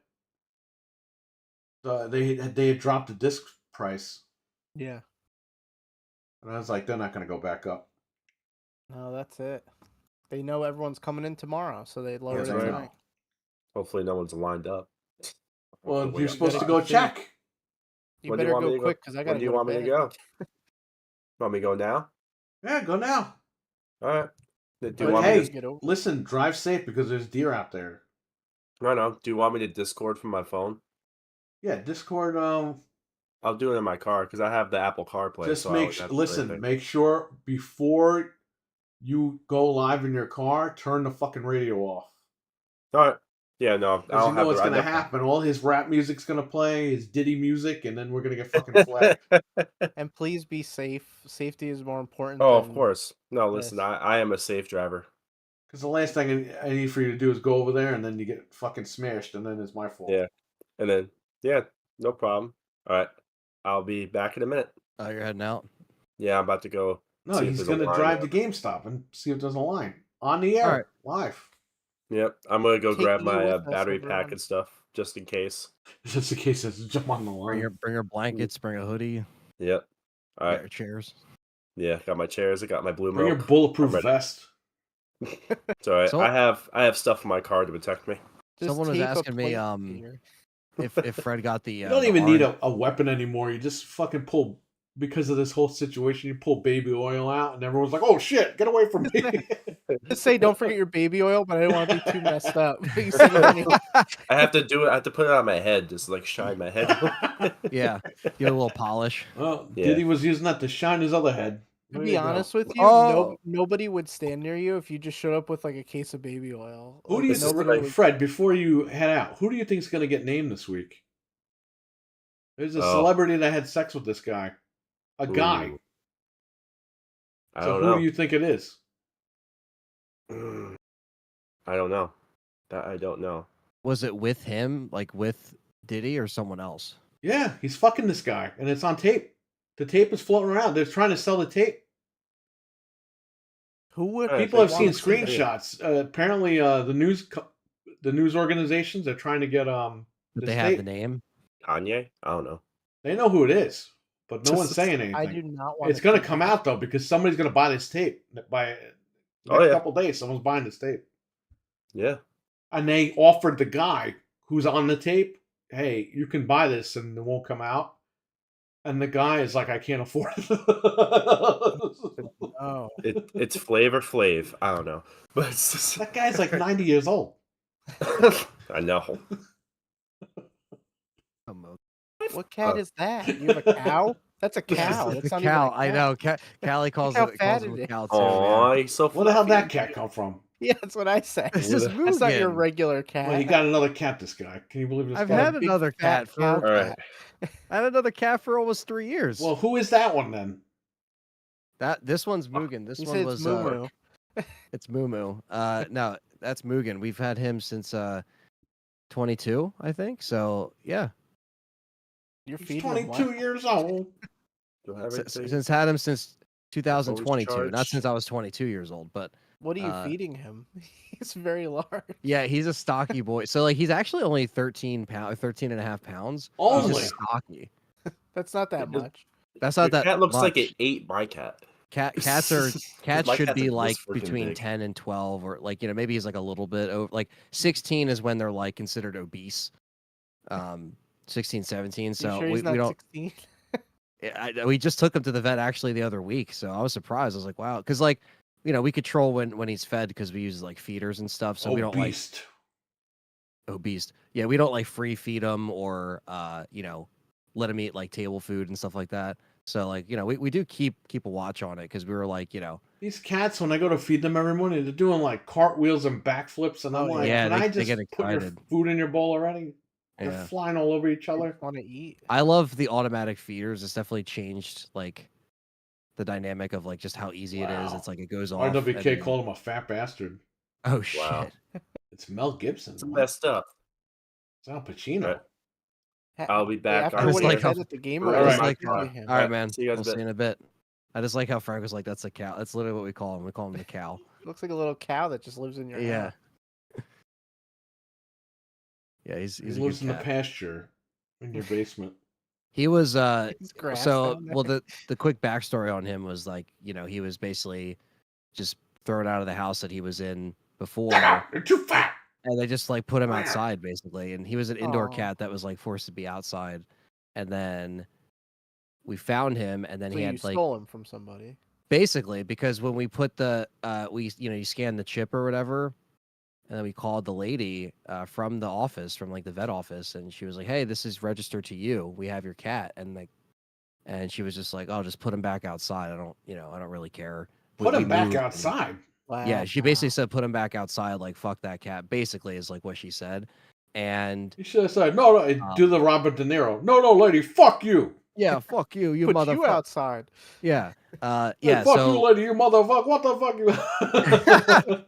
A: they had dropped the disc price,
D: Yeah.
A: and I was like, they're not going to go back up.
D: No, that's it. They know everyone's coming in tomorrow, so they lower
B: That's
D: it
B: right.
D: tonight.
B: Hopefully, no one's lined up.
A: Well,
B: Hopefully,
A: you're supposed to
D: better
A: go
D: go see.
A: check.
D: You
B: When do you
D: better
B: want me
D: go
B: to
D: quick because I
B: When
D: gotta
B: do you
D: go
B: want
D: to
B: me to
D: bed.
B: go? Want me to go now?
A: Yeah, go now.
B: All right. Do you
A: But
B: want
A: hey,
B: me to?
D: Get over.
A: listen, drive safe because there's deer out there.
B: No. Do you want me to Discord from my phone?
A: Yeah, Discord.
B: I'll do it in my car because I have the Apple CarPlay.
A: Just
B: so I
A: make
B: don't have to do
A: listen.
B: anything.
A: Make sure before you go live in your car, turn the fucking radio off.
B: All right. Yeah, no.
A: Because
B: I'll
A: you know
B: have
A: what's
B: the.
A: gonna happen. All his rap music's gonna play, his Diddy music, and then we're gonna get fucking flagged.
D: And please be safe. Safety is more important.
B: Oh, of
D: than
B: course. No, listen.
D: this.
B: I am a safe driver.
A: Because the last thing I need for you to do is go over there and then you get fucking smashed, and then it's my fault.
B: Yeah. And then no problem. All right. I'll be back in a minute.
C: Oh, you're heading out.
B: Yeah, I'm about to go.
A: No,
B: see if
A: he's
B: there's a
A: gonna
B: line
A: drive
B: there.
A: to GameStop and see if there's a line on the air,
C: Alright.
A: live,
B: Yep. I'm gonna go grab
D: Taking you
B: my
D: with us,
B: battery pack
D: everyone.
B: and stuff just in case.
A: just in case it's jump on the
C: Bring
A: line.
C: your blankets, bring a hoodie,
B: Yep. All
C: get
B: right.
C: your chairs.
B: Yeah, got my chairs. I got my blue
A: Bring your
B: milk.
A: bulletproof
B: I'm ready.
A: vest.
B: It's all right.
C: So-
B: I have stuff in my car to protect me.
D: Just
C: Someone was
D: tape a
C: asking me,
D: plate here.
C: if Fred got the
A: You don't
C: the
A: even need
C: orange-
A: a weapon anymore. You just fucking pull, because of this whole situation, you pull baby oil out, and everyone's like, "Oh shit, get away from me!"
D: Just say don't forget your baby oil, but I didn't want to be too messed up. You said it anyway.
B: I have to do it. I have to put it on my head, just like shine my head.
C: Yeah, give it a little polish.
A: Well,
B: Yeah.
A: Diddy was using that to shine his other head.
D: To
A: There
D: be
A: you go.
D: honest with you,
C: Oh.
D: nobody would stand near you if you just showed up with like a case of baby oil.
A: Who
D: Like,
A: do you
B: This is
D: nobody
B: like-
D: would-
A: Fred, before you head out, who do you think is going to get named this week? There's a
B: Oh.
A: celebrity that had sex with this guy. A guy.
B: Ooh. I
A: So
B: don't
A: who
B: know.
A: do you think it is?
B: I don't know. That I don't know.
C: Was it with him, like with Diddy, or someone else?
A: Yeah, he's fucking this guy, and it's on tape. The tape is floating around. They're trying to sell the tape.
D: Who would
B: Alright,
A: People have
B: they
A: seen
B: want to see that.
A: screenshots. Apparently, the news organizations are trying to get
C: Did
A: this
C: they have the
A: tape.
C: name?
B: Kanye? I don't know.
A: They know who it is, but no one's saying anything.
D: I do not want.
A: It's going to come out though because somebody's going to buy this tape by
B: Oh,
A: next
B: yeah.
A: couple days. Someone's buying this tape,
B: Yeah.
A: and they offered the guy who's on the tape, "Hey, you can buy this, and it won't come out." And the guy is like, "I can't afford it."
D: Oh,
B: It's Flavor Flav. I don't know, but it's just,
A: That guy's like 90 years old.
B: I know.
D: what cat is that? You have a cow? That's a cow. That's
C: It's a
D: not even
C: cow.
D: a
C: I
D: cat.
C: know. Callie calls
D: how
C: it
D: fat
C: calls him
D: it
C: a
D: is.
C: cow too.
B: Oh,
C: Yeah.
B: he's so.
A: Where the hell did that
B: fluffy.
A: cat come from?
D: Yeah, that's what I say.
C: It's just
D: That's not your
C: Mugen.
D: regular cat.
A: Well, he got another cat. This guy. Can you believe this
C: I've
A: guy?
C: had
D: big
C: another
D: fat
C: cat
D: cow
C: for
B: All right.
C: I had another cat for almost 3 years.
A: Well, who is that one then?
C: This one's Mugen. This
D: You
C: one
D: said
C: was
D: it's Moo Moo.
C: it's Moo. No, that's Mugen. We've had him since 22, I think. So yeah,
D: You're
A: He's
D: feeding him
A: 22
D: what?
A: years old.
B: Do I have anything?
C: since had him since 2022. Not
B: charged.
C: since I was 22 years old, but
D: What are you
C: Uh,
D: feeding him? He's very large.
C: yeah, he's a stocky boy. So like he's actually only 13 and a half pounds. He's
A: Only.
C: just stocky.
D: That's not that
B: Your-
D: much.
C: That's
B: Your
C: not that
B: cat looks like
C: much.
B: it ate my cat.
C: Cats
B: My
C: should
B: cat's
C: be
B: like
C: like
B: this freaking
C: between
B: big.
C: 10 and 12, or like maybe he's like a little bit over. Like 16 is when they're like considered obese. 16, 17.
D: You
C: So
D: sure he's
C: we
D: not
C: don't.
D: 16?
C: We just took him to the vet actually the other week, so I was surprised. I was like, wow, because like we control when he's fed because we use like feeders and stuff, so we don't like
A: Obese.
C: obese. Yeah, we don't like free feed him or let him eat like table food and stuff like that. So like we do keep a watch on it because we were like
A: These cats, when I go to feed them every morning, they're doing like cartwheels and backflips, and I'm
D: Oh,
A: like,
C: yeah,
A: can I
C: they
A: just
C: get
A: put your
C: excited.
A: food in your bowl already? They're
C: Yeah.
A: flying all over each other.
D: Want to eat?
C: I love the automatic feeders. It's definitely changed like the dynamic of like just how easy it is.
A: Wow.
C: It's like it goes off.
A: RWK
C: and then-
A: called him a fat bastard.
C: Oh
B: Wow.
C: shit!
A: It's Mel Gibson.
B: It's
A: What?
B: messed up.
A: It's Al Pacino.
B: Right. I'll be back
D: After
B: on
D: what
C: here.
D: he said at the game,
B: All
A: right,
D: awards,
A: like,
D: good to him.
C: All right, man.
B: See you guys
C: We'll
B: a bit.
C: see you in a bit. I just like how Frank was like, "That's a cow." That's literally what we call him. We call him the cow.
D: Looks like a little cow that just lives in your
C: Yeah.
D: house.
C: Yeah, he's
A: He
C: a
A: lives
C: good
A: in the
C: cat.
A: pasture in your basement.
C: He was
D: It's grass
C: so
D: down there.
C: well the quick backstory on him was like, he was basically just thrown out of the house that he was in before,
A: Get out! You're too fat.
C: and they just like put him outside basically, and he was an indoor
D: Aw.
C: cat that was like forced to be outside, and then we found him, and then
D: So
C: he
D: you
C: had like
D: stole him from somebody.
C: basically because when we put the you scan the chip or whatever, and then we called the lady from the office, from like the vet office, and she was like, "Hey, this is registered to you. We have your cat," and she was just like, "Oh, just put him back outside. I don't really care."
A: Put
C: We
A: him back
C: moved, and-
A: outside.
C: Yeah,
D: Wow.
C: she basically said, "Put him back outside." Like, fuck that cat. Basically, is like what she said, and
A: You should have said, no, do the Robert De Niro. No, lady, fuck you.
C: yeah, fuck you, you
D: Put
C: motherfucker.
D: you outside.
C: Yeah,
A: Hey,
C: yeah.
A: fuck
C: So
A: you, lady, you motherfucker. What the fuck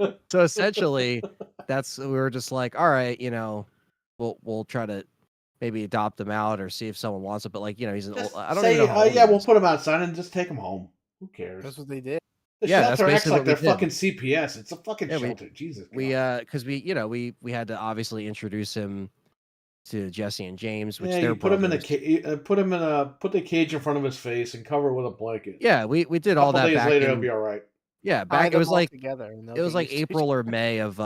A: you?
C: so essentially, we were just like, all right, we'll try to maybe adopt him out or see if someone wants it. But like, he's an old.
A: Just
C: I don't
A: say,
C: even know how old
A: yeah,
C: he
A: we'll
C: is.
A: put him outside and just take him home. Who cares?
D: That's what they did.
A: The
C: Yeah, that's
A: shelter acts
C: basically
A: like
C: what
A: they're
C: we did.
A: fucking CPS. It's a fucking
C: Yeah,
A: shelter. Jesus.
C: We
A: God.
C: because we had to obviously introduce him to Jesse and James, which
A: Yeah,
C: they're
A: you put him in a
C: brothers.
A: put the cage in front of his face and cover it with a blanket.
C: Yeah, we did
A: A
C: all
A: couple
C: that
A: days
C: back
A: later,
C: in,
A: he'll be all right.
C: yeah,
D: Tie
C: back it
D: them
C: was
D: all
C: like
D: together and they'll
C: it was
D: get
C: like
D: used to each
C: April or May of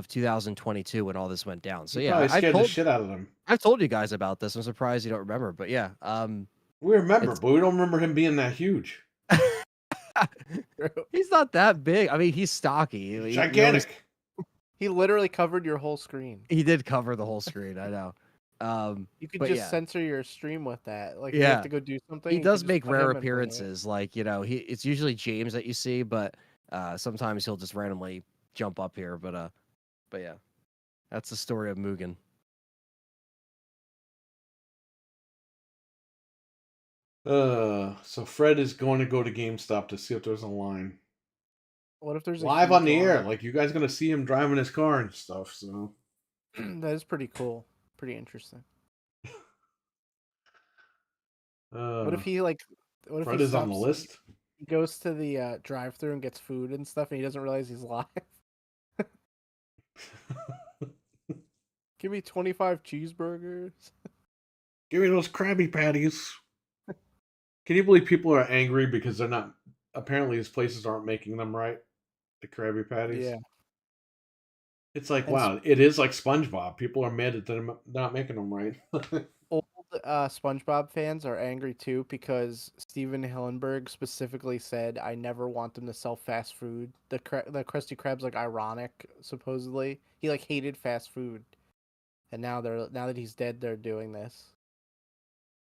C: 2022 when all this went down. So
A: You
C: yeah,
A: probably
C: I've
A: scared the
C: told
A: shit out of them.
C: I've told you guys about this. I'm surprised you don't remember, but yeah,
A: We remember,
C: It's-
A: but we don't remember him being that huge.
D: other.
C: he's not that big. I mean, he's stocky. He
A: Gigantic.
D: He literally covered your whole screen.
C: He did cover the whole screen. I know.
D: You could
C: But
D: just
C: yeah.
D: censor your stream with that. Like, you
C: Yeah.
D: have to go do something.
C: He
D: you could
C: does
D: just
C: make
D: put him
C: rare
D: in front of it.
C: appearances. Like, it's usually James that you see, but sometimes he'll just randomly jump up here. But yeah, that's the story of Mugen.
A: So Fred is going to go to GameStop to see if there's a line.
D: What if there's a
A: Live on
D: huge
A: the air.
D: line?
A: Like, you guys going to see him driving his car and stuff, so.
D: That is pretty cool. Pretty interesting. What if he like? What if
A: Fred
D: he
A: is on the
D: stops-
A: list?
D: He goes to the drive-through and gets food and stuff, and he doesn't realize he's live. Give me 25 cheeseburgers.
A: Give me those Krabby Patties. Can you believe people are angry because they're not? Apparently, these places aren't making them right. The Krabby Patties.
D: Yeah.
A: It's like,
D: And
A: wow, it is like SpongeBob. People are mad that they're not making them right.
D: Old SpongeBob fans are angry too because Steven Hillenburg specifically said, "I never want them to sell fast food." The Krusty Krab's like ironic, supposedly. He like hated fast food, and now that he's dead, they're doing this.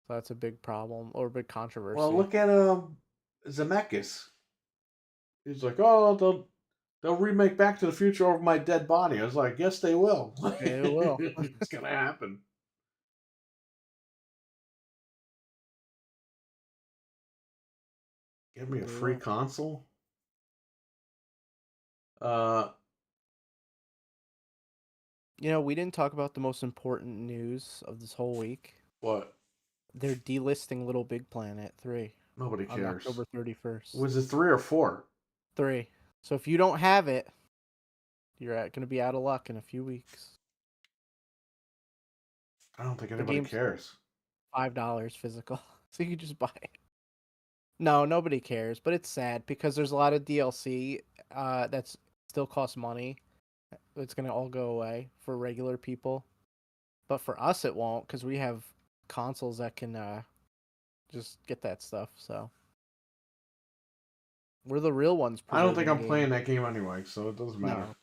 D: So that's a big problem or a big controversy.
A: Well, look at Zemeckis. He's like, oh, they'll remake Back to the Future over my dead body. I was like, yes, they will.
D: They will.
A: It's gonna happen. Give me a free
D: Yeah.
A: console.
D: We didn't talk about the most important news of this whole week.
A: What?
D: They're delisting Little Big Planet 3
A: Nobody
D: on
A: cares.
D: October 31st.
A: Was it 3 or 4?
D: 3. So if you don't have it, you're going to be out of luck in a few weeks.
A: I don't think anybody
D: game's-
A: cares.
D: $5 physical. So you can just buy it. No, nobody cares, but it's sad because there's a lot of DLC that's still costs money. It's going to all go away for regular people. But for us it won't because we have consoles that can just get that stuff, so we're the real ones.
A: I don't think I'm
D: preserving
A: playing
D: games.
A: that game anyway, so it doesn't matter.
D: No.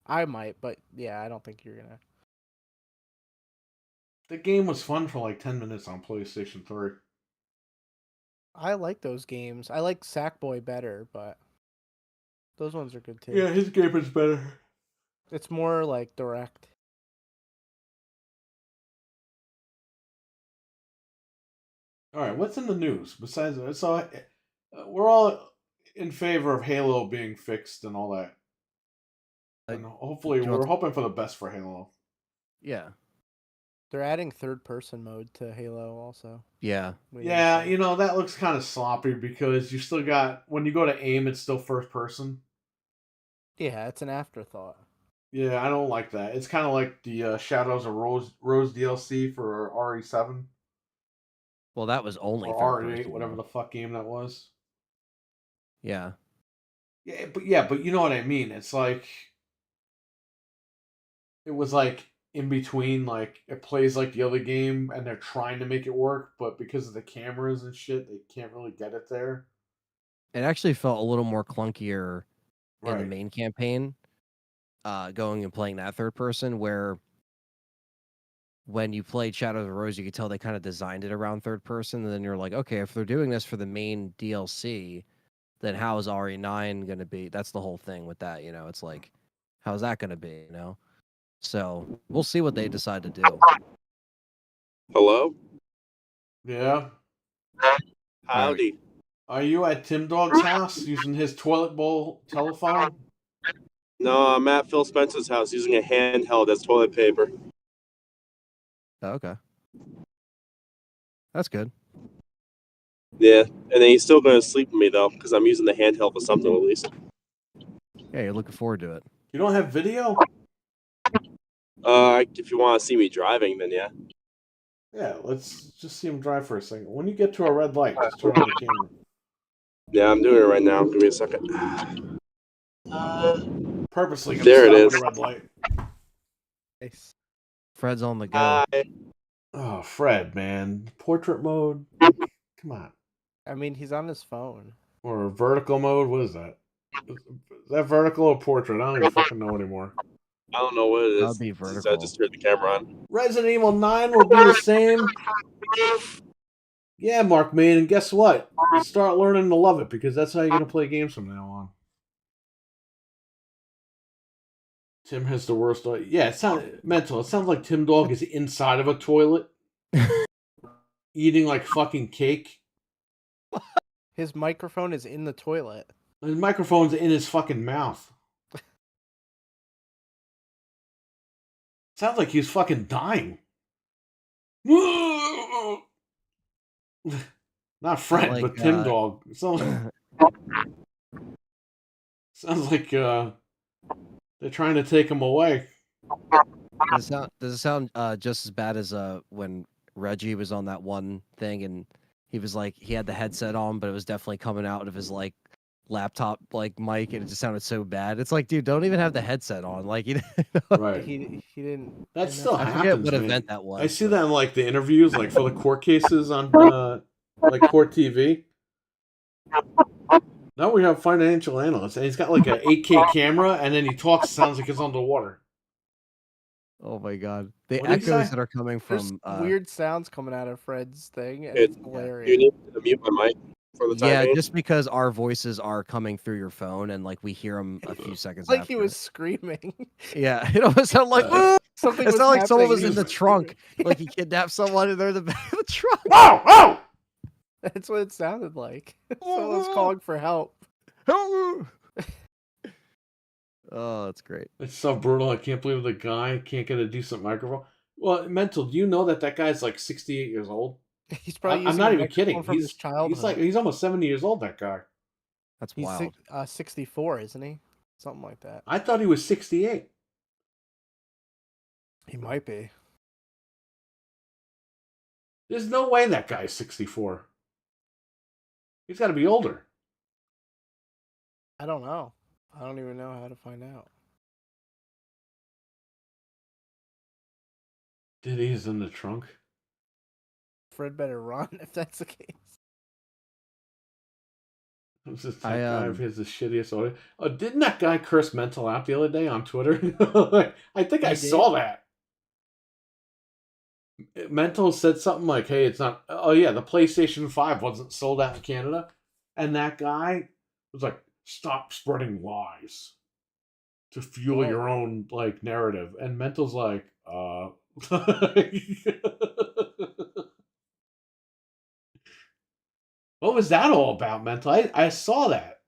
D: I might, but yeah, I don't think you're gonna.
A: The game was fun for like 10 minutes on PlayStation 3.
D: I like those games. I like Sackboy better, but those ones are good too.
A: Yeah, his game is better.
D: It's more like direct.
A: All right, what's in the news besides so? We're all in favor of Halo being fixed and all that,
C: Uh,
A: and
C: do
A: hopefully
C: you want
A: we're hoping for the best for Halo.
C: Yeah.
D: They're adding third-person mode to Halo also.
C: Yeah.
D: We
A: Yeah,
D: didn't see.
A: you know that looks kind of sloppy because you still got when you go to aim, it's still first person.
D: Yeah, it's an afterthought.
A: Yeah, I don't like that. It's kind of like the Shadows of Rose DLC for RE7
C: Well, that was only
A: or
C: third
A: RE8,
C: person.
A: whatever
C: though.
A: the fuck game that was.
C: Yeah.
A: Yeah, but you know what I mean. It's like it was like in between, like it plays like the other game, and they're trying to make it work, but because of the cameras and shit, they can't really get it there.
C: It actually felt a little more clunkier in the
A: Right.
C: main campaign, going and playing that third person, where when you played Shadow of the Rose, you could tell they kind of designed it around third person. And then you're like, okay, if they're doing this for the main DLC, then how is RE9 going to be? That's the whole thing with that, you know? It's like, how's that going to be, you know? So we'll see what they decide to do.
B: Hello?
A: Yeah.
B: Howdy.
A: Are you at Tim Dog's house using his toilet bowl telephone?
B: No, I'm at Phil Spencer's house using a handheld as toilet paper.
C: Oh, okay. That's good.
B: Yeah, and then he's still going to sleep with me, though, because I'm using the handheld for something at least.
C: Yeah, you're looking forward to it.
A: You don't have video?
B: If you want to see me driving, then yeah.
A: Yeah, let's just see him drive for a second. When you get to a red light, just turn on the camera.
B: Yeah, I'm doing it right now. Give me a second.
A: Purposely gonna
B: There it
A: stop
B: is.
A: at a red light.
D: Nice.
C: Fred's on the go.
B: Hi.
A: Oh, Fred, man. Portrait mode? Come on.
D: I mean, he's on his phone.
A: Or vertical mode? What is that? Is that vertical or portrait? I don't even fucking know anymore.
B: I don't know what it
C: That'd
B: is.
C: be
B: I
C: vertical.
B: just turned the camera on.
A: Resident Evil 9 will be the same. Yeah, Mark Main, and guess what? Start learning to love it because that's how you're gonna play games from now on. Tim has the worst. Yeah, it sounds mental. It sounds like Tim Dog is inside of a toilet, eating like fucking cake.
D: His microphone is in the toilet.
A: His microphone's in his fucking mouth. Sounds like he's fucking dying. Not Fred,
C: like,
A: but Tim Dog. Sounds like they're trying to take him away.
C: Does it sound just as bad as when Reggie was on that one thing and he was like he had the headset on, but it was definitely coming out of his like laptop like mic, and it just sounded so bad. It's like, dude, don't even have the headset on. Like, you know?
A: Right.
D: He didn't.
A: That
D: and
A: still
C: I
A: happens,
C: forget what
A: man.
C: event that was.
A: I see
C: but-
A: that in like the interviews, like for the court cases on like court TV. Now we have financial analysts, and he's got like an 8K camera, and then he talks. Sounds like he's underwater.
C: Oh my god, the
A: What did he
C: echoes
A: say?
C: that are coming
D: There's
C: from
D: weird sounds coming out of Fred's thing, and it's
B: Yeah.
D: hilarious.
B: You need to mute my mic for the time
C: Yeah,
B: being.
C: just because our voices are coming through your phone and like we hear them a few seconds
D: like
C: after.
D: he was screaming.
C: Yeah, it almost sounded like
D: Something
C: it
D: was
C: sounded like someone was
D: happening,
C: in
D: he
C: the trunk, like he kidnapped someone and they're in the back of the trunk.
A: Whoa! Whoa!
D: That's what it sounded like. Someone's calling for help.
C: Oh, that's great.
A: It's so brutal. I can't believe the guy can't get a decent microphone. Well, mental. Do you know that guy's like 68 years old?
D: He's probably
A: I'm
D: using
A: not
D: a
A: even kidding.
D: microphone from his childhood.
A: He's almost 70 years old. That guy.
C: That's
D: He's
C: wild.
D: 64, isn't he? Something like that.
A: I thought he was 68.
D: He might be.
A: There's no way that guy's 64. He's got to be older.
D: I don't know. I don't even know how to find out.
A: Diddy's in the trunk.
D: Fred better run if that's the case.
A: It's just
C: I,
A: that guy of his the shittiest audio. Oh, didn't that guy curse Mental out the other day on Twitter? I think I
D: He
A: saw that. Mental said something like, "Hey, it's not. Oh yeah, the PlayStation 5 wasn't sold out in Canada," and that guy was like, "Stop spreading lies to fuel your own like narrative." And Mental's like, What was that all about, Mental? I saw that.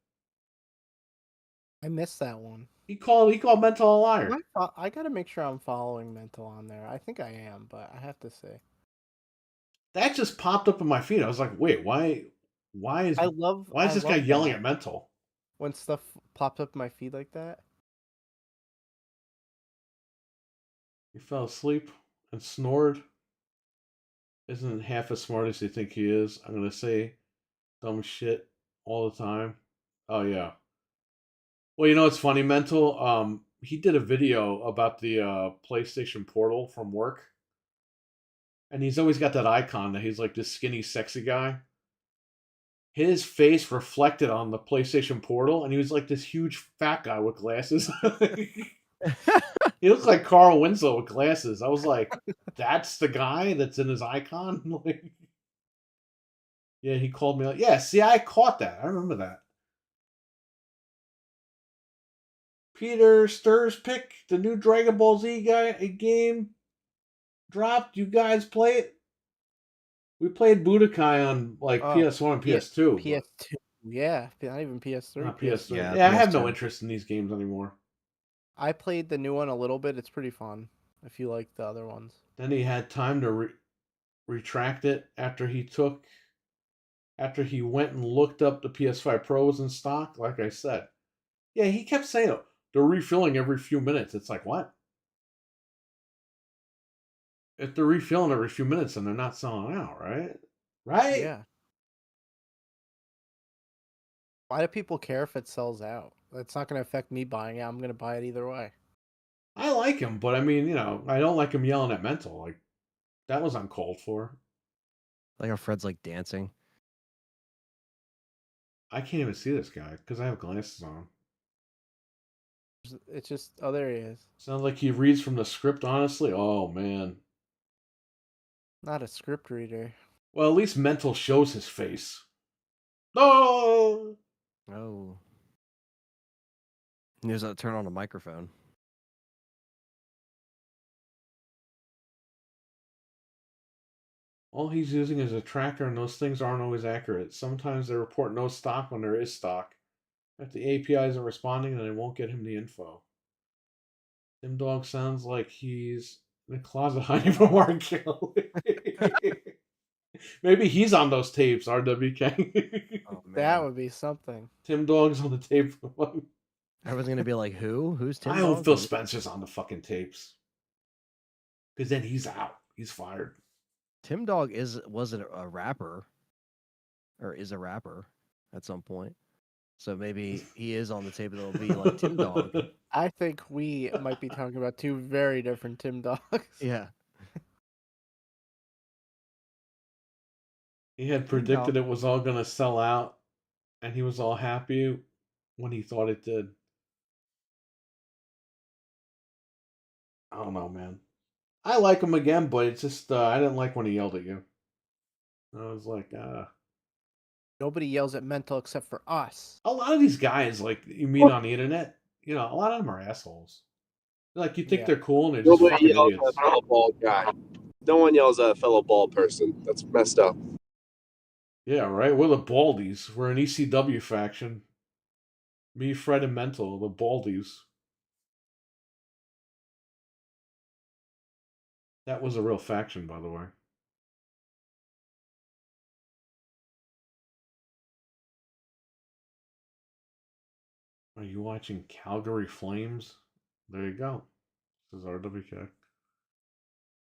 D: I missed that one.
A: He called Mental a liar.
D: I gotta make sure I'm following Mental on there. I think I am, but I have to say.
A: That just popped up in my feed. I was like, wait, why is
D: I
A: this guy
D: love
A: yelling
D: that
A: at Mental?
D: when stuff pops up in my feed like that.
A: He fell asleep and snored. Isn't half as smart as you think he is. I'm gonna say dumb shit all the time. Oh yeah. Well, you know what's funny, Mental? He did a video about the PlayStation Portal from work. And he's always got that icon that he's like this skinny, sexy guy. His face reflected on the PlayStation Portal, and he was like this huge fat guy with glasses. He looked like Carl Winslow with glasses. I was like, that's the guy that's in his icon? Like, yeah, he called me. Like, yeah, see, I caught that. I remember that. Peter Stur's pick, the new Dragon Ball Z game dropped. You guys play it? We played Budokai on like PS1 and PS2.
D: PS2, yeah, not even PS3.
A: Not PS3.
C: Yeah,
A: Yeah, I have no
C: PS2.
A: interest in these games anymore.
D: I played the new one a little bit. It's pretty fun if you like the other ones.
A: Then he had time to retract it after he went and looked up the PS5 Pros in stock. Like I said, yeah, he kept saying they're refilling every few minutes. It's like, what? If they're refilling every few minutes, then they're not selling out, right? Right?
D: Yeah. Why do people care if it sells out? It's not going to affect me buying it. I'm going to buy it either way.
A: I like him, but I mean, you know, I don't like him yelling at Mental. Like, that was uncalled for.
C: Like how Fred's like dancing.
A: I can't even see this guy because I have glasses on.
D: It's just, oh, there he is.
A: Sounds like he reads from the script, honestly. Oh, man.
D: Not a script reader.
A: Well, at least Mental shows his face. No!
C: Oh. He knows how to turn on a microphone.
A: All he's using is a tracker, and those things aren't always accurate. Sometimes they report no stock when there is stock. If the API isn't responding, then it won't get him the info. Tim Dog sounds like he's in the closet hiding from R. Kelly. Maybe he's on those tapes, RWK.
C: Oh, man.
D: That would be something.
A: Tim Dog's on the tape.
C: Everyone's gonna be like, "Who? Who's Tim?"
A: I hope
C: Dog?"
A: Phil Spencer's on the fucking tapes. Because then he's out. He's fired.
C: Tim Dog was a rapper, or is a rapper at some point. So maybe he is on the tape. That'll be like Tim Dog.
D: I think we might be talking about two very different Tim Dogs.
C: Yeah.
A: He had predicted it was all going to sell out, and he was all happy when he thought it did. I don't know, man. I like him again, but it's just, I didn't like when he yelled at you. I was like,
D: Nobody yells at Mental except for us.
A: A lot of these guys, like, you meet on the internet, you know, a lot of them are assholes. Like, you think
D: Yeah.
A: they're cool, and they're just
E: Nobody
A: fucking
E: yells
A: idiots.
E: at a fellow bald guy. No one yells at a fellow bald person. That's messed up.
A: Yeah, right? We're the Baldies. We're an ECW faction. Me, Fred, and Mental, the Baldies. That was a real faction, by the way. Are you watching Calgary Flames? There you go. This is RWK.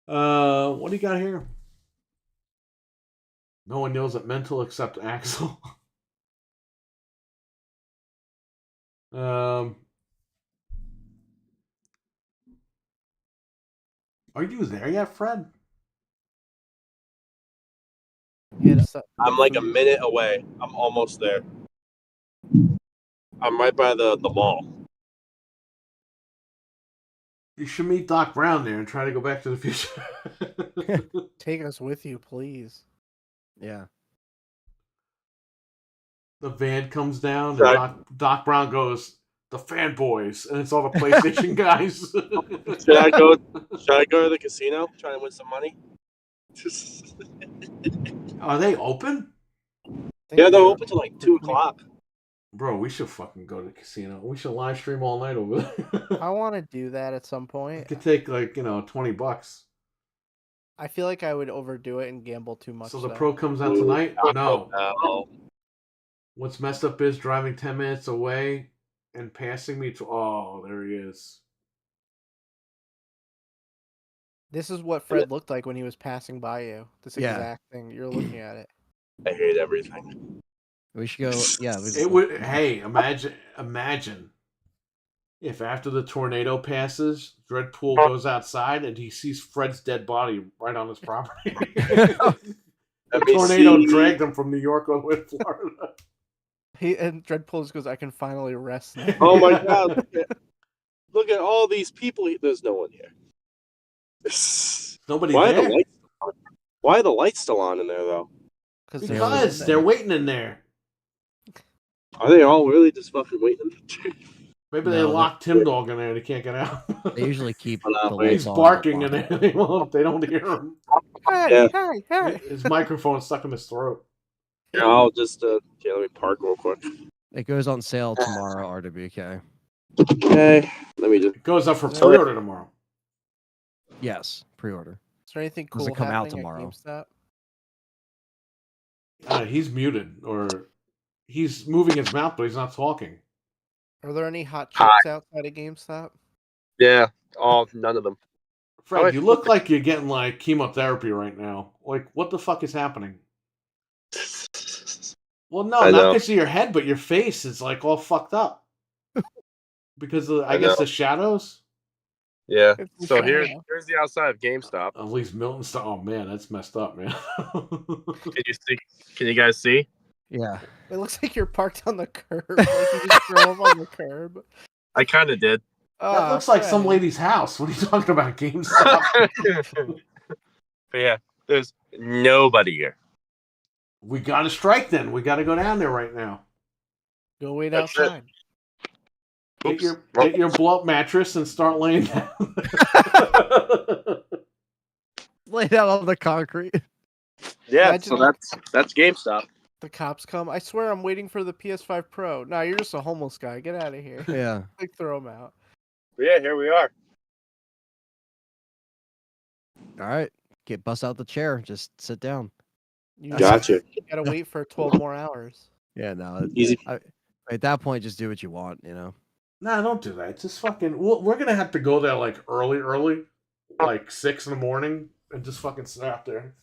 A: What do you got here? No one yells at Mental except Axel. Are you there yet, Fred?
E: I'm like a minute away. I'm almost there. I'm right by the mall.
A: You should meet Doc Brown there and try to go back to the future.
D: Take us with you, please.
C: Yeah.
A: The van comes down,
E: Right.
A: and Doc Brown goes, "The fanboys," and it's all the PlayStation guys.
E: Should I go to the casino, try to win some money?
A: Are they open?
E: Yeah, they're open till like 2 o'clock.
A: Bro, we should fucking go to the casino. We should live stream all night over there.
D: I want to do that at some
A: It
D: point.
A: could take like, $20.
D: I feel like I would overdo it and gamble too much.
A: So the
D: though.
A: pro comes out tonight? No.
E: No.
A: What's messed up is driving 10 minutes away and passing me to. Oh, there he is.
D: This is what Fred looked like when he was passing by you. This
C: Yeah.
D: exact thing. You're looking at it.
E: I hate everything.
C: We should go. Yeah,
A: It would. Hey, imagine if after the tornado passes, Dreadpool goes outside and he sees Fred's dead body right on his property. The tornado dragged him from New York all the way to Florida.
D: And Dreadpool just goes, I can finally rest now.
E: Oh my god! Look at all these people. There's no one here.
A: Nobody
E: Why are
A: there.
E: the lights? Why are the lights still on in there though?
A: Because they're waiting in there.
E: Are they all really just fucking waiting?
A: Maybe they
C: No,
A: locked Tim Dog in there and he can't get out.
C: They usually keep the
E: He's
C: lights
A: He's
C: on.
A: barking in there. They don't hear him.
D: Hey,
E: Yeah.
D: hey, hey.
A: His microphone's stuck in his throat.
E: Yeah, I'll just let me park real quick.
C: It goes on sale tomorrow, RWK.
E: Okay, let me just.
A: It goes up for
D: So-
A: pre-order tomorrow.
C: Yes, pre-order.
D: Is there anything
C: Does
D: cool
C: it come out
D: happening
C: tomorrow?
D: at GameStop?
A: He's muted, or he's moving his mouth, but he's not talking.
D: Are there any hot
E: Hi.
D: chips outside of GameStop?
E: Yeah, none of them.
A: Fred, you look like you're getting like chemotherapy right now. Like, what the fuck is happening? Well, no,
E: I
A: not
E: know.
A: because of your head, but your face is like all fucked up. Because of, I
E: I
A: guess
E: know.
A: the shadows.
E: Yeah.
D: It's the
E: So
D: shadow.
E: here's the outside of GameStop.
A: At least Milton. Oh man, that's messed up, man.
E: Can you see? Can you guys see?
C: Yeah.
D: It looks like you're parked on the curb. Like you just drove on the curb.
E: I kind of did.
A: That looks like some lady's house. What are you talking about, GameStop?
E: But yeah, there's nobody here.
A: We got to strike then. We got to go down there right now.
D: Go wait
E: That's it.
D: outside.
A: Get your blow up mattress and start laying down.
C: Lay down on the concrete.
E: Yeah,
D: Imagine-
E: so that's GameStop.
D: The cops come. I swear I'm waiting for the PS5 Pro. No, you're just a homeless guy. Get out of here.
C: Yeah.
D: Like throw him out.
E: But yeah, here we are.
C: All right. Bust out the chair. Just sit down.
D: You
E: Gotcha.
D: You gotta wait for 12 more hours.
C: Yeah, no.
E: Easy.
C: At that point, just do what you want, you know?
A: Nah, don't do that. Just fucking. We're gonna have to go there like early, like 6 in the morning, and just fucking sit out there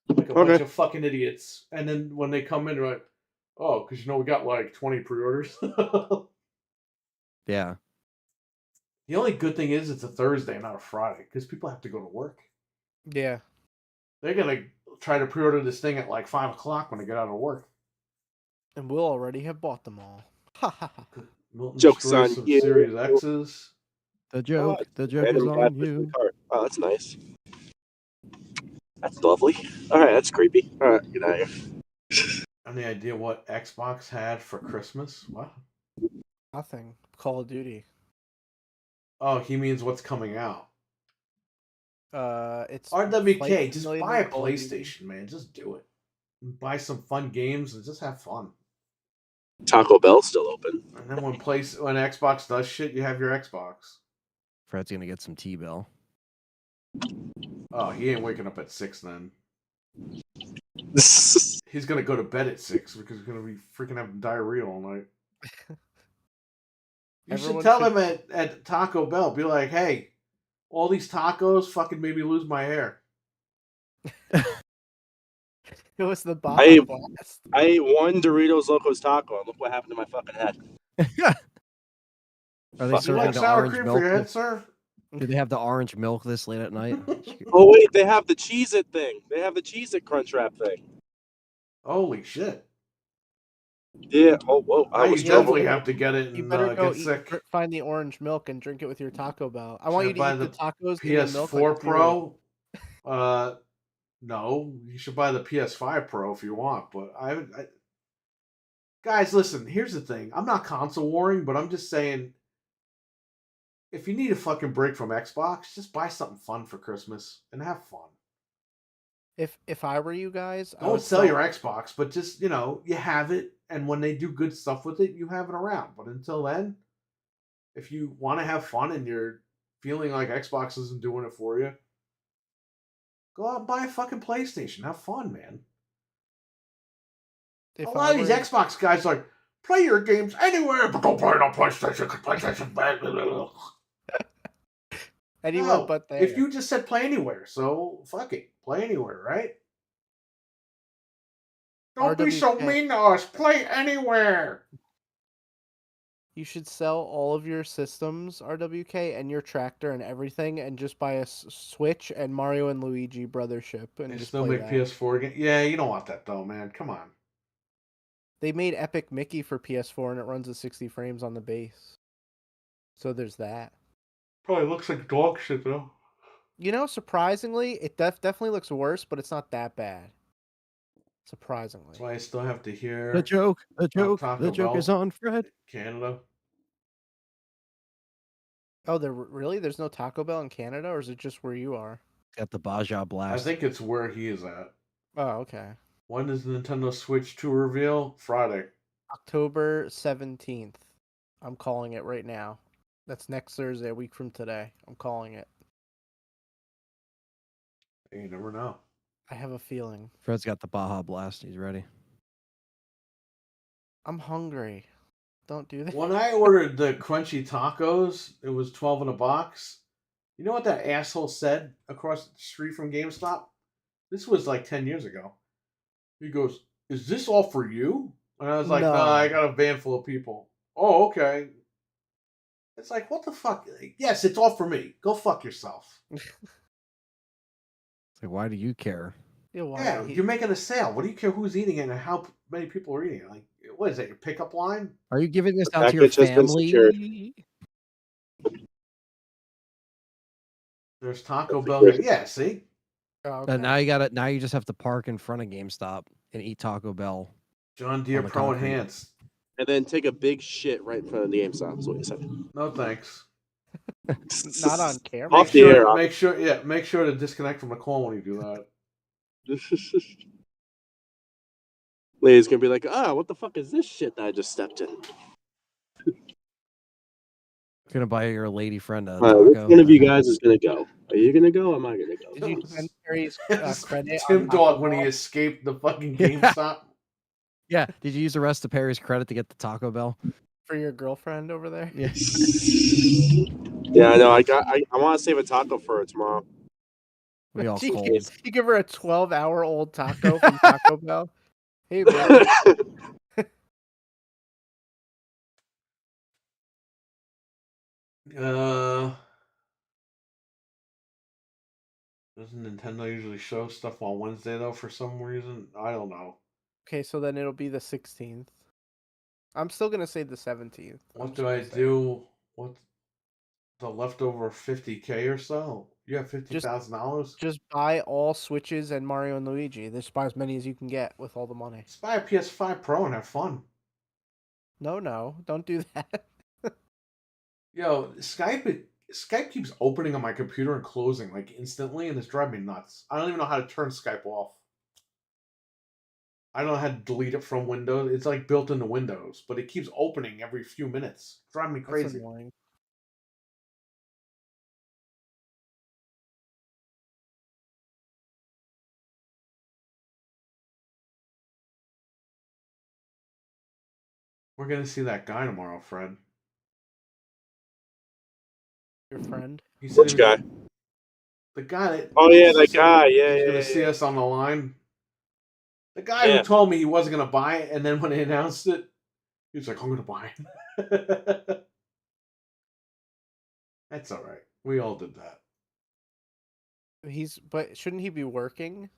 A: like a bunch of fucking idiots. And then when they come in, we're like, oh, because we got like 20 pre-orders.
C: Yeah.
A: The only good thing is it's a Thursday, not a Friday, because people have to go to work.
D: Yeah.
A: They're gonna try to pre-order this thing at like 5 o'clock when they get out of work.
D: And we'll already have bought them all. Ha ha ha.
A: Milton
E: Joke's
A: destroys
E: on
A: some
E: you.
A: Series X's.
C: The joke is
E: Random guy
C: on
E: pushed
C: you.
E: the cart. Oh, that's nice. That's lovely. All right, that's creepy. All right, get out of here.
A: Any idea what Xbox had for Christmas? What?
D: Nothing. Call of Duty.
A: Oh, he means what's coming out.
D: It's
A: RWK,
D: Flight
A: just
D: Simulator,
A: buy a
D: Call of Duty.
A: PlayStation, man. Just do it. Buy some fun games and just have fun.
E: Taco Bell's still open.
A: And then when Xbox does shit, you have your Xbox.
C: Fred's going to get some T-bill.
A: Oh, he ain't waking up at 6 then.
E: That's
A: He's gonna go to bed at 6 because he's gonna be freaking having diarrhea all night. You
D: Everyone
A: should tell
D: should-
A: him at Taco Bell, be like, hey, all these tacos fucking made me lose my hair.
D: It was the
E: I-
D: Baja Blast.
E: I ate one Doritos Locos taco, and look what happened to my fucking head.
C: Are they
E: Fuck,
A: You
C: serving
A: like
C: the
A: sour
C: orange
A: cream
C: milk?
A: for your head, sir?
C: Do they have the orange milk this late at night?
E: Oh wait, they have the Cheez-It thing. They have the Cheez-It Crunch Wrap thing.
A: Holy shit.
E: Yeah. Oh whoa. I
A: You
E: was
A: definitely
E: trouble.
A: have to get it
D: You
A: and
D: better go
A: get sick.
D: find the orange milk and drink it with your Taco Bell. I want you to
A: buy
D: eat the tacos in the milk.
A: PS4
D: like cereal.
A: Pro. No, you should buy the PS5 Pro if you want. But I guys, listen. Here's the thing. I'm not console warring, but I'm just saying, if you need a fucking break from Xbox, just buy something fun for Christmas and have fun.
D: If I were you guys, I
A: Don't
D: would
A: sell your Xbox, but just, you have it, and when they do good stuff with it, you have it around. But until then, if you want to have fun and you're feeling like Xbox isn't doing it for you, go out and buy a fucking PlayStation. Have fun, man.
D: If
A: A lot of these Xbox guys are like, play your games anywhere, but don't play it on PlayStation. 'Cause PlayStation's bad.
D: anywhere
A: No,
D: but there.
A: if you just said play anywhere, so fuck it, play anywhere, right? Don't be so
D: RWK.
A: mean to us. Play anywhere.
D: You should sell all of your systems, RWK, and your tractor and everything, and just buy a Switch and Mario and Luigi Brothership, and
A: They
D: just
A: still
D: play
A: make
D: that.
A: PS4 again. Yeah, you don't want that though, man. Come on.
D: They made Epic Mickey for PS4, and it runs at 60 frames on the base. So there's that.
A: Probably looks like dog shit though.
D: Surprisingly, it definitely looks worse, but it's not that bad. Surprisingly.
A: That's why I still have to hear
C: The joke
A: Taco Bell
C: is on Fred.
A: Canada.
D: Oh, there's no Taco Bell in Canada, or is it just where you are?
C: Got the Baja
A: I
C: Blast.
A: think it's where he is at.
D: Oh, okay.
A: When does the Nintendo Switch 2 reveal? Friday.
D: October 17th. I'm calling it right now. That's next Thursday, a week from today. I'm calling it.
A: You never know.
D: I have a feeling.
C: Fred's got the Baja Blast. He's ready.
D: I'm hungry. Don't do that.
A: When I ordered the crunchy tacos, it was 12 in a box. You know what that asshole said across the street from GameStop? This was like 10 years ago. He goes, "Is this all for you?" And I was like,
D: No.
A: "No, I got a van full of people." "Oh, okay." It's like, what the fuck? Yes, it's all for me. Go fuck yourself.
C: It's like, why do you care?
A: Yeah, you're making a sale. What do you care who's eating it and how many people are eating it? Like, what is that, your pickup line?
C: Are you giving this
E: The
C: out to your
E: package has been secured.
C: family?
A: There's Taco Bell.
E: Secured.
A: Yeah, see?
D: Oh, okay.
C: Now you got it. Now you just have to park in front of GameStop and eat Taco Bell.
A: John Deere
C: On the
A: Pro
C: concrete.
A: Enhanced.
E: And then take a big shit right in front of the GameStop. Is what you said.
A: No thanks.
D: Not on camera.
E: Off the air.
A: Make sure to disconnect from the call when you do that.
E: Lady's gonna be like, what the fuck is this shit that I just stepped in?
C: Gonna buy your lady friend a
E: Which
C: taco.
E: one of you guys is gonna go? Are you gonna go? Or am I gonna go?
D: Did you send Terry's credit
A: Tim
D: on
A: Dog
D: Taco
A: when he
D: Bell?
A: escaped the fucking GameStop.
C: Yeah. Did you use the rest of Perry's credit to get the Taco Bell?
D: For your girlfriend over there?
C: Yeah.
E: Yeah, I know. I want to save a taco for her tomorrow.
C: We all
D: You
C: cold.
D: give her a 12-hour-old taco from Taco Bell? Hey, man.
A: Doesn't Nintendo usually show stuff on Wednesday though for some reason? I don't know.
D: Okay, so then it'll be the 16th. I'm still going to say the 17th.
A: What do I do? What the leftover 50K or so? You have $50,000?
D: Just buy all Switches and Mario and Luigi. Just buy as many as you can get with all the money.
A: Just buy a PS5 Pro and have fun.
D: No, don't do that.
A: Yo, Skype keeps opening on my computer and closing like instantly, and it's driving me nuts. I don't even know how to turn Skype off. I don't know how to delete it from Windows. It's like built into Windows, but it keeps opening every few minutes. It's driving me
D: That's
A: crazy.
D: annoying.
A: We're gonna see that guy tomorrow, Fred.
D: Your friend?
A: He said
E: Which
A: he was-
E: guy?
A: The guy that.
E: Oh yeah, that guy. Yeah,
A: He's
E: yeah.
A: gonna see
E: yeah.
A: us on the line. The guy
E: Yeah.
A: who told me he wasn't gonna buy it, and then when they announced it, he was like, "I'm gonna buy it." That's all right. We all did that.
D: But shouldn't he be working?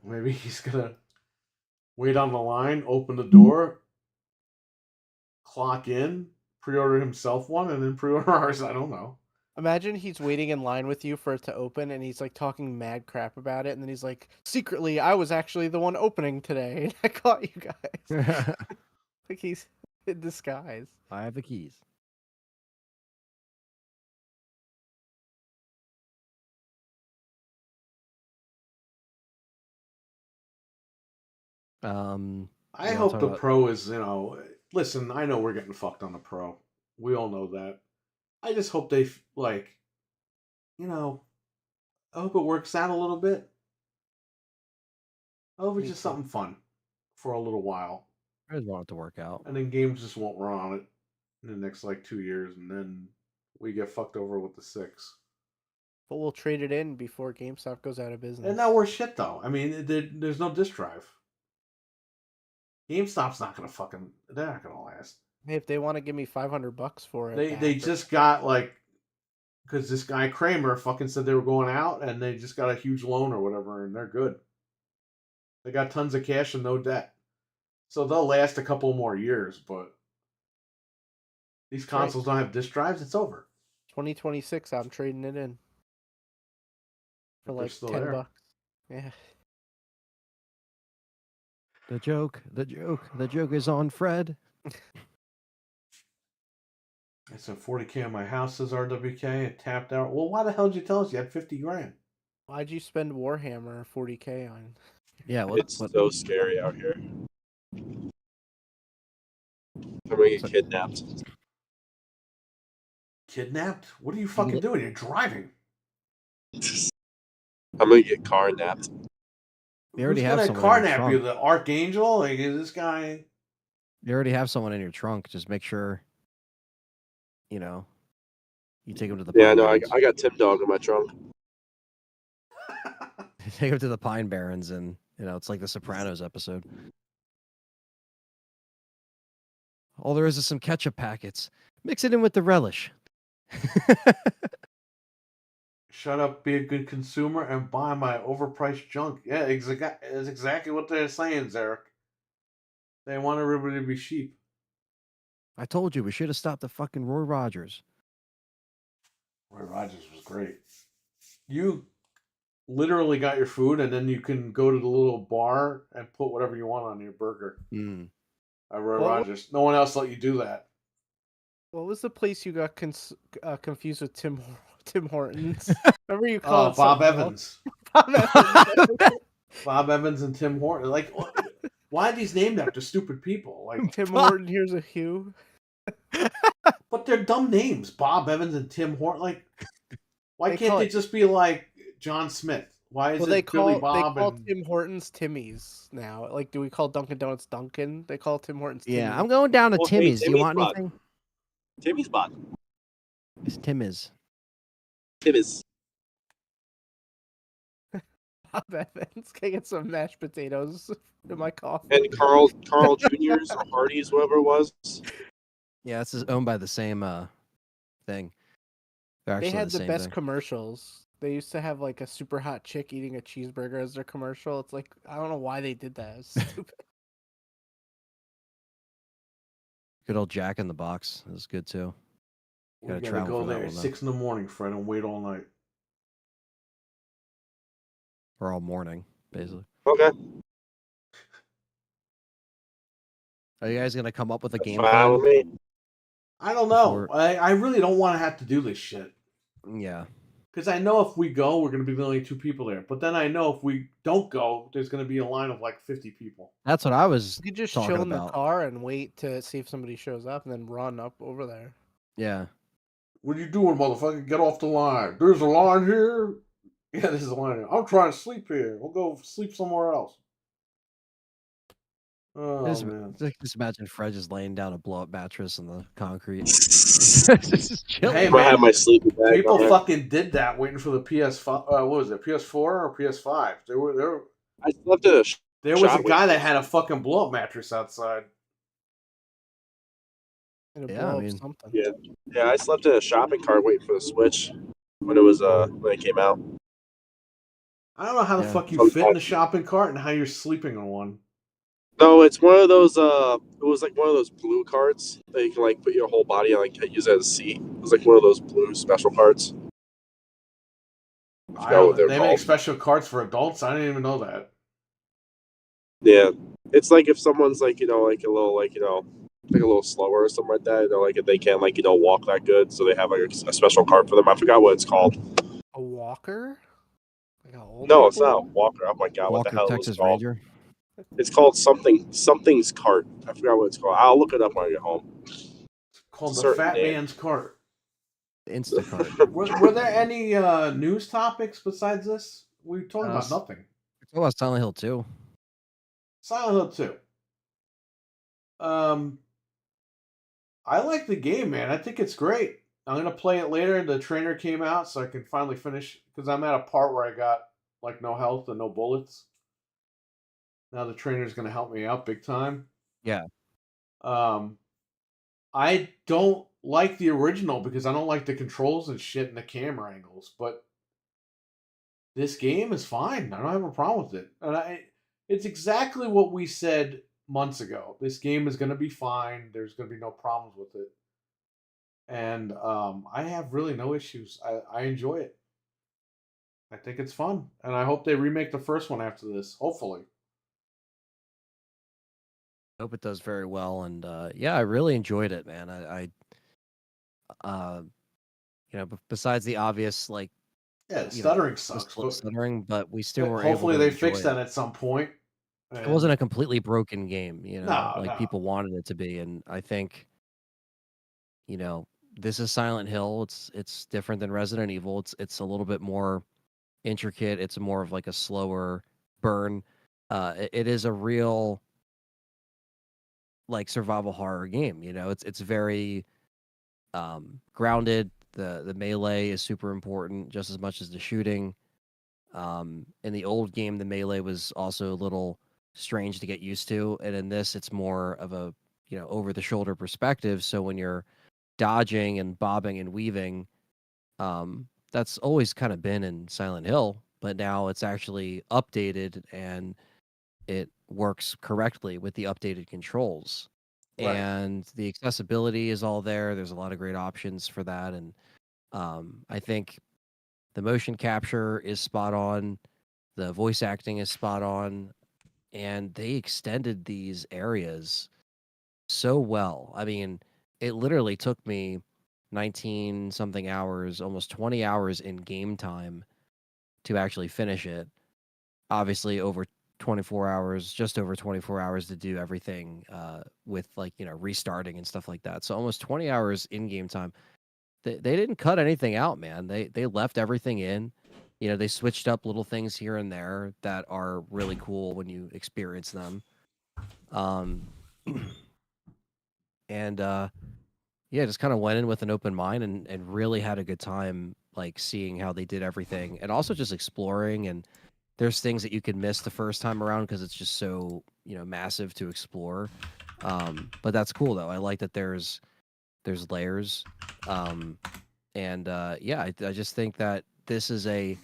A: Maybe he's gonna wait on the line, open the door, clock in, pre-order himself one, and then pre-order ours. I don't know.
D: Imagine he's waiting in line with you for it to open, and he's like talking mad crap about it, and then he's like, "Secretly, I was actually the one opening today, and I caught you guys." Like he's in disguise.
C: I have the keys.
A: I
C: You wanna
A: hope
C: talk
A: the
C: about-
A: Pro is, listen, I know we're getting fucked on the Pro. We all know that. I just hope they, I hope it works out a little bit. I hope it's
D: Me
A: just
D: too.
A: something fun for a little while.
C: I just want it to work out.
A: And then games just won't run on it in the next, 2 years. And then we get fucked over with the 6.
D: But we'll trade it in before GameStop goes out of business.
A: And now we're shit, though. I mean, there's no disk drive. GameStop's not going to they're not going to last.
D: Hey, if they want to give me $500 for it,
A: They just got, because this guy Kramer fucking said they were going out, and they just got a huge loan or whatever, and they're good. They got tons of cash and no debt. So they'll last a couple more years, but these consoles don't have disk drives, it's over.
D: 2026, I'm trading it in for
A: If they're
D: like
A: still
D: $10.
A: there.
D: Yeah.
C: The joke is on Fred.
A: I said 40K on my house, says RWK, and tapped out. Well, why the hell did you tell us you had 50 grand?
D: Why'd you spend Warhammer 40K on?
C: Yeah,
E: It's so scary out here. I'm gonna get kidnapped.
A: Kidnapped? What are you fucking doing? You're driving.
E: I'm gonna get car napped.
C: You already
A: Who's
C: have
A: gonna
C: someone
A: car
C: in your
A: nap you?
C: trunk.
A: The Archangel? Like, is this guy?
C: You already have someone in your trunk. Just make sure, you take him to the
E: Yeah,
C: Pine
E: no, I
C: Barrens.
E: got Tim Dog in my trunk.
C: Take him to the Pine Barrens, and it's like the Sopranos episode. All there is some ketchup packets. Mix it in with the relish.
A: Shut up, be a good consumer, and buy my overpriced junk. Yeah, it's exactly what they're saying, Zarek. They want everybody to be sheep.
C: I told you we should have stopped the fucking Roy Rogers.
A: Roy Rogers was great. You literally got your food, and then you can go to the little bar and put whatever you want on your burger.
C: Mm.
A: Roy
D: Well,
A: Rogers. No one else let you do that.
D: What was the place you got confused with Tim Hortons? Remember you called it
A: Bob
D: something
A: Evans.
D: else? Bob Evans.
A: Bob Evans and Tim Horton. Like, why are these named after stupid people? Like,
D: Tim Horton, here's a Hugh.
A: but they're dumb names. Bob Evans and Tim Horton. Like, why
D: They
A: can't
D: call
A: they
D: it-
A: just be like John Smith? Why is
D: Well,
A: it
D: they
A: Billy
D: call
A: Bob? and...
D: Tim Hortons Timmy's now. Like, do we call Dunkin' Donuts Dunkin'? They call Tim Hortons Timmy's.
C: Yeah, I'm going down to
E: Well, hey,
C: Timmy's. Do you
E: Timmy's
C: want
E: bud.
C: anything?
E: Timmy's bot.
C: It's Timmy's.
E: Timmy's.
D: Bob Evans. Can I get some mashed potatoes in my coffee?
E: And Carl Jr.'s or Hardee's, whatever it was.
C: Yeah, it's owned by the same thing. They're
D: They
C: actually
D: had the
C: same
D: best
C: thing.
D: commercials. They used to have like a super hot chick eating a cheeseburger as their commercial. It's like, I don't know why they did that. It's stupid.
C: Good old Jack in the Box is good too.
A: We
C: Gotta
A: gotta
C: travel
A: go
C: for that
A: there at
C: one, though.
A: 6 a.m, Fred, and wait all night.
C: Or all morning, basically.
E: Okay.
C: Are you guys gonna come up with a game
E: Fine
C: plan?
E: with me.
A: I don't know.
C: Before-
A: I really don't want to have to do this shit.
C: Yeah.
A: Because I know if we go, we're going to be the only 2 people there. But then I know if we don't go, there's going to be a line of like 50 people.
C: That's what I was
D: You could just
C: talking
D: chill in the
C: about.
D: car and wait to see if somebody shows up and then run up over there.
C: Yeah.
A: What are you doing, motherfucker? Get off the line. There's a line here. Yeah, there's a line here. I'm trying to sleep here. We'll go sleep somewhere else. Oh,
C: Just,
A: man.
C: just imagine Fred just laying down a blow up mattress in the concrete. Just chilling.
A: Hey,
E: I'm gonna
A: man.
E: have my sleeping bag.
A: People
E: on there.
A: fucking did that waiting for the PS5. What was it, PS4 or PS5?
E: I slept at a
A: There was a
E: shop
A: guy that had a fucking blow up mattress outside.
D: And
C: Yeah, I
D: blow up
C: mean-
D: something.
E: Yeah, I slept in a shopping cart waiting for the Switch when it came out.
A: I don't know how the
C: Yeah.
A: fuck you fit in a shopping cart and how you're sleeping on one.
E: No, it's one of those. It was like one of those blue carts that you can like put your whole body on, like use as a seat. It was like one of those blue special carts. I forgot what they're
A: They make
E: called.
A: special carts for adults. I didn't even know that.
E: Yeah, it's like if someone's like like a little like like a little slower or something like that. Like if they can't like walk that good, so they have like a special cart for them. I forgot what it's called.
D: A walker? Like a old
E: No, it's
D: people
E: not a
D: one?
E: walker. Oh my god, what
C: Walker
E: the hell
C: Texas
E: is it called?
C: Ranger.
E: It's called something's cart. I forgot what it's called. I'll look it up when I get home.
A: It's called the
E: Certain
A: Fat
E: name.
A: Man's Cart.
C: Instacart.
A: Were there any news topics besides this? We talked about nothing.
C: What about Silent Hill 2?
A: Silent Hill 2. I like the game, man. I think it's great. I'm gonna play it later. The trainer came out, so I can finally finish because I'm at a part where I got like no health and no bullets. Now the trainer's gonna help me out big time.
C: Yeah.
A: I don't like the original because I don't like the controls and shit and the camera angles, but this game is fine. I don't have a problem with it. And it's exactly what we said months ago. This game is going to be fine. There's going to be no problems with it. And I have really no issues. I enjoy it. I think it's fun. And I hope they remake the first one after this. Hopefully.
C: I hope it does very well. And yeah, I really enjoyed it, man. Besides the obvious, like,
A: Yeah, the stuttering
C: the
A: sucks. But
C: stuttering, but we still were able
A: hopefully
C: to
A: they
C: enjoy
A: fix
C: it.
A: that at some point.
C: It wasn't a completely broken game,
A: No,
C: like
A: no.
C: people wanted it to be. And I think, this is Silent Hill. It's different than Resident Evil. It's a little bit more intricate. It's more of like a slower burn. It is a real like survival horror game. It's very grounded. The melee is super important just as much as the shooting. In the old game, the melee was also a little strange to get used to, and in this, it's more of a over the shoulder perspective. So when you're dodging and bobbing and weaving, that's always kind of been in Silent Hill, but now it's actually updated and it works correctly with the updated controls.
A: Right.
C: And the accessibility is all there. There's a lot of great options for that. And I think the motion capture is spot on. The voice acting is spot on. And they extended these areas so well. I mean, it literally took me 19 something hours, almost 20 hours in game time to actually finish it. Obviously, over 24 hours, just over 24 hours to do everything with restarting and stuff like that. So almost 20 hours in game time. They didn't cut anything out, man. They left everything in. They switched up little things here and there that are really cool when you experience them. And yeah, just kind of went in with an open mind and really had a good time, like seeing how they did everything and also just exploring. And there's things that you could miss the first time around because it's just so massive to explore. But that's cool though. I like that there's layers. And yeah, I just think that this is a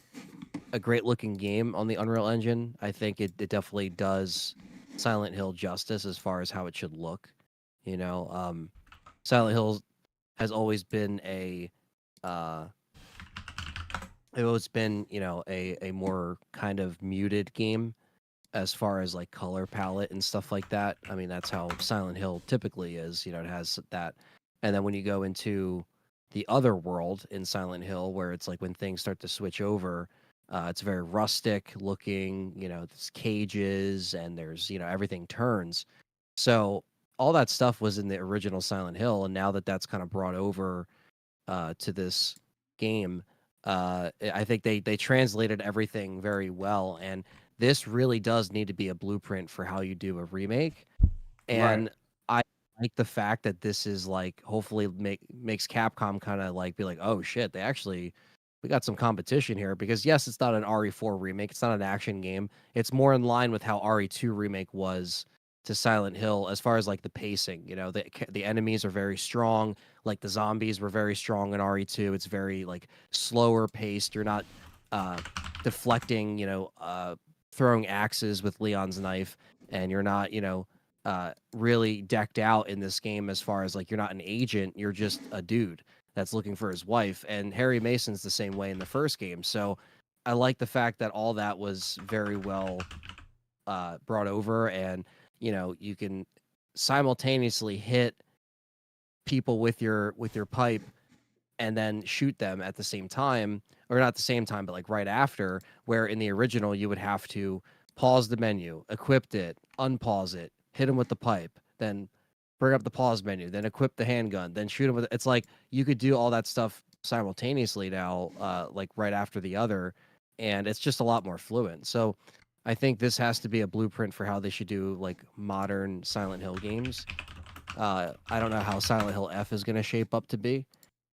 C: great looking game on the Unreal Engine. I think it definitely does Silent Hill justice as far as how it should look. Silent Hill has always been a more kind of muted game as far as like color palette and stuff like that. I mean, that's how Silent Hill typically is. It has that. And then when you go into the other world in Silent Hill, where it's like when things start to switch over, it's very rustic looking. There's cages and there's everything turns. So all that stuff was in the original Silent Hill, and now that that's kind of brought over to this game, I think they translated everything very well, and this really does need to be a blueprint for how you do a remake. And I like the fact that this is like hopefully makes Capcom kind of like be like, oh shit, we got some competition here, because yes, it's not an RE4 remake, it's not an action game, it's more in line with how RE2 remake was to Silent Hill as far as like the pacing. The enemies are very strong, like the zombies were very strong in RE2. It's very like slower paced. You're not deflecting, throwing axes with Leon's knife, and you're not, really decked out in this game as far as like you're not an agent, you're just a dude that's looking for his wife. And Harry Mason's the same way in the first game. So I like the fact that all that was very well brought over, and you can simultaneously hit people with your pipe and then shoot them at the same time, or not the same time, but like right after, where in the original you would have to pause the menu, equipped it, unpause it, hit him with the pipe, then bring up the pause menu, then equip the handgun, then shoot him with. It's like you could do all that stuff simultaneously now, like right after the other, and it's just a lot more fluent. So I think this has to be a blueprint for how they should do like modern Silent Hill games. I don't know how Silent Hill F is going to shape up to be,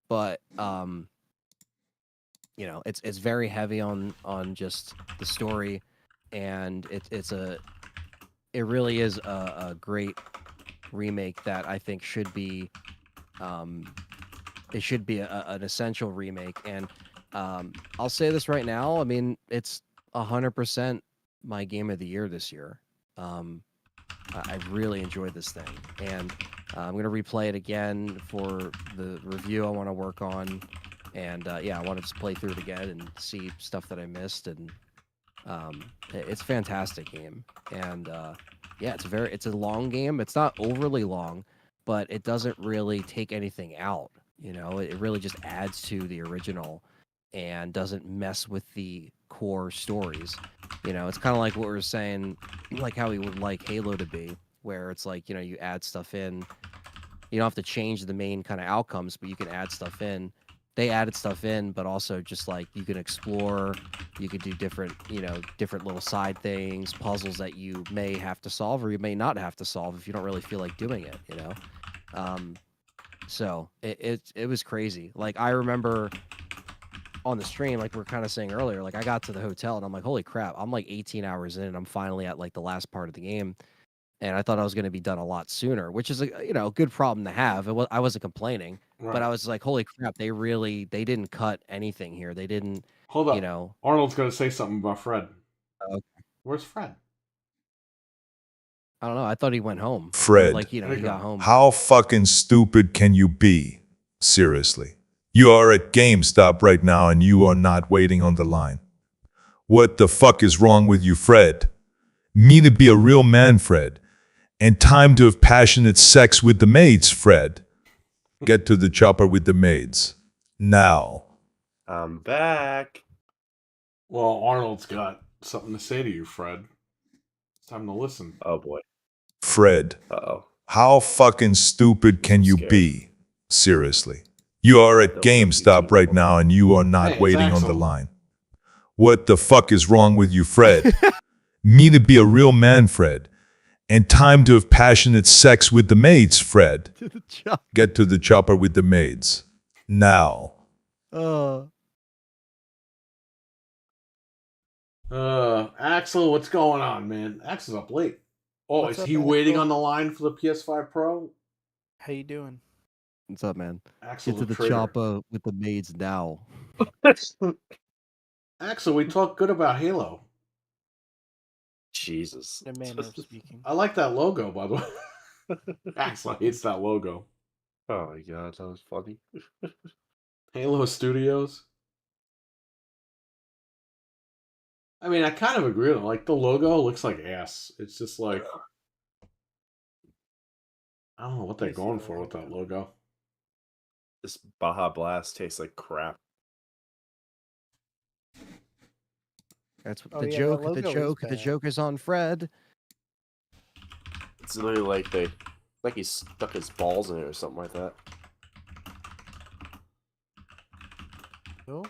C: but you know, it's very heavy on just the story, and it really is a great remake that I think should be it should be an essential remake. And I'll say this right now, I mean, it's 100% my game of the year this year. I really enjoyed this thing, and I'm gonna replay it again for the review I want to work on, and yeah, I want to just play through it again and see stuff that I missed, and it's a fantastic game, and yeah, it's a long game. It's not overly long, but it doesn't really take anything out. You know, it really just adds to the original and doesn't mess with the core stories. You know, it's kind of like what we were saying, like how we would like Halo to be, where it's like, you know, you add stuff in. You don't have to change the main kind of outcomes, but you can add stuff in. They added stuff in, but also just like you can explore, you could do different, you know, different little side things, puzzles that you may have to solve or you may not have to solve if you don't really feel like doing it, you know. So it was crazy. Like I remember on the stream, like we are kind of saying earlier, like I got to the hotel and I'm like, holy crap, I'm like 18 hours in and I'm finally at like the last part of the game. And I thought I was going to be done a lot sooner, which is a, you know, a good problem to have. I wasn't complaining,
A: Right.
C: but I was like, holy crap, they didn't cut anything here. They didn't,
A: Hold up.
C: you know.
A: Arnold's going to say something about Fred. Where's Fred?
C: I don't know. I thought he went home.
F: Fred.
C: Like, you know, he got home.
F: How fucking stupid can you be? Seriously. You are at GameStop right now and you are not waiting on the line. What the fuck is wrong with you, Fred? Me to be a real man, Fred. And time to have passionate sex with the maids, Fred. Get to the chopper with the maids. Now.
B: I'm back.
A: Well, Arnold's got something to say to you, Fred. It's time to listen.
B: Oh boy.
F: Fred.
B: Uh-oh.
F: How fucking stupid can you be? Seriously. You are at GameStop right now and you are not waiting on the line. What the fuck is wrong with you, Fred? Me to be a real man, Fred. And time to have passionate sex with the maids, Fred. Get to the chopper with the maids. Now.
A: Axel, what's going on, man? Axel's up late. Oh,
D: What's
A: is
D: up,
A: he waiting
D: Axel?
A: on the line for the PS5 Pro?
D: How you doing?
C: What's up, man?
A: Axel's
C: Get to
A: a
C: the
A: traitor.
C: chopper with the maids now.
A: Axel, we talked good about Halo.
B: Jesus.
D: In a manner of speaking.
A: I like that logo, by the way. Axel hates that logo.
B: Oh my god, that was funny.
A: Halo Studios. I mean, I kind of agree with him. Like, the logo looks like ass. It's just like... I don't know what they're going for with that logo.
B: This Baja Blast tastes like crap.
C: That's
D: Oh,
C: the
D: yeah,
C: joke.
D: that
C: The
D: logo is
C: joke. The
D: bad.
C: joke is on Fred.
B: It's literally like he stuck his balls in it or something like that.
D: Oh,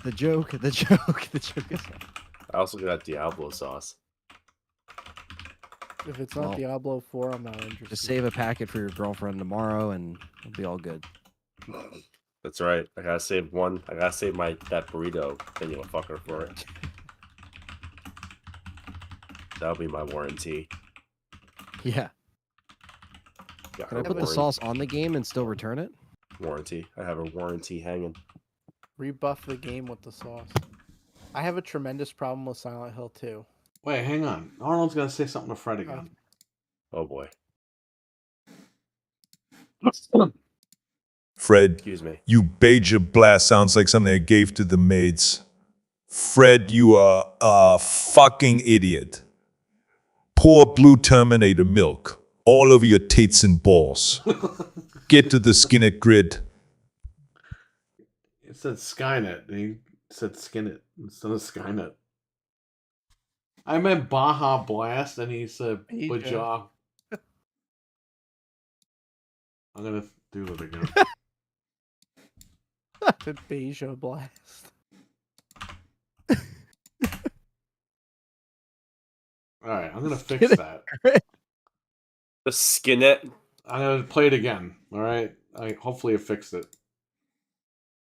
C: The joke. The joke. The joke is.
B: I also got Diablo sauce.
D: if it's not
C: Well,
D: Diablo 4, I'm not interested.
C: Just save a packet for your girlfriend tomorrow, and it'll be all good.
B: That's right. I gotta save one. I gotta save that burrito, and you'll fuck her for it. That'll be my warranty.
C: Yeah.
B: Got
C: Can I
B: her
C: put the sauce on the game and still return it?
B: warranty. I have a warranty hanging.
D: Rebuff the game with the sauce. I have a tremendous problem with Silent Hill 2.
A: Wait, hang on. Arnold's going to say something to Fred again.
B: Oh boy.
F: Fred,
B: Excuse me.
F: you Beja Blast sounds like something I gave to the maids. Fred, you are a fucking idiot. Pour blue Terminator milk all over your tits and balls. Get to the Skinnet grid.
A: It said Skynet. And he said Skinnet instead of Skynet. I meant Baja Blast, and he said
D: Beja.
A: Baja. I'm gonna do it again.
D: The Beja Blast.
A: All right, I'm gonna fix that.
B: The Skinnet.
A: I'm gonna play it again. All right, hopefully it fixed it.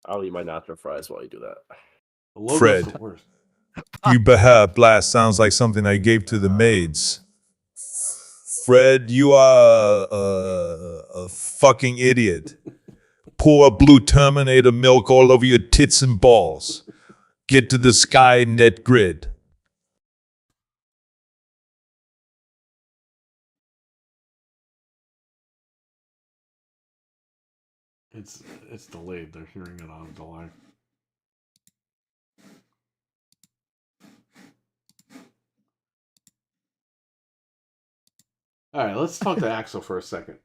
B: I'll eat my nacho fries while you do that.
A: The logo's
F: Fred.
A: the worst.
F: You Baja Blast sounds like something I gave to the maids. Fred, you are a fucking idiot. Pour blue Terminator milk all over your tits and balls. Get to the Skynet grid.
A: It's delayed. They're hearing it on delay. All right, let's talk to Axel for a second.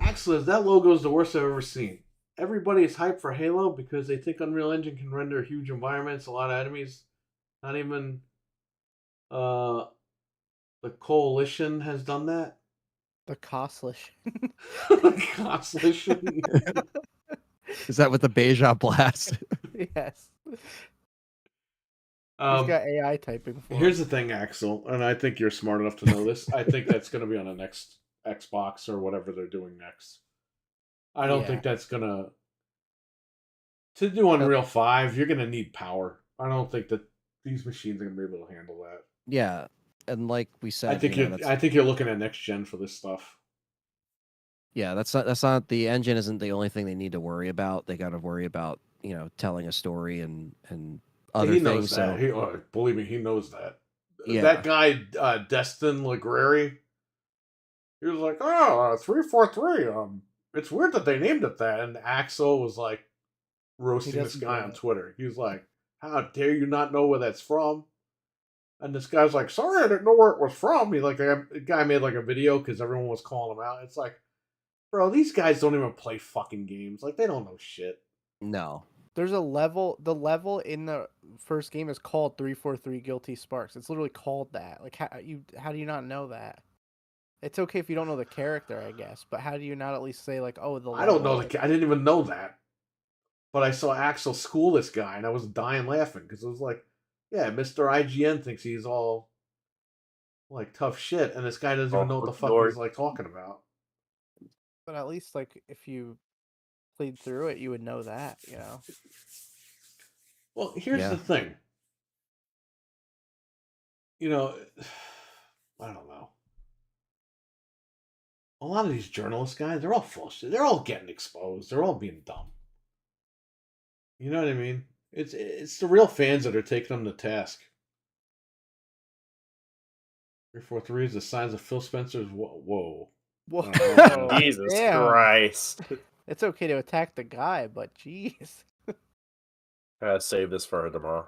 A: Axel, that logo is the worst I've ever seen. Everybody is hyped for Halo because they think Unreal Engine can render huge environments, a lot of enemies. Not even the Coalition has done that.
D: The Coalition.
A: Coalition.
C: Is that with the Beja Blast?
D: Yes. He's got AI typing for
A: Here's
D: him.
A: the thing, Axel, and I think you're smart enough to know this. I think that's going to be on the next Xbox or whatever they're doing next. I don't think that's going to do Unreal 5, you're going to need power. I don't think that these machines are going to be able to handle that.
C: Yeah, and like we said,
A: I think you're looking at next gen for this stuff.
C: Yeah, that's not the engine isn't the only thing they need to worry about. They got to worry about, telling a story and other
A: He
C: things.
A: knows that.
C: So
A: Believe me, he knows that.
C: Yeah.
A: That guy, Destin Legrary, he was like, 343. It's weird that they named it that. And Axel was like roasting this guy on Twitter. He was like, how dare you not know where that's from? And this guy's like, sorry, I didn't know where it was from. The guy made like a video because everyone was calling him out. It's like, bro, these guys don't even play fucking games. Like, they don't know shit.
C: No.
D: There's a level. The level in the first game is called 343 Guilty Sparks. It's literally called that. Like, how do you not know that? It's okay if you don't know the character, I guess, but how do you not at least say like, oh, the level?
A: I don't know I didn't even know that. But I saw Axel school this guy, and I was dying laughing because it was like, yeah, Mr. IGN thinks he's all like tough shit, and this guy doesn't even know what the fuck he's like talking about.
D: But at least like if you played through it, you would know that,
A: Well, here's the thing. I don't know. A lot of these journalist guys, they're all full of shit. They're all getting exposed. They're all being dumb. You know what I mean? It's the real fans that are taking them to task. 343 is the size of Phil Spencer's. Whoa.
D: Whoa.
B: Jesus
D: Damn.
B: Christ.
D: It's okay to attack the guy, but jeez.
B: I gotta save this for tomorrow.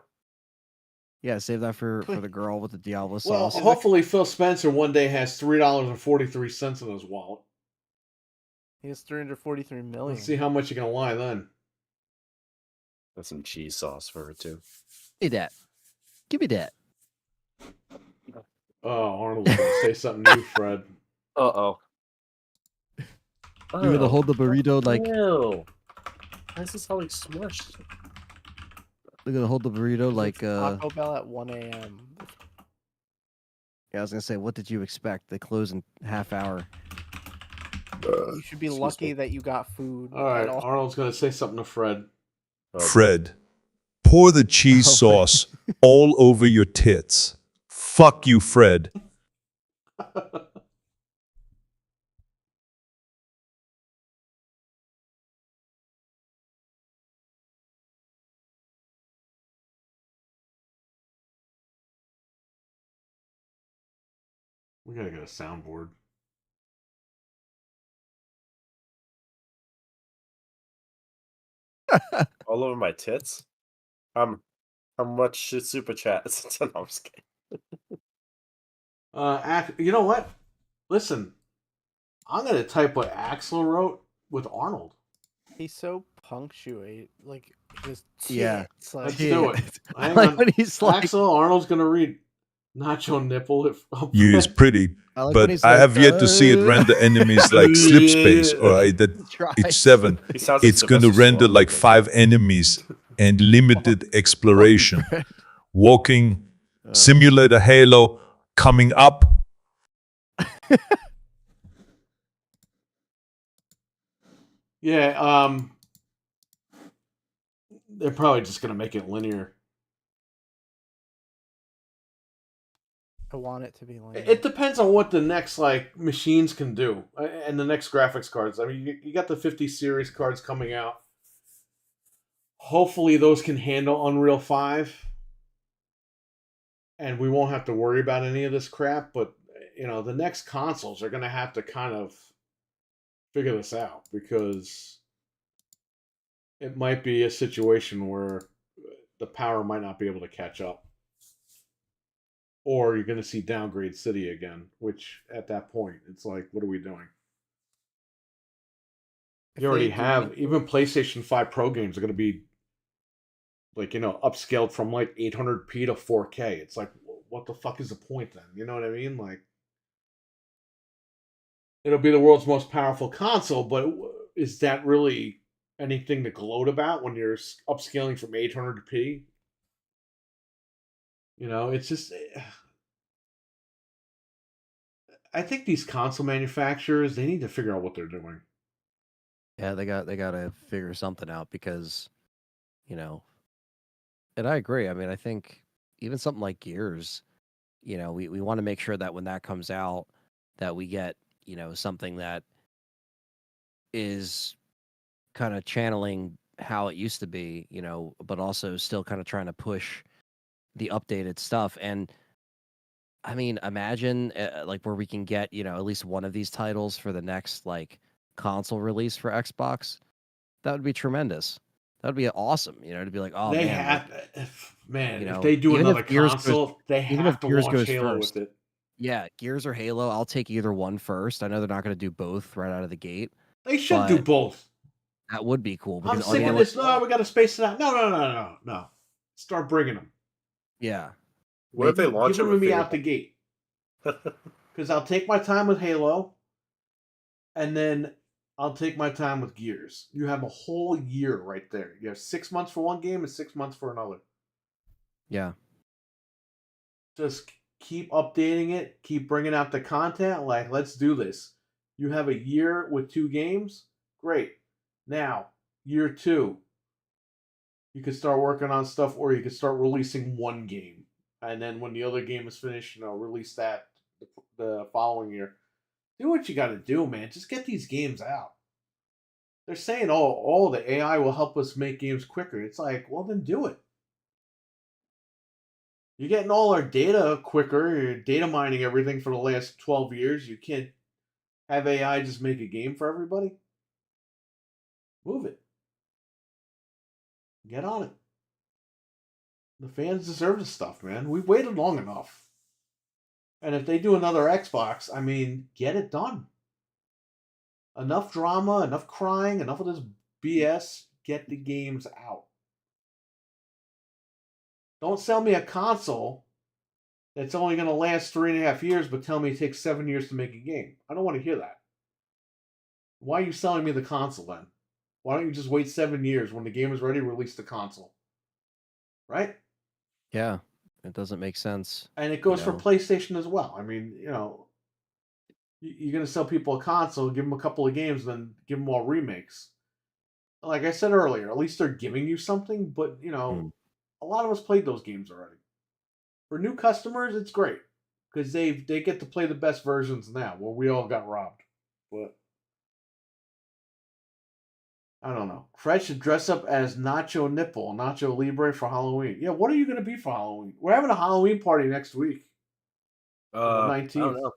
C: Yeah, save that for the girl with the Diablo
A: Well,
C: sauce.
A: hopefully Phil Spencer one day has $3.43 in his wallet.
D: He has 343 million.
A: Let's see how much you're gonna lie then.
B: That's some cheese sauce for it too.
C: Give me that. Give me that.
A: Oh, Arnold's gonna say something new, Fred.
B: Uh-oh.
C: You're gonna hold the burrito like.
B: Ew. Why is this all like smushed?
C: They're gonna hold the burrito like.
D: Taco Bell at 1 a.m.
C: Yeah, I was gonna say, what did you expect? They close in half hour.
D: You should be lucky that you got food.
A: All right, Arnold's gonna say something to Fred.
F: Fred, pour the cheese sauce all over your tits. Fuck you, Fred.
A: We gotta get a soundboard.
B: All over my tits? How much should super chat? No, I'm just kidding.
A: You know what? Listen, I'm gonna type what Axel wrote with Arnold.
D: He's so punctuate, like just
C: Yeah.
D: tits, like,
A: Let's do it.
C: I like when he's like,
A: Axel, Arnold's gonna read. Nacho nipple.
F: You is pretty,
C: I like when
F: but
C: he's
F: I
C: like,
F: have yet to see it render enemies like slip space or that
C: tries.
F: it's 7.
B: He sounds like
F: It's going to
B: Sylvester
F: render
B: Stallone.
F: like 5 enemies and limited exploration. Walking Simulator Halo coming up.
A: Yeah, they're probably just gonna make it linear.
D: I want it to be linear.
A: It depends on what the next like machines can do and the next graphics cards. I mean, you got the 50 series cards coming out. Hopefully, those can handle Unreal 5, and we won't have to worry about any of this crap. But the next consoles are gonna have to kind of figure this out because it might be a situation where the power might not be able to catch up. Or you're going to see Downgrade City again, which at that point, it's like, what are we doing? You already have, even PlayStation 5 Pro games are going to be, like, upscaled from like 800p to 4K. It's like, what the fuck is the point then? You know what I mean? Like, it'll be the world's most powerful console, but is that really anything to gloat about when you're upscaling from 800p? It's just... I think these console manufacturers, they need to figure out what they're doing.
C: Yeah, they got to figure something out because, and I agree. I mean, I think even something like Gears, we want to make sure that when that comes out, that we get, something that is kind of channeling how it used to be, but also still kind of trying to push the updated stuff. And I mean, imagine like where we can get, at least one of these titles for the next like console release for Xbox. That would be tremendous. That would be awesome, to be like, oh
A: they
C: man,
A: have,
C: like,
A: if they do
C: even
A: another
C: if Gears
A: console, they
C: even
A: have
C: if
A: to
C: Gears
A: launch
C: goes
A: Halo
C: first.
A: with it.
C: Yeah, Gears or Halo, I'll take either one first. I know they're not going to do both right out of the gate.
A: They should do
C: but
A: both.
C: That would be cool.
A: I'm
C: Because
A: sick of this. No, we got to space it out. No. Start bringing them.
C: Yeah.
B: What if they launch
A: Give
B: it
A: them to
B: with
A: me
B: Halo?
A: out the gate. Because I'll take my time with Halo, and then I'll take my time with Gears. You have a whole year right there. You have 6 months for one game and 6 months for another.
C: Yeah.
A: Just keep updating it. Keep bringing out the content. Like, let's do this. You have a year with 2 games. Great. Now, year 2. You can start working on stuff, or you can start releasing one game. And then when the other game is finished, release that the following year. Do what you got to do, man. Just get these games out. They're saying, oh, the AI will help us make games quicker. It's like, well, then do it. You're getting all our data quicker. You're data mining everything for the last 12 years. You can't have AI just make a game for everybody. Move it. Get on it. The fans deserve this stuff, man. We've waited long enough. And if they do another Xbox, I mean, get it done. Enough drama, enough crying, enough of this BS. Get the games out. Don't sell me a console that's only going to last 3.5 years, but tell me it takes 7 years to make a game. I don't want to hear that. Why are you selling me the console then? Why don't you just wait 7 years when the game is ready, release the console? Right?
C: Yeah. It doesn't make sense.
A: And it goes for PlayStation as well. I mean, you're going to sell people a console, give them a couple of games, then give them all remakes. Like I said earlier, at least they're giving you something, but, a lot of us played those games already. For new customers, it's great because they get to play the best versions now, where we all got robbed. But I don't know. Fred should dress up as Nacho Nipple, Nacho Libre for Halloween. Yeah, what are you going to be for Halloween? We're having a Halloween party next week. On the 19th.
B: I don't know.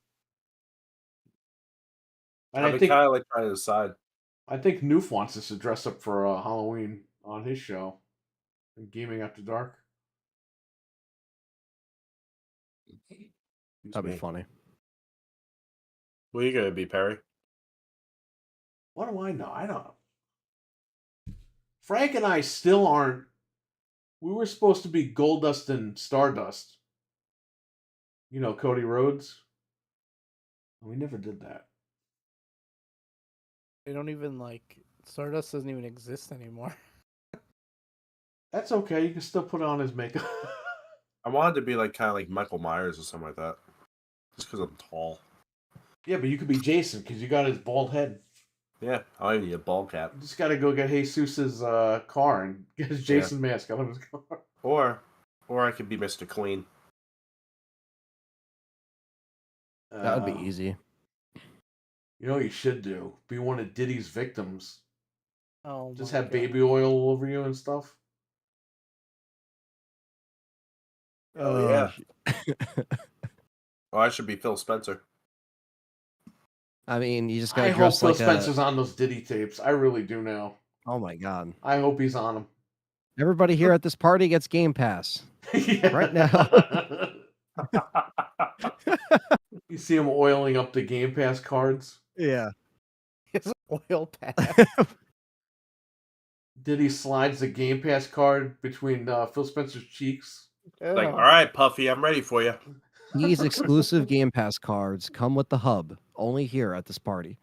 A: And
B: I've been kind of like trying to decide.
A: I think Noof wants us to dress up for Halloween on his show. Gaming After Dark.
C: That'd be funny.
B: What are you gonna be, Perry?
A: What do I know? I don't know. Frank and I still aren't. We were supposed to be Goldust and Stardust. You know Cody Rhodes? We never did that.
D: They don't even like Stardust doesn't even exist anymore.
A: That's okay. You can still put on his makeup.
B: I wanted to be like kind of like Michael Myers or something like that, just because I'm tall.
A: Yeah, but you could be Jason because you got his bald head.
B: Yeah, I don't even need a ball cap.
A: You just got to go get Jesus's car and get his Jason mask out of his car.
B: Or I could be Mr. Clean.
C: That would be easy.
A: You know what you should do? Be one of Diddy's victims.
D: Oh,
A: Just
D: my
A: have
D: God.
A: baby oil all over you and stuff.
B: Oh yeah. Oh, I should be Phil Spencer.
C: I mean, you just
A: I
C: gotta
A: hope
C: dress
A: Phil
C: like
A: Spencer's on those Diddy tapes. I really do now.
C: Oh my god!
A: I hope he's on them.
C: Everybody here at this party gets Game Pass right now.
A: You see him oiling up the Game Pass cards.
C: Yeah.
D: His oil pass.
A: Diddy slides the Game Pass card between Phil Spencer's cheeks.
B: Like, all right, Puffy, I'm ready for you.
C: These exclusive Game Pass cards come with the hub. Only here at this party.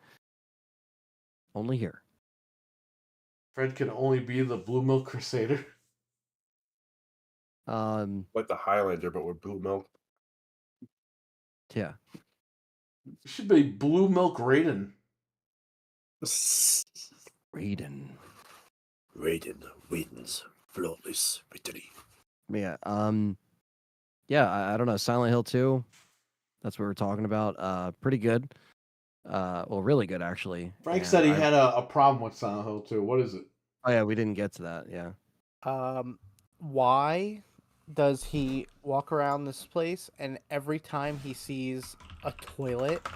C: Only here.
A: Fred can only be the Blue Milk Crusader.
B: Like the Highlander, but with blue milk.
C: Yeah.
A: It should be Blue Milk Raiden.
C: Raiden.
B: Raiden wins flawless victory.
C: Yeah. Yeah, I don't know. Silent Hill 2. That's what we're talking about. Pretty good. Well, really good actually.
A: Frank
C: And
A: said he had a problem with Silent Hill 2. What is it?
C: Oh yeah, we didn't get to that. Yeah.
D: Why does he walk around this place and every time he sees a toilet,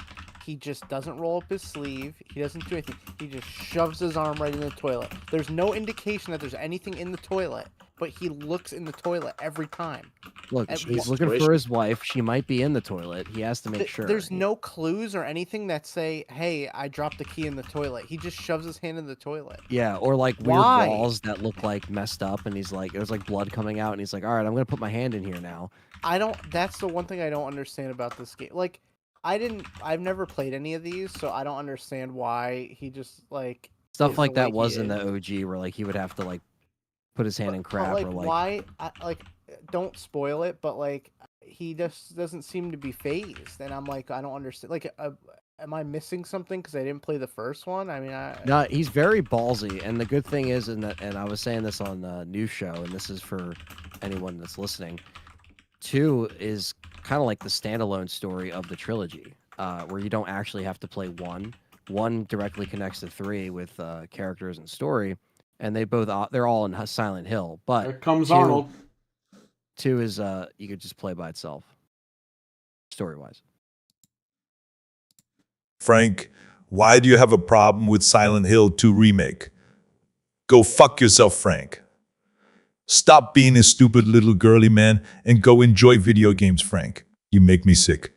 D: he just doesn't roll up his sleeve, he doesn't do anything, he just shoves his arm right in the toilet. There's no indication that there's anything in the toilet, but he looks in the toilet every time.
C: Look,
D: And
C: he's
D: wha-
C: looking for his wife. She might be in the toilet. He has to make sure.
D: There's no clues or anything that say, hey, I dropped the key in the toilet. He just shoves his hand in the toilet.
C: Yeah, or like weird
D: Why?
C: walls that look like messed up, and he's like, there's like blood coming out, and he's like, all right, I'm gonna put my hand in here now.
D: That's the one thing I don't understand about this game. Like, I've never played any of these, so I don't understand why he just like
C: Stuff
D: is
C: like
D: the way
C: that was
D: he
C: in
D: is.
C: the OG, where like he would have to like put his hand in crap,
D: like,
C: or like
D: why? Don't spoil it, but like he just doesn't seem to be phased, and I'm like, I don't understand. Like, am I missing something because I didn't play the first one? I mean,
C: no, he's very ballsy, and the good thing is, and I was saying this on the news show, and this is for anyone that's listening. 2 is kind of like the standalone story of the trilogy, where you don't actually have to play 1. 1 directly connects to 3 with characters and story, and they're all in Silent Hill. But
A: Here comes
C: 2
A: Arnold.
C: 2 is you could just play by itself, story wise.
F: Frank, why do you have a problem with Silent Hill 2 Remake? Go fuck yourself, Frank. Stop being a stupid little girly man and go enjoy video games, Frank. You make me sick.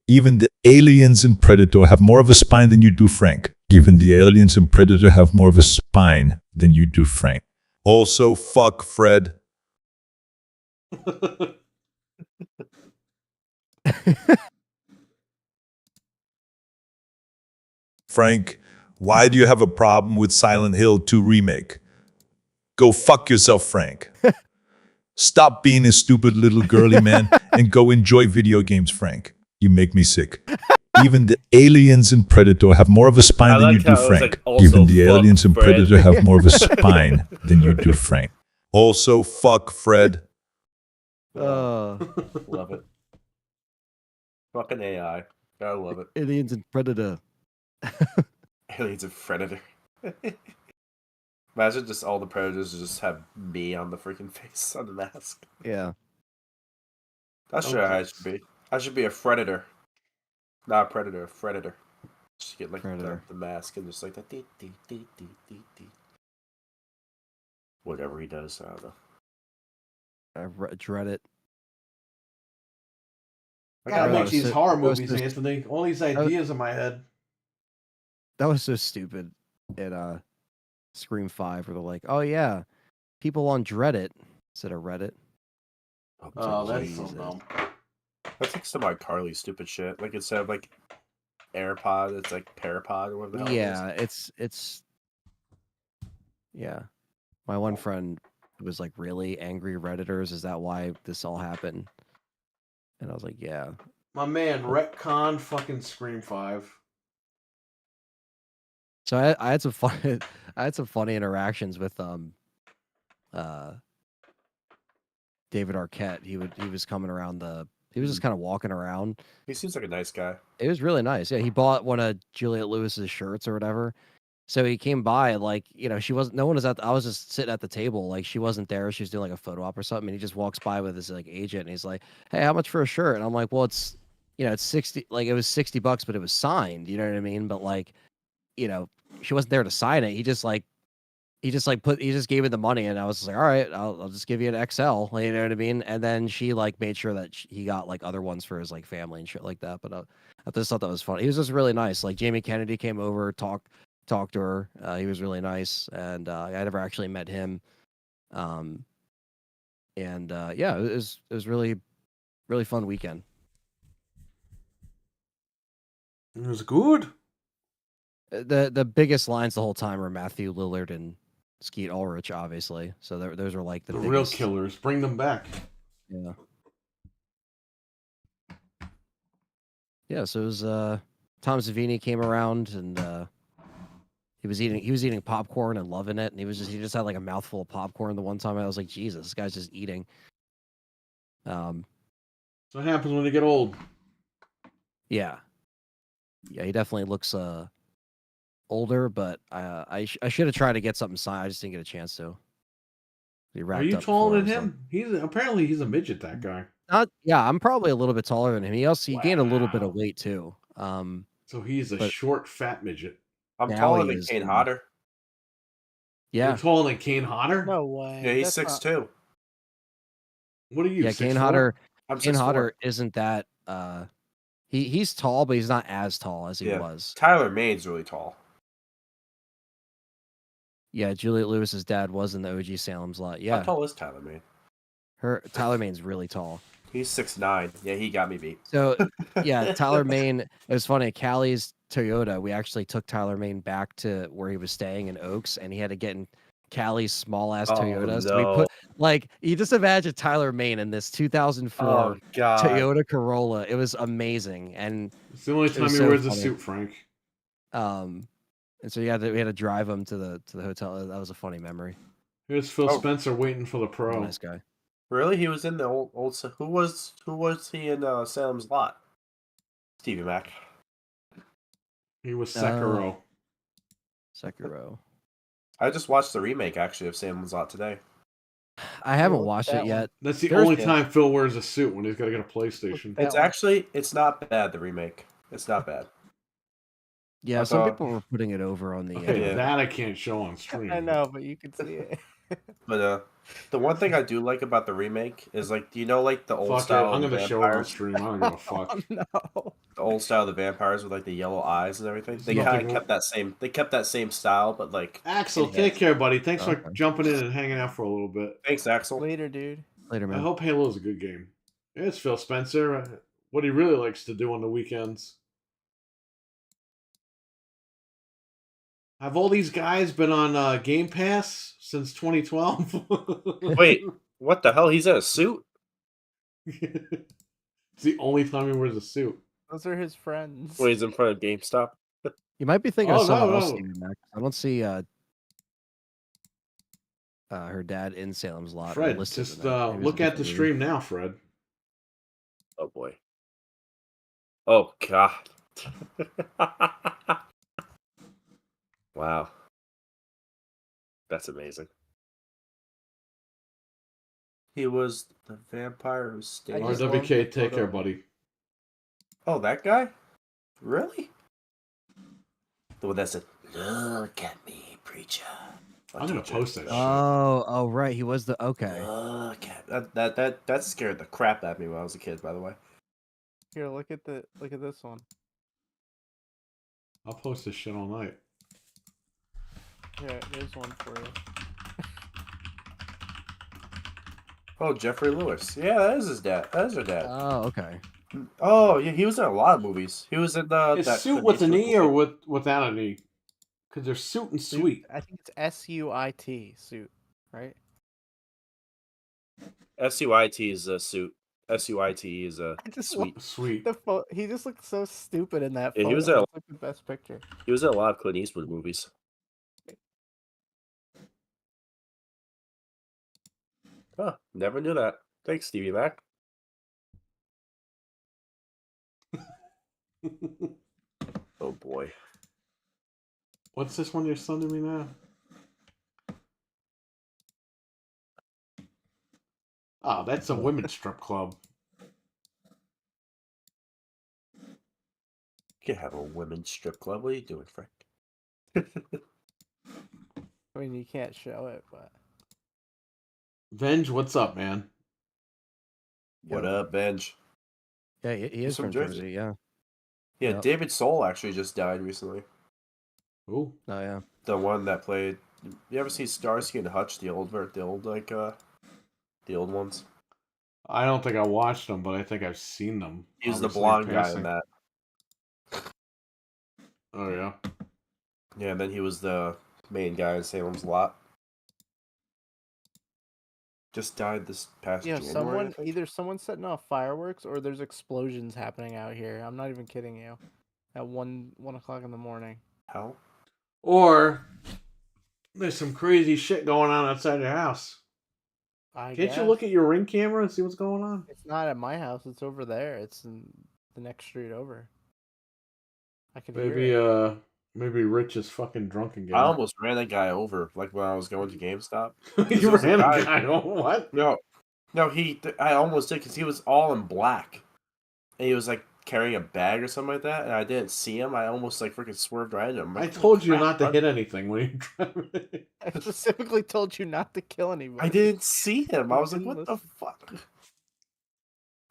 F: Even the aliens in Predator have more of a spine than you do, Frank. Even the aliens in Predator have more of a spine than you do, Frank. Also, fuck Fred. Frank, why do you have a problem with Silent Hill 2 Remake? Go fuck yourself, Frank. Stop being a stupid little girly man and go enjoy video games, Frank. You make me sick. Even the aliens in Predator have more of a spine than you do, Frank. Even the aliens in Predator have more of a spine than you do, Frank. Also, fuck Fred.
B: Love it. Fucking AI. I love it.
C: Aliens and Predator.
B: Aliens and Predator. Imagine just all the Predators just have me on the freaking face on the mask.
C: Yeah.
B: That's sure how I should be. I should be a Predator. Not a Predator, a Predator. Just get like
C: Predator.
B: the mask and just like that. Dee, dee, dee, dee, dee, dee. Whatever he does, I don't know.
C: I dread it.
B: I
A: Gotta
B: got
A: make these
C: so-
A: horror
C: that was
A: movies,
C: so-
A: Anthony. All these ideas in my head.
C: That was so stupid in Scream 5, where they're like, oh yeah, people on Dreadit instead of Reddit.
A: Oh, that's so
C: Jesus.
A: dumb.
B: I think some of Carly's stupid shit. Like instead of like AirPod, it's like Parapod or whatever the hell
C: Yeah, it's yeah. My one friend was like, "Really angry Redditors? Is that why this all happened?" And I was like, "Yeah."
A: My man, Retcon fucking Scream 5.
C: So I had some fun. I had some funny interactions with uh David Arquette. He was coming around he was just kind of walking around.
B: He seems like a nice guy.
C: It was really nice. Yeah, he bought one of Juliette Lewis's shirts or whatever. So he came by, like, she wasn't. No one was I was just sitting at the table, like she wasn't there. She was doing like a photo op or something. And he just walks by with his like agent, and he's like, "Hey, how much for a shirt?" And I'm like, "Well, it's 60. Like it was $60, but it was signed. You know what I mean? But like, she wasn't there to sign it. He just gave me the money, and I was just like, all right, I'll just give you an XL. You know what I mean? And then she like made sure that he got like other ones for his like family and shit like that. But I just thought that was funny. He was just really nice. Like Jamie Kennedy came over, talked to her. He was really nice, and I never actually met him. And yeah, it was really really fun weekend.
A: It was good.
C: The biggest lines the whole time were Matthew Lillard and Skeet Ulrich, obviously. So those are like
A: The
C: biggest,
A: real killers. Bring them back.
C: Yeah. Yeah, so it was Tom Savini came around, and he was eating popcorn and loving it, and he just had like a mouthful of popcorn the one time. I was like, Jesus, this guy's just eating.
A: So what happens when they get old?
C: Yeah. Yeah, he definitely looks older, but I should have tried to get something signed. I just didn't get a chance to. He
A: Are
C: wrapped
A: you
C: up
A: taller
C: before
A: than
C: I was
A: him? Apparently he's a midget, that guy.
C: Yeah, I'm probably a little bit taller than him. He gained a little bit
A: Wow.
C: of weight too.
A: So he's a
C: but
A: short, fat midget.
B: I'm
C: now
B: taller
C: he
B: than
C: is,
B: Kane Hodder.
C: Yeah.
A: You're taller than Kane Hodder?
D: No way.
B: Yeah, he's
D: That's
B: 6'2".
A: What are you,
C: Yeah,
A: 6'4"?
C: Kane Hodder.
B: I'm
C: Kane
B: 6'4".
C: Hodder isn't that. He's tall, but he's not as tall as he
B: Yeah.
C: was.
B: Tyler Maine's really tall.
C: Yeah, Juliette Lewis's dad was in the OG Salem's Lot.
B: How
C: Yeah,
B: tall is Tyler Maine?
C: Tyler Maine's really tall.
B: He's 6'9". Yeah, he got me beat.
C: So yeah, Tyler Maine. It was funny. At Callie's Toyota, we actually took Tyler Maine back to where he was staying in Oaks, and he had to get in Callie's small ass
B: Oh,
C: Toyota. So
B: no.
C: we put you just imagine Tyler Maine in this 2004
B: Oh god.
C: Toyota Corolla. It was amazing, and
A: It's the only
C: It
A: time
C: was
A: he
C: so
A: wears a
C: funny.
A: suit, Frank.
C: And so we had to drive him to the hotel. That was a funny memory.
A: Here's Phil
B: Oh.
A: Spencer waiting for the
C: He's a
A: pro.
C: nice guy.
B: Really? He was in the old who was he in Salem's Lot? Stevie Mac.
A: He was Sekiro.
C: Sekiro.
B: I just watched the remake actually of Salem's Lot today.
C: I haven't
D: What's
C: watched
D: that
C: it yet.
A: That's the
C: There's-
A: only time Phil wears a suit, when he's got to get a PlayStation.
D: That one.
B: It's not bad, the remake. It's not bad.
C: Yeah,
B: I
C: some
B: thought-
C: people were putting it over on the.
A: Okay,
B: Yeah.
A: that I can't show on stream.
D: I know, but you can see it.
B: But the one thing I do like about the remake is like, do you know like the old
A: Fuck it,
B: style
A: I'm
B: of
A: gonna show it on
B: vampires?
A: stream. I don't give a fuck.
D: Oh, no.
B: The old style of the vampires with like the yellow eyes and everything. They
A: Nothing
B: kind of
A: wrong.
B: kept that same. They kept that same style, but like.
A: Axel,
B: enhanced.
A: take care, buddy. Thanks for
C: Okay.
A: jumping in and hanging out for a little bit.
B: Thanks, Axel.
D: Later, dude.
C: Later,
A: I
C: man.
A: hope Halo's a good game. It's Phil Spencer. What he really likes to do on the weekends. Have all these guys been on Game Pass since 2012?
B: Wait, what the hell? He's in a suit?
A: It's the only time he wears a suit.
D: Those are his friends.
B: When he's in front of GameStop?
C: You might be thinking
A: Oh,
C: of someone
A: no,
C: else.
A: no.
C: Steven Mac. I don't see her dad in Salem's Lot. or
A: Fred,
C: listed
A: just
C: in that. Maybe it's a
A: look at the
C: different
A: stream now, Fred.
B: Oh boy. Oh god. Wow. That's amazing. He was the vampire who stayed.
D: I just love the
A: RWK, take
D: photo.
A: care, buddy.
B: Oh, that guy? Really? The one that said, "Look at me, preacher."
A: I'm gonna post that shit.
C: Oh, right. He was the okay.
B: Look at that scared the crap out of me when I was a kid, by the way.
D: Here, look at this one.
A: I'll post this shit all night.
D: Here, there's one for you.
B: Oh, Jeffrey Lewis. Yeah, that is his dad. That is her dad.
C: Oh, okay.
B: Oh yeah, he was in a lot of movies. He was in
A: Is
B: that
A: suit
B: Clint
A: with a
B: Eastwood
A: knee or
B: movie.
A: without a knee? Because there's suit and
D: Suit.
A: sweet.
D: I think it's SUIT suit, right?
B: SUIT is a suit. SUIT is a
D: I just
B: sweet.
A: Sweet.
D: He just looked so stupid in that
B: Yeah,
D: photo.
B: he was in a,
D: It's like the best picture.
B: he was in a lot of Clint Eastwood movies. Huh, never knew that. Thanks, Stevie Mac. Oh boy.
A: What's this one you're sending me now? Oh, that's a women's strip club.
B: You can have a women's strip club. What are you doing, Frank?
D: I mean, you can't show it, but
A: Venge, what's up, man?
B: What
C: Yo.
B: up, Benj?
C: Yeah, he
B: He's
C: is
B: from
C: from
B: Jersey.
C: Jersey. Yeah.
B: Yeah,
C: Yep.
B: David Soul actually just died recently.
A: Ooh.
C: Oh yeah.
B: The one that played. You ever see Starsky and Hutch? The old ones.
A: I don't think I watched them, but I think I've seen them.
B: He was the
A: obviously,
B: blonde guy
A: passing.
B: in that.
A: Oh yeah.
B: Yeah, and then he was the main guy in Salem's Lot. Just died this past January. I think.
D: either someone's setting off fireworks or there's explosions happening out here. I'm not even kidding you. At 1 o'clock in the morning.
B: How?
A: Or there's some crazy shit going on outside your house.
D: I
A: Can't
D: guess.
A: you look at your Ring camera and see what's going on?
D: It's not at my house. It's over there. It's in the next street over. I can hear
A: Maybe
D: it.
A: maybe Rich is fucking drunk again.
B: I almost ran a guy over, like when I was going to GameStop.
A: You
B: there was a
A: ran a
B: guy-
A: guy. Oh, what?
B: No, I almost did because he was all in black, and he was like carrying a bag or something like that, and I didn't see him. I almost like freaking swerved right into him.
A: I
B: Like,
A: told you
B: crap,
A: not to
B: bud.
A: hit anything when you driving.
D: I specifically told you not to kill anybody.
B: I didn't see him. I was like,
D: didn't
B: what the
D: listen.
B: fuck?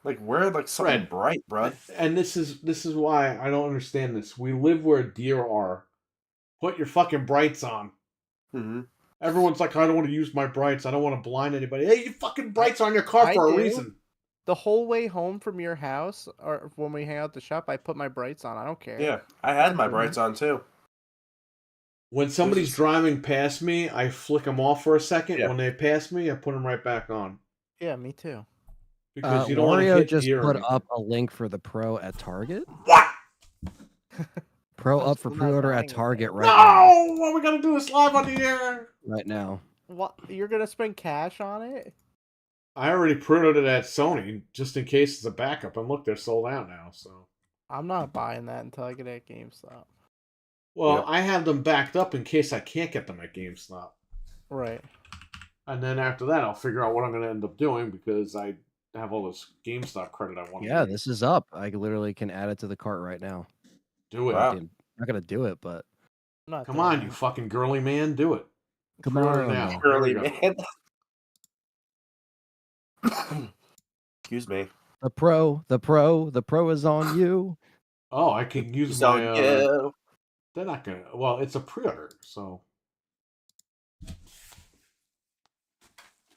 B: Like, wear like something
A: Fred.
B: bright, bro.
A: And this is why I don't understand this. We live where deer are. Put your fucking brights on.
B: Mm-hmm.
A: Everyone's like, I don't want to use my brights. I don't want to blind anybody. Hey, you fucking brights on your car
D: I
A: for a
D: do.
A: reason.
D: The whole way home from your house, or when we hang out at the shop, I put my brights on. I don't care.
B: Yeah, I had my brights on too.
A: When somebody's driving past me, I flick them off for a second.
B: Yeah.
A: When they pass me, I put them right back on.
D: Yeah, me too.
A: Because you don't want to
C: Wario
A: hit
C: just
A: deer or
C: put
A: anything.
C: up a link for the Pro at Target.
A: What?
C: Pro
D: I'm
C: up for
D: still not
C: pre-order
D: buying
C: at
D: it,
C: Target
D: though.
C: right now.
A: No! What are we gonna do this live on the air?
C: Right now.
D: What? You're gonna spend cash on it?
A: I already pre-ordered it at Sony just in case it's a backup. And look, they're sold out now. So,
D: I'm not buying that until I get it at GameStop.
A: well,
B: Yep.
A: I have them backed up in case I can't get them at GameStop.
D: Right.
A: And then after that, I'll figure out what I'm gonna end up doing because I have all this GameStop credit I want.
C: Yeah, this is up. I literally can add it to the cart right now.
A: do it.
B: Wow.
C: I'm not gonna do it, but
D: I'm not
A: Come
D: doing
A: on,
D: that.
A: you fucking girly man, do it.
C: come
A: Pre-order
C: on.
A: now.
B: Early
A: There we go.
B: man. Excuse me.
C: The pro is on you.
A: Oh, I can use
B: So
A: my.
B: yeah.
A: They're not gonna. Well, it's a pre-order, so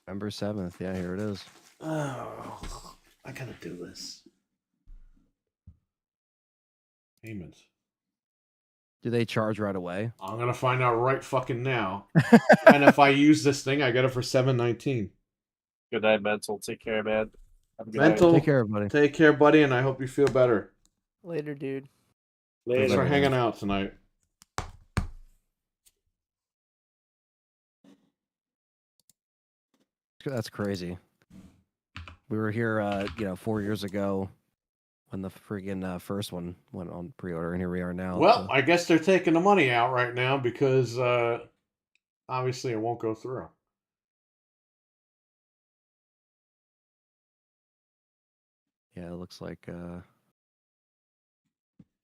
C: November 7th. Yeah, here it is.
A: oh, I gotta do this. Payments.
C: Do they charge right away?
A: I'm gonna find out right fucking now. And if I use this thing, I get it for $7.19.
B: Good night, Mental. Take care, man. Have a good
A: Mental.
C: Take care, everybody.
A: Take care, buddy, and I hope you feel better.
D: Later, dude.
B: night.
A: Thanks for
C: Later.
A: hanging out tonight.
C: That's crazy. We were here, 4 years ago when the friggin' first one went on pre-order, and here we are now.
A: Well, I guess they're taking the money out right now because obviously it won't go through.
C: Yeah, it looks like
A: You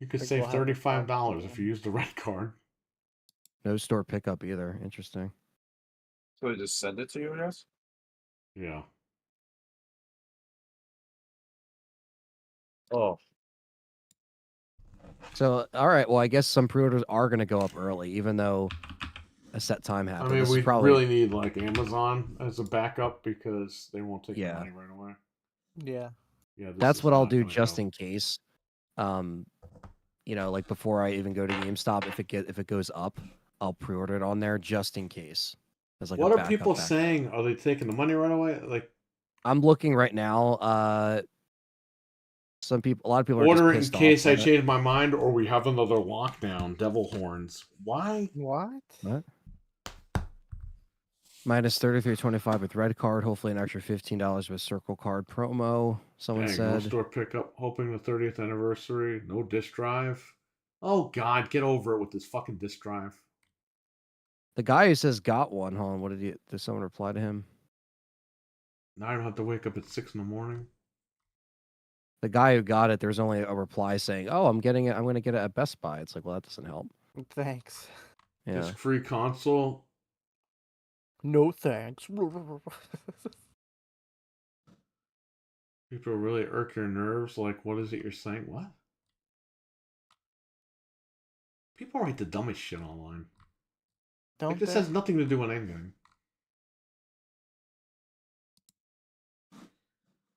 A: could
D: Like
A: save
D: we'll have to find
A: $35 if
D: someone.
A: you use the red card.
C: no store pickup either. Interesting.
B: So they just send it to you, I guess?
A: Yeah.
B: Oh.
C: So, all right. Well, I guess some pre-orders are going to go up early, even though a set time
A: I
C: happened.
A: mean,
C: This
A: we
C: is probably
A: really need like Amazon as a backup because they won't take the
C: Yeah.
A: money right away.
D: Yeah.
A: Yeah, this
C: That's
A: is
C: what I'll
A: not
C: do
A: gonna
C: just
A: go.
C: in case. You know, like before I even go to GameStop, if it goes up, I'll pre-order it on there just in case. As like
A: What
C: a
A: are people
C: backup.
A: saying? Are they taking the money right away? Like,
C: I'm looking right now. A lot of people are just
A: order it in
C: pissed off.
A: case I change my mind or we have another lockdown. Devil horns. Why?
D: What?
C: What? Minus 33.25 with red card. Hopefully an extra $15 with Circle Card promo. Someone
A: Dang, no
C: said.
A: store pickup. Hoping the 30th anniversary. No disc drive. Oh God, get over it with this fucking disc drive.
C: The guy who says got one. Hold on. What did someone reply to him?
A: Now I don't have to wake up at 6 in the morning.
C: The guy who got it, there's only a reply saying, "Oh, I'm getting it. I'm going to get it at Best Buy." It's like, well, that doesn't help.
D: Thanks.
C: Yeah.
A: Disc-free console.
D: No thanks.
A: People really irk your nerves. Like, what is it you're saying? What? People write the dumbest shit online.
D: Don't
A: Like, this
D: they?
A: has nothing to do with anything.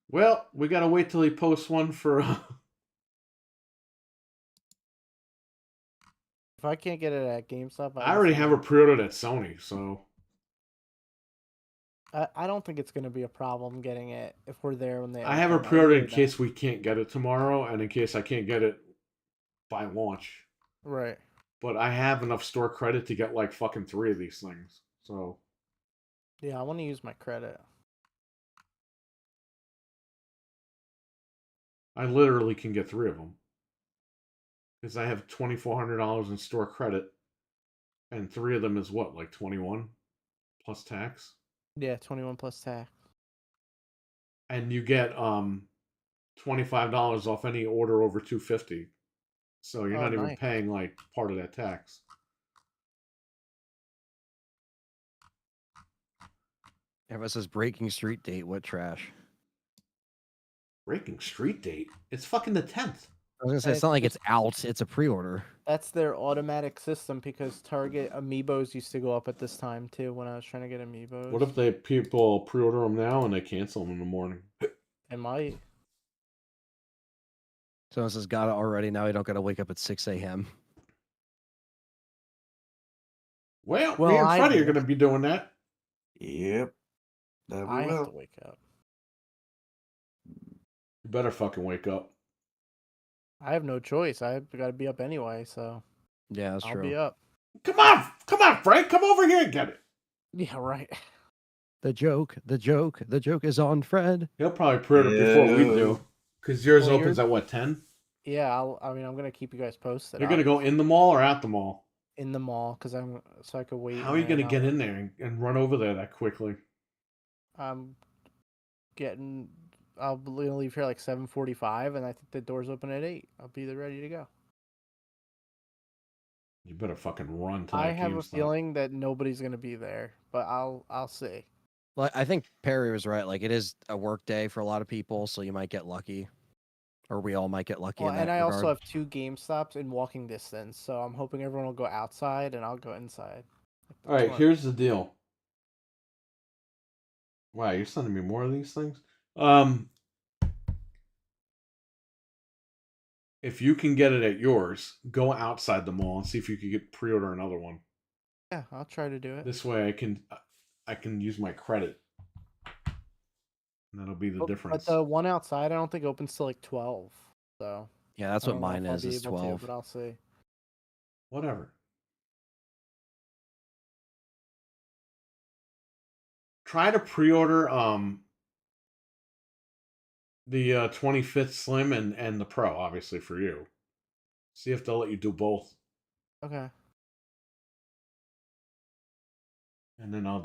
A: Well, we gotta wait till he posts one for.
D: If I can't get it at GameStop,
A: I already have it pre-ordered at Sony, so.
D: I don't think it's going to be a problem getting it if we're there when they.
A: I have it
D: open.
A: pre-ordered
D: really
A: in case we can't get it tomorrow, and in case I can't get it by launch.
D: don't. Right.
A: But I have enough store credit to get like fucking 3 of these things. So.
D: Yeah, I want to use my credit.
A: I literally can get 3 of them. Because I have $2,400 in store credit. And 3 of them is what, like 21 plus tax?
D: Yeah, 21 plus tax.
A: And you get $25 off any order over $250. So you're not even
D: nice.
A: paying like part of that tax.
C: Everyone says breaking street date. What trash?
A: Breaking street date? It's fucking the 10th.
C: I was gonna say it's not like it's out. It's a pre-order.
D: That's their automatic system because Target amiibos used to go up at this time too when I was trying to get amiibos.
A: What if people pre-order them now and they cancel them in the morning?
D: It might.
C: Someone says got it already. Now you don't got to wake up at 6 a.m.
A: Well,
D: Well,
A: me and
D: I
A: Freddie are
D: do.
A: going to be doing that.
E: Yep. That we
D: I have
E: will.
D: to wake up.
A: You better fucking wake up.
D: I have no choice. I've got to be up anyway, so
C: Yeah, that's
D: I'll
C: true.
D: be up.
A: Come on, Frank, come over here and get it.
D: Yeah, right.
C: The joke is on Fred.
A: He'll probably pre-order before we do, because yours
D: Well,
A: opens at what, 10?
D: Yeah, I'm gonna keep you guys posted.
A: You're gonna go in the mall or out the mall?
D: in the mall because I could wait.
A: How are you gonna get in there and run over there that quickly?
D: I'm getting. I'll leave here like 7:45, and I think the doors open at 8. I'll be there ready to go.
A: You better fucking run to that
D: I have a
A: GameStop.
D: feeling that nobody's gonna be there, but I'll see.
C: Well, I think Perry was right. Like, it is a work day for a lot of people, so you might get lucky, or we all might get lucky.
D: Well,
C: in that
D: and I also
C: regard.
D: have 2 GameStops in walking distance, so I'm hoping everyone will go outside and I'll go inside.
A: All right, here's the deal. Wow, you're sending me more of these things? If you can get it at yours, go outside the mall and see if you can get pre-order another one.
D: Yeah, I'll try to do it.
A: This way I can use my credit. And that'll be the difference.
D: But the one outside I don't think opens till like 12. So
C: Yeah, that's
D: I
C: what
D: don't know
C: mine
D: if I'll
C: is.
D: be
C: Is
D: able to,
C: 12.
D: but I'll see.
A: Whatever. Try to pre-order the 25th Slim and the Pro, obviously for you. See if they'll let you do both.
D: Okay.
A: And then I'll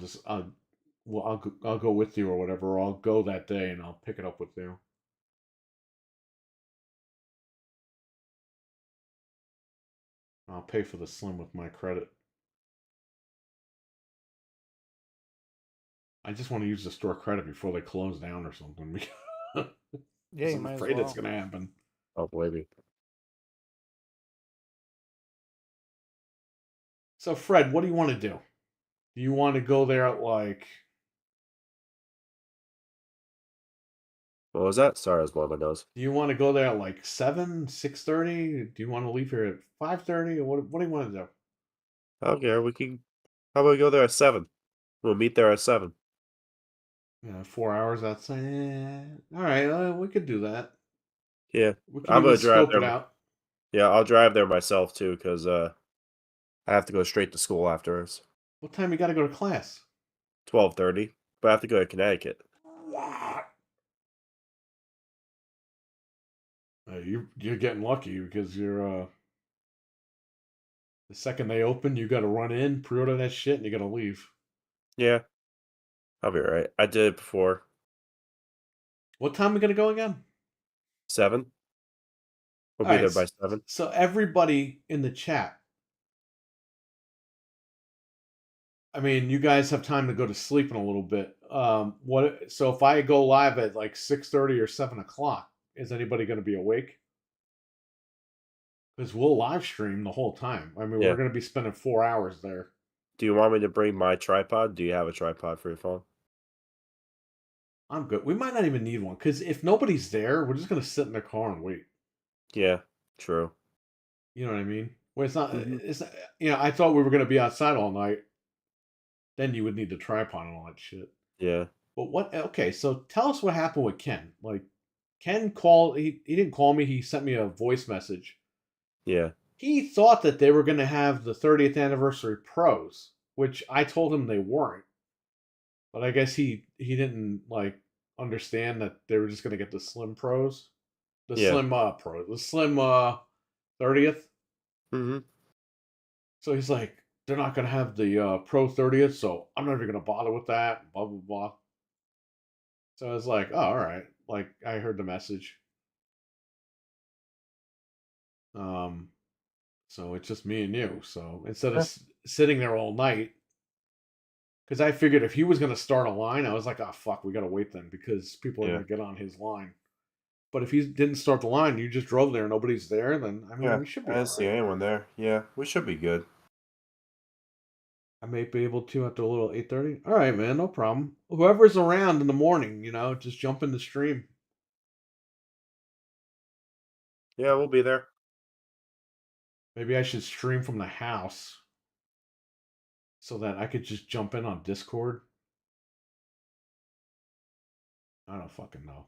A: go with you or whatever, or I'll go that day and I'll pick it up with you. I'll pay for the Slim with my credit. I just want to use the store credit before they close down or something.
D: Yeah, you
A: I'm
D: might as
A: afraid
D: well.
A: it's gonna happen.
B: Oh, maybe.
A: So Fred, what do you want to do? Do you want to go there at like
B: What was that? Sorry, I was blowing my nose.
A: Do you want to go there at like 7, 6:30? Do you want to leave here at 5:30? Or what do you want to do?
B: I don't care. We can. How about we go there at 7? We'll meet there at 7.
A: 4 hours outside. All right, we could do that.
B: Yeah,
A: We can
B: I'm
A: even
B: gonna drive
A: scope it
B: there.
A: out.
B: Yeah, I'll drive there myself too, cause I have to go straight to school afterwards.
A: What time you got to go to class?
B: 12:30, but I have to go to Connecticut.
A: What? You're getting lucky because you're the second they open, you got to run in, pre-order that shit, and you got to leave.
B: Yeah, I'll be alright. I did it before.
A: What time are we gonna go again?
B: 7. We'll
A: All
B: be
A: right,
B: there by 7.
A: so everybody in the chat. I mean, you guys have time to go to sleep in a little bit. What? So if I go live at like 6:30 or 7 o'clock, is anybody going to be awake? Because we'll live stream the whole time. I mean,
B: Yeah.
A: we're going to be spending 4 hours there.
B: Do you want me to bring my tripod? Do you have a tripod for your phone?
A: I'm good. We might not even need one because if nobody's there, we're just going to sit in the car and wait.
B: Yeah, true.
A: You know what I mean? Where it's not.
B: Mhm.
A: It's not, I thought we were going to be outside all night. Then you would need the tripod and all that shit.
B: Yeah.
A: But what? Okay, so tell us what happened with Ken. Like, Ken called. He didn't call me. He sent me a voice message.
B: Yeah.
A: He thought that they were going to have the 30th anniversary pros, which I told him they weren't. But I guess he didn't like understand that they were just going to get the slim pros, the
B: Yeah.
A: slim pro, the slim 30th.
B: Mhm.
A: So he's like, they're not going to have the pro 30th, so I'm not even going to bother with that. Blah blah blah. So I was like, oh, all right. Like I heard the message. So it's just me and you. So instead of sitting there all night, because I figured if he was going to start a line, I was like, oh, fuck, we got to wait then because people are
B: Yeah.
A: going to get on his line. But if he didn't start the line, you just drove there, nobody's there, then, I mean, we should be
B: I
A: all
B: didn't see
A: right.
B: anyone there. Yeah, we should be good.
A: I may be able to at the little 8:30. All right, man, no problem. Whoever's around in the morning, just jump in the stream.
B: Yeah, we'll be there.
A: Maybe I should stream from the house so that I could just jump in on Discord. I don't fucking know.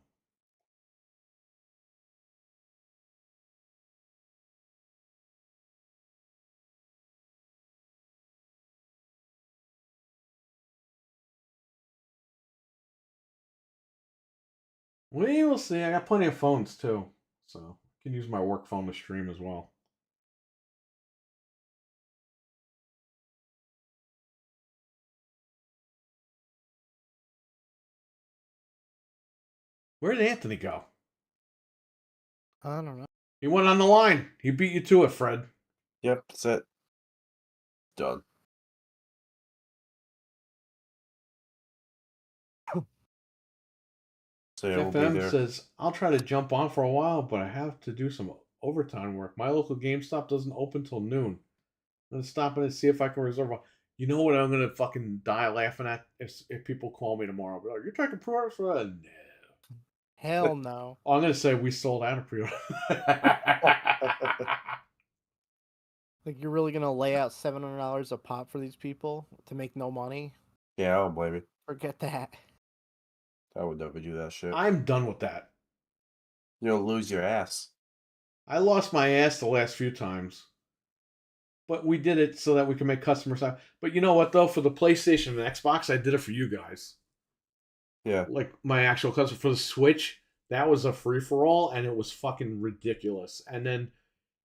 A: We will see. I got plenty of phones too, so I can use my work phone to stream as well. Where did Anthony go?
D: I don't know.
A: He went on the line. He beat you to it, Fred.
B: Yep, that's it. Done. So yeah, we'll be
A: FM
B: there.
A: says, I'll try to jump on for a while, but I have to do some overtime work. My local GameStop doesn't open till noon. I'm going to stop in and see if I can reserve one. You know what I'm going to fucking die laughing at if people call me tomorrow? I'll be like, you're taking pre-orders for that? No.
D: Hell no.
A: Oh, I'm going to say we sold out of pre-order.
D: Like, you're really gonna lay out $700 a pop for these people to make no money?
B: Yeah, I don't blame you.
D: Forget that.
B: I would never do that shit.
A: I'm done with that.
B: You'll lose your ass.
A: I lost my ass the last few times. But we did it so that we can make customers happy. But you know what, though? For the PlayStation and Xbox, I did it for you guys.
B: Yeah.
A: Like, my actual customer for the Switch, that was a free-for-all, and it was fucking ridiculous. And then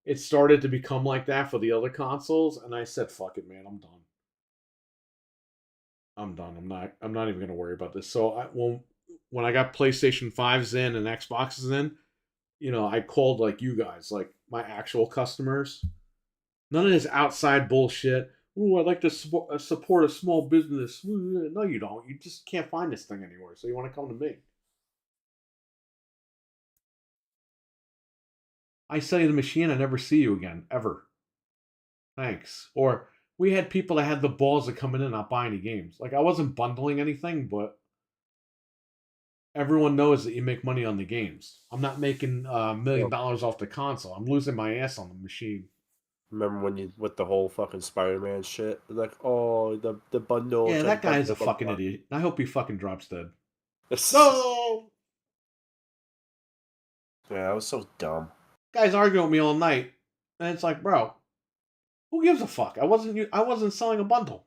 A: it started to become like that for the other consoles, and I said, fuck it, man, I'm done. I'm done. I'm not even going to worry about this. So when I got PlayStation 5s in and Xboxes in, I called like you guys, like my actual customers. None of this outside bullshit. Ooh, I'd like to support a small business. No, you don't. You just can't find this thing anywhere. So you want to come to me. I sell you the machine. I never see you again. Ever. Thanks. Or we had people that had the balls of coming in and not buy any games. Like, I wasn't bundling anything, but everyone knows that you make money on the games. I'm not making $1 million off the console. I'm losing my ass on the machine.
B: Remember when you with the whole fucking Spider-Man shit? Like, oh, the bundle.
A: Yeah, that guy's a
B: blah,
A: fucking
B: blah.
A: idiot. I hope he fucking drops dead.
B: No. Yeah, that was so dumb.
A: Guys arguing with me all night, and it's like, bro, who gives a fuck? I wasn't selling a bundle.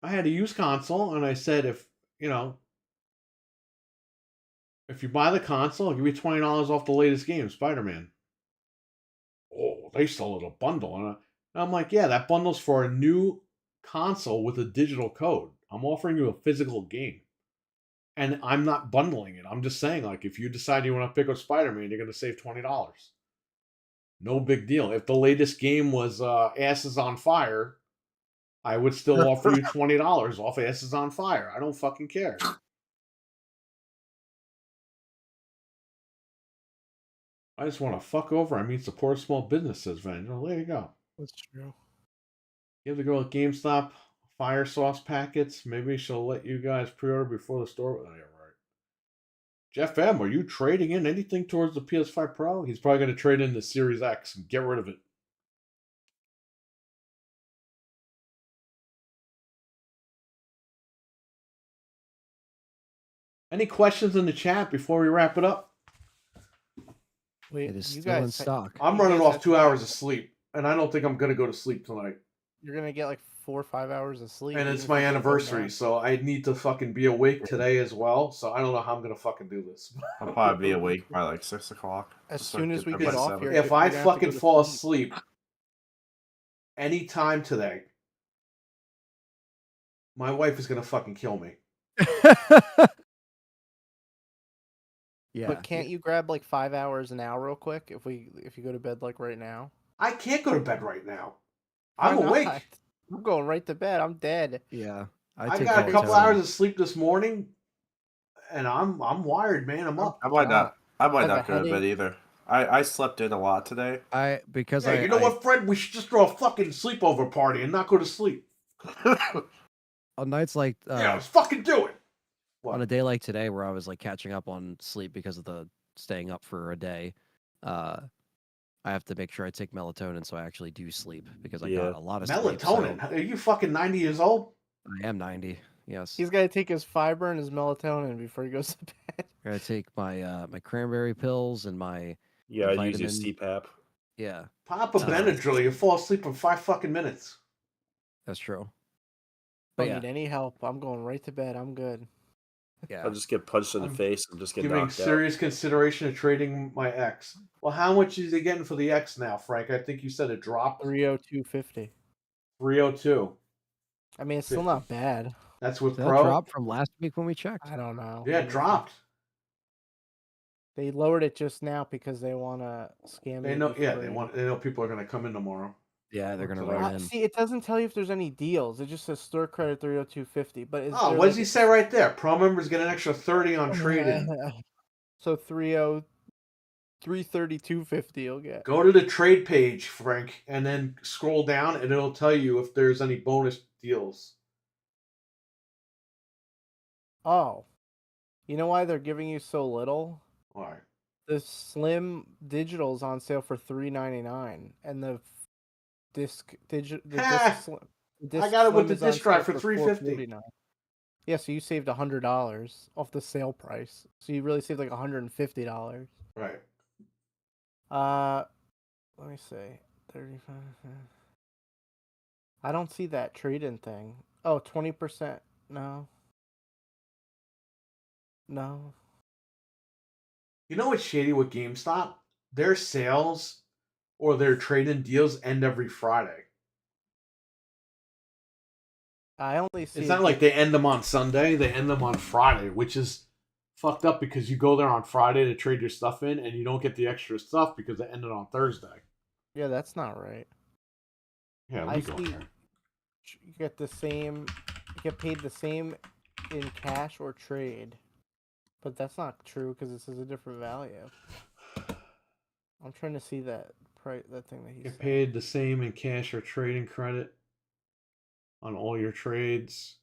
A: I had a used console, and I said, if you buy the console, I'll give you $20 off the latest game, Spider-Man. Oh, they sold a bundle, and I'm like, yeah, that bundle's for a new console with a digital code. I'm offering you a physical game. And I'm not bundling it. I'm just saying, like, if you decide you want to pick up Spider-Man, you're going to save $20. No big deal. If the latest game was Asses on Fire, I would still offer you $20 off Asses on Fire. I don't fucking care. I just want to fuck over. I mean, support small businesses, Van. There you go.
D: That's true.
A: Give the girl at GameStop fire sauce packets. Maybe she'll let you guys pre-order before the store. Oh, yeah, right. Jeff M, are you trading in anything towards the PS5 Pro? He's probably going to trade in the Series X and get rid of it. Any questions in the chat before we wrap it up?
D: Wait,
C: It is
D: you
C: still in
D: guys,
C: stock.
A: I'm
D: you
A: running
D: guys
A: off
D: have
A: 2
D: to-
A: hours of sleep, and I don't think I'm going to go to sleep tonight.
D: You're gonna get like 4 or 5 hours of sleep.
A: And
D: even
A: it's
D: if
A: my
D: you don't go
A: anniversary,
D: nap.
A: so I need to fucking be awake today as well. So I don't know how I'm going to fucking do this.
B: I'll probably be awake by like 6 o'clock.
D: As
B: Just so
D: soon
B: I
D: as
B: get
D: we
B: there
D: get
B: by
D: off
B: 7.
D: here,
A: If I
D: you're gonna have to
A: fucking
D: go to
A: fall
D: sleep.
A: asleep any time today, my wife is going to fucking kill me.
C: Yeah.
D: But can't you grab like 5 hours now real quick if you go to bed like right now?
A: I can't go to bed right now.
D: Why
A: I'm
D: not?
A: awake.
D: I'm going right to bed. I'm dead.
C: Yeah.
A: I
C: take
A: got a couple
C: melatonin.
A: hours of sleep this morning, and I'm wired, man. I'm up.
B: I might not
D: have a
B: go to bed
D: headache.
B: either. I slept in a lot today.
C: Because
A: Hey, you know what, Fred? We should just throw a fucking sleepover party and not go to sleep.
C: on nights like
A: Yeah, let's fucking do it. What?
C: on a day like today where I was like catching up on sleep because of the staying up for a day, I have to make sure I take melatonin so I actually do sleep because I got a lot of sleep.
A: Melatonin?
C: So
A: Are you fucking 90 years old?
C: I am 90. Yes.
D: He's got to take his fiber and his melatonin before he goes to bed.
C: I gotta take my my cranberry pills and my
B: Yeah, I use
C: vitamin.
B: your CPAP.
C: Yeah,
A: Pop a Benadryl. You fall asleep in 5 fucking minutes.
C: that's true.
D: Don't
C: But yeah,
D: need any help. I'm going right to bed. I'm good.
C: yeah.
B: I'll just get punched in the
A: I'm
B: face and just get
A: Giving
B: knocked
A: serious consideration of trading my X. Well, how much is he getting for the X now, Frank? I think you said it dropped
D: 302.50.
A: 302.
D: I mean, it's still not bad.
A: That's with
C: Did that
A: Pro.
C: drop from last week when we checked?
D: I don't know.
A: Yeah, it dropped.
D: They lowered it just now because they want to scam
A: They
D: you.
A: know. Yeah,
D: before
A: they know people are going to come in tomorrow.
C: Yeah, they're gonna
A: Today.
C: run in.
D: See, it doesn't tell you if there's any deals. It just says store credit 302.50. But is
A: Oh,
D: there
A: what does
D: like
A: he say right there? Pro members get an extra 30 on trade-in.
D: So 332.50 you'll get.
A: Go to the trade page, Frank, and then scroll down, and it'll tell you if there's any bonus deals.
D: Oh, you know why they're giving you so little?
A: All right.
D: The Slim Digital's on sale for $3.99, and the disc digital.
A: I got it with the disc drive for $350.
D: $449. Yeah, so you saved $100 off the sale price. So you really saved like $150.
A: Right.
D: Let me see. 35. I don't see that trade-in thing. Oh, 20%. No. No.
A: You know what's shady with GameStop? Their sales or their trade-in deals end every Friday.
D: I only see
A: It's not like they end them on Sunday. They end them on Friday, which is fucked up because you go there on Friday to trade your stuff in and you don't get the extra stuff because it ended on Thursday.
D: Yeah, that's not right.
A: Yeah,
D: I
A: we go
D: see.
A: there.
D: You get the same. You get paid the same in cash or trade, but that's not true because this is a different value. I'm trying to see that price. That thing that he's
A: Get
D: saying.
A: paid the same in cash or trading credit on all your trades.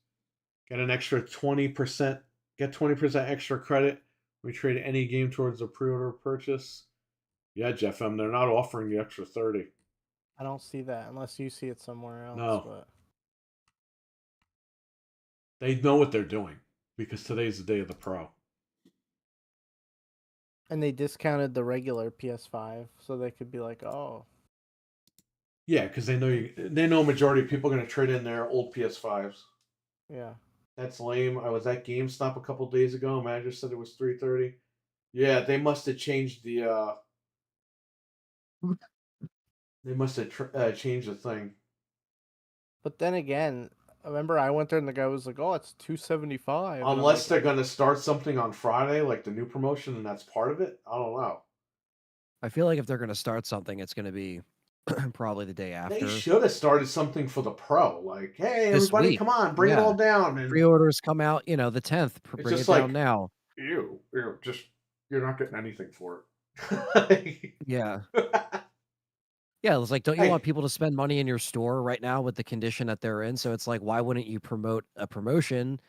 A: Get an extra 20%. Get 20% extra credit. We trade any game towards a pre-order purchase. Yeah, Jeff M. They're not offering the extra 30.
D: I don't see that unless you see it somewhere else.
A: No.
D: But
A: They know what they're doing because today's the day of the Pro.
D: and they discounted the regular PS5, so they could be like, oh.
A: Yeah, because they know a majority of people are going to trade in their old PS5s.
D: Yeah.
A: That's lame. I was at GameStop a couple days ago. Manager said it was $330. Yeah, they must have changed the. They must have changed the thing.
D: But then again, I remember I went there and the guy was like, "Oh, it's $275."
A: Unless they're going to start something on Friday, like the new promotion, and that's part of it. I don't know.
C: I feel like if they're going to start something, it's going to be probably the day after.
A: They should have started something for the Pro. Like, hey,
C: This
A: everybody,
C: week.
A: come on, bring it
C: Yeah.
A: all down. And
C: Pre-orders come out, the 10th.
A: It's
C: Bring it
A: just
C: down
A: like-
C: now.
A: you're not getting anything for it.
C: Yeah. Yeah, it's like, don't you
A: Hey.
C: want people to spend money in your store right now with the condition that they're in? So it's like, why wouldn't you promote a promotion,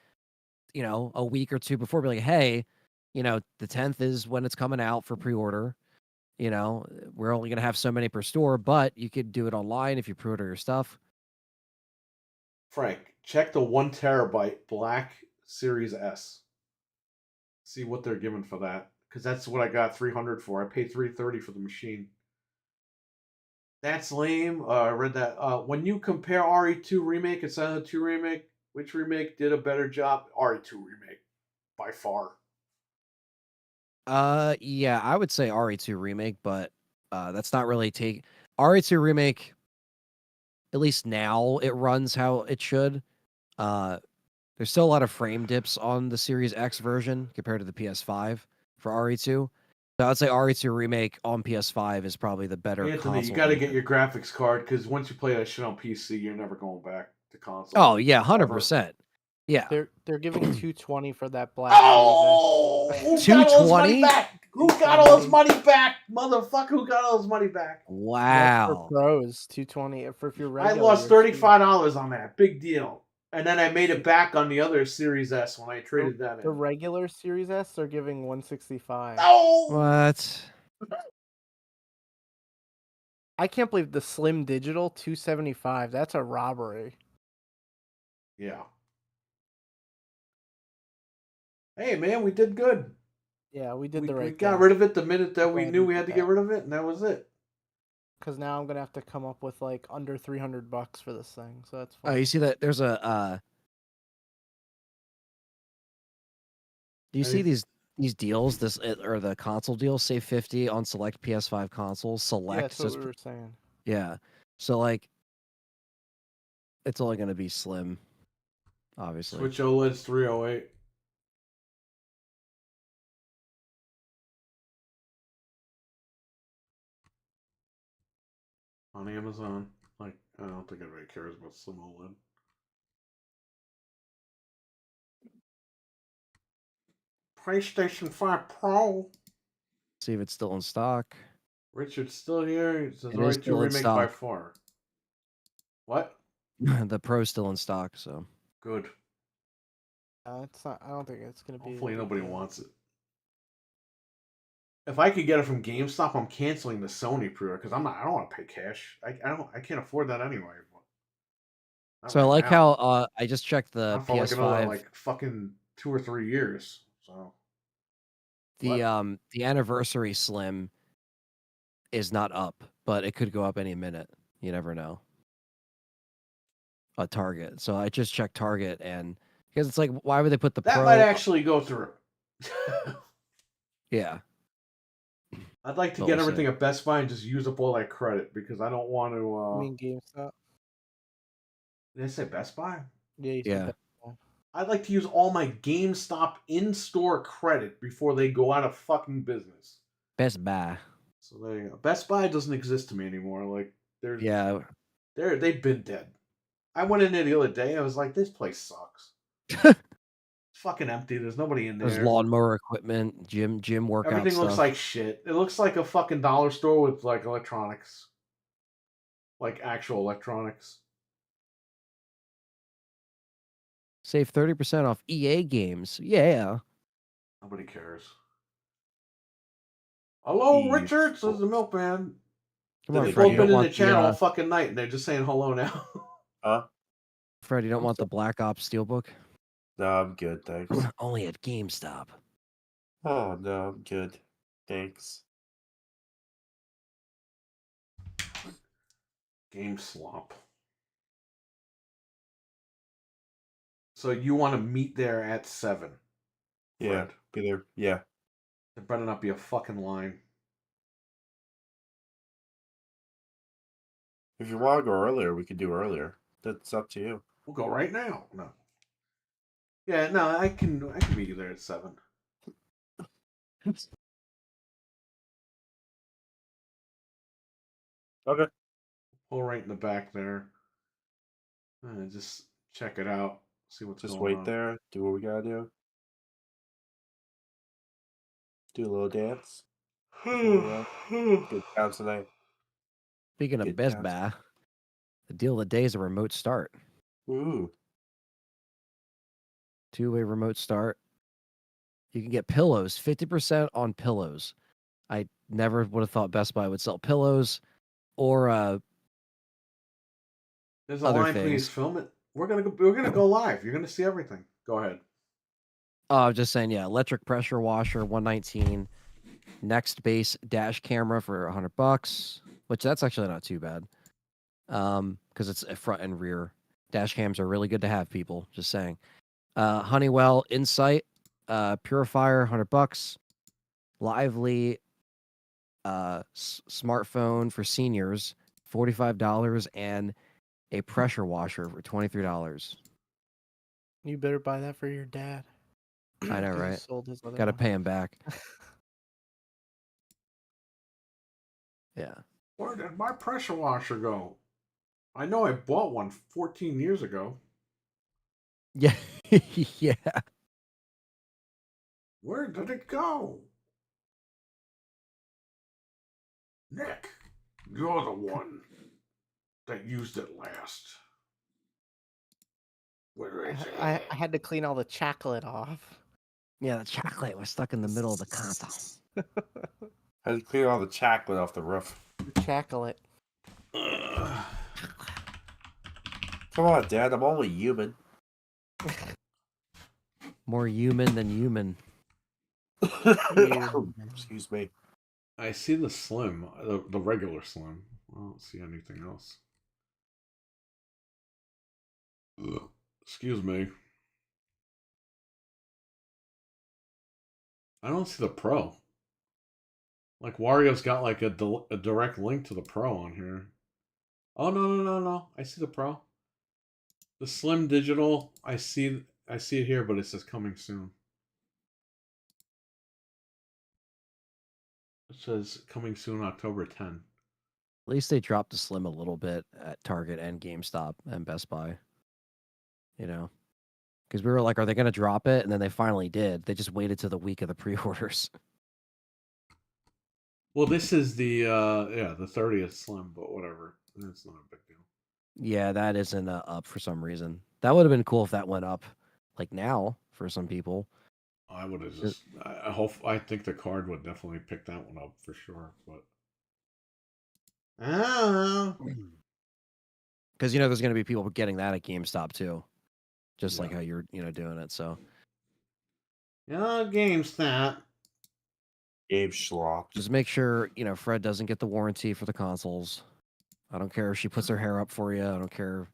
C: a week or two before? Be like, hey, the 10th is when it's coming out for pre-order. We're only going to have so many per store, but you could do it online if you pre-order your stuff.
A: Frank, check the 1 terabyte Black Series S. See what they're giving for that, because that's what I got $300 for. I paid $330 for the machine. That's lame. I read that. When you compare RE2 Remake and Silent Hill 2 Remake, which remake did a better job? RE2 Remake, by far.
C: Yeah, I would say RE2 Remake, but that's not really RE2 Remake. At least now it runs how it should. There's still a lot of frame dips on the Series X version compared to the PS5 for RE2. So I'd say RE2 Remake on PS5 is probably the better
A: Anthony,
C: console
A: you got to
C: version.
A: get your graphics card, because once you play that shit on PC, you're never going back to console.
C: Oh yeah, 100%. Yeah.
D: They're giving $220 for that Black
A: Oh,
D: Series
A: who got all his money
C: $220?
A: back? Who got all his money back? Motherfucker, who got all his money back?
D: That's
C: Wow.
D: for pros, $220. For if you're
A: I
D: regular,
A: lost
D: you're
A: $35 on that. Big deal. And then I made it back on the other Series S when I traded that
D: The
A: in.
D: regular Series S, they're giving $165.
A: Oh!
C: What?
D: I can't believe the Slim Digital $275. That's a robbery.
A: Yeah. Hey, man, we did good.
D: Yeah, we did
A: We
D: the right
A: got
D: thing.
A: rid of it the minute that we
D: Glad
A: knew
D: we
A: we
D: did
A: had to
D: that.
A: get rid of it, and that was it.
D: Because now I'm gonna have to come up with like under $300 for this thing, so that's
C: Oh,
D: fine.
C: you see that there's a do you see these deals, or the console deals, save 50 on select PS5 consoles,
D: Yeah,
C: select
D: that's what
C: just
D: we were saying.
C: yeah. So like it's only going to be slim, obviously.
A: Switch OLED's 308. On Amazon. Like, I don't think anybody cares about Slim OLED. PlayStation 5 Pro.
C: See if it's still in stock.
A: Richard's still here. It says
C: It is
A: RE2
C: still in
A: Remake by
C: stock.
A: far. What?
C: The Pro's still in stock, so
A: Good.
D: It's not. I don't think it's gonna be.
A: Hopefully nobody wants it. If I could get it from GameStop, I'm canceling the Sony pre-order because I don't want to pay cash. I can't afford that anyway. Not
C: so I
A: right
C: like
A: now.
C: how I just checked the
A: Not for like another
C: PS5.
A: like fucking 2 or 3 years. So
C: The anniversary slim is not up, but it could go up any minute. You never know. A Target. So I just checked Target, and because it's like, why would they put the
A: that
C: Pro?
A: might actually go through.
C: Yeah.
A: I'd like to
C: But
A: get
C: we'll see.
A: everything at Best Buy and just use up all that credit because I don't want
D: You
A: to.
D: mean GameStop?
A: Did I say Best Buy?
D: Yeah. You said
C: Yeah.
D: that.
A: I'd like to use all my GameStop in-store credit before they go out of fucking business.
C: Best Buy.
A: So there you go. Best Buy doesn't exist to me anymore. Like they've been dead. I went in there the other day. I was like, this place sucks. It's fucking empty. There's nobody in there.
C: There's lawnmower equipment, gym workout
A: Everything
C: stuff.
A: looks like shit. It looks like a fucking dollar store with like electronics, like actual electronics.
C: Save 30% off EA games. Yeah.
A: Nobody cares. Hello,
B: Eve.
A: Richard, says the milkman.
C: Come on,
A: They've
C: Fred.
A: both
C: You
A: been
C: don't
A: in the
C: want
A: chat all
C: the,
A: fucking night, and they're just saying hello now.
B: Huh?
C: Fred, you don't want the Black Ops Steelbook?
B: No, I'm good, thanks.
C: Only at GameStop.
B: Oh no, I'm good. Thanks.
A: Game slop. So you want to meet there at 7?
B: Yeah,
A: Fred.
B: be there. Yeah.
A: There better not be a fucking line.
B: If you want to go earlier, we could do earlier. That's up to you.
A: We'll go right now. No. Yeah, no, I can meet you there at 7.
B: Okay.
A: Pull right in the back there. And just check it out. See what's
B: Just
A: going
B: wait
A: on.
B: there. Do what we gotta do. Do a little dance. Good time tonight.
C: Speaking of
B: Good
C: Best
B: times.
C: Buy, the deal of the day is a remote start.
B: Ooh.
C: 2-way remote start. You can get pillows, 50% on pillows. I never would have thought Best Buy would sell pillows or
A: There's a
C: other
A: line, please
C: things.
A: film it. We're gonna go live. You're gonna see everything. Go ahead.
C: I'm just saying, yeah, electric pressure washer, $119. Next base dash camera for $100, which that's actually not too bad. Because it's a front and rear. Dash cams are really good to have, people. Just saying. Honeywell Insight purifier, $100. Lively smartphone for seniors, $45, and a pressure washer for $23.
D: You better buy that for your dad.
C: I know,
D: 'Cause he
C: right?
D: sold his other
C: Got to
D: one.
C: pay him back. Yeah.
A: Where did my pressure washer go? I know I bought one 14 years ago.
C: Yeah. Yeah.
A: Where did it go? Nick, you're the one that used it last. Where is it?
D: I had to clean all the chocolate off.
C: Yeah, the chocolate was stuck in the middle of the console.
B: I had to clear all the chocolate off the roof.
D: Chocolate.
B: Come on, Dad. I'm only human.
C: More human than human.
B: Excuse me.
A: I see the slim, the regular slim. I don't see anything else. Ugh. Excuse me. I don't see the pro. Like Wario's got like a direct link to the pro on here. Oh no! I see the pro. The slim digital. I see it here, but it says coming soon. It says coming soon, October 10.
C: At least they dropped the slim a little bit at Target and GameStop and Best Buy. You know, because we were like, are they going to drop it? And then they finally did. They just waited to the week of the pre-orders.
A: Well, this is the the 30th slim, but whatever. It's not a big deal.
C: Yeah, that isn't up for some reason. That would have been cool if that went up, like now for some people.
A: I would have just. I hope. I think the card would definitely pick that one up for sure. But I don't know.
C: Because there's going to be people getting that at GameStop too, just like how you're doing it. So
A: GameStop.
B: Gabe Schlop.
C: just make sure Fred doesn't get the warranty for the consoles. I don't care if she puts her hair up for you. I don't care.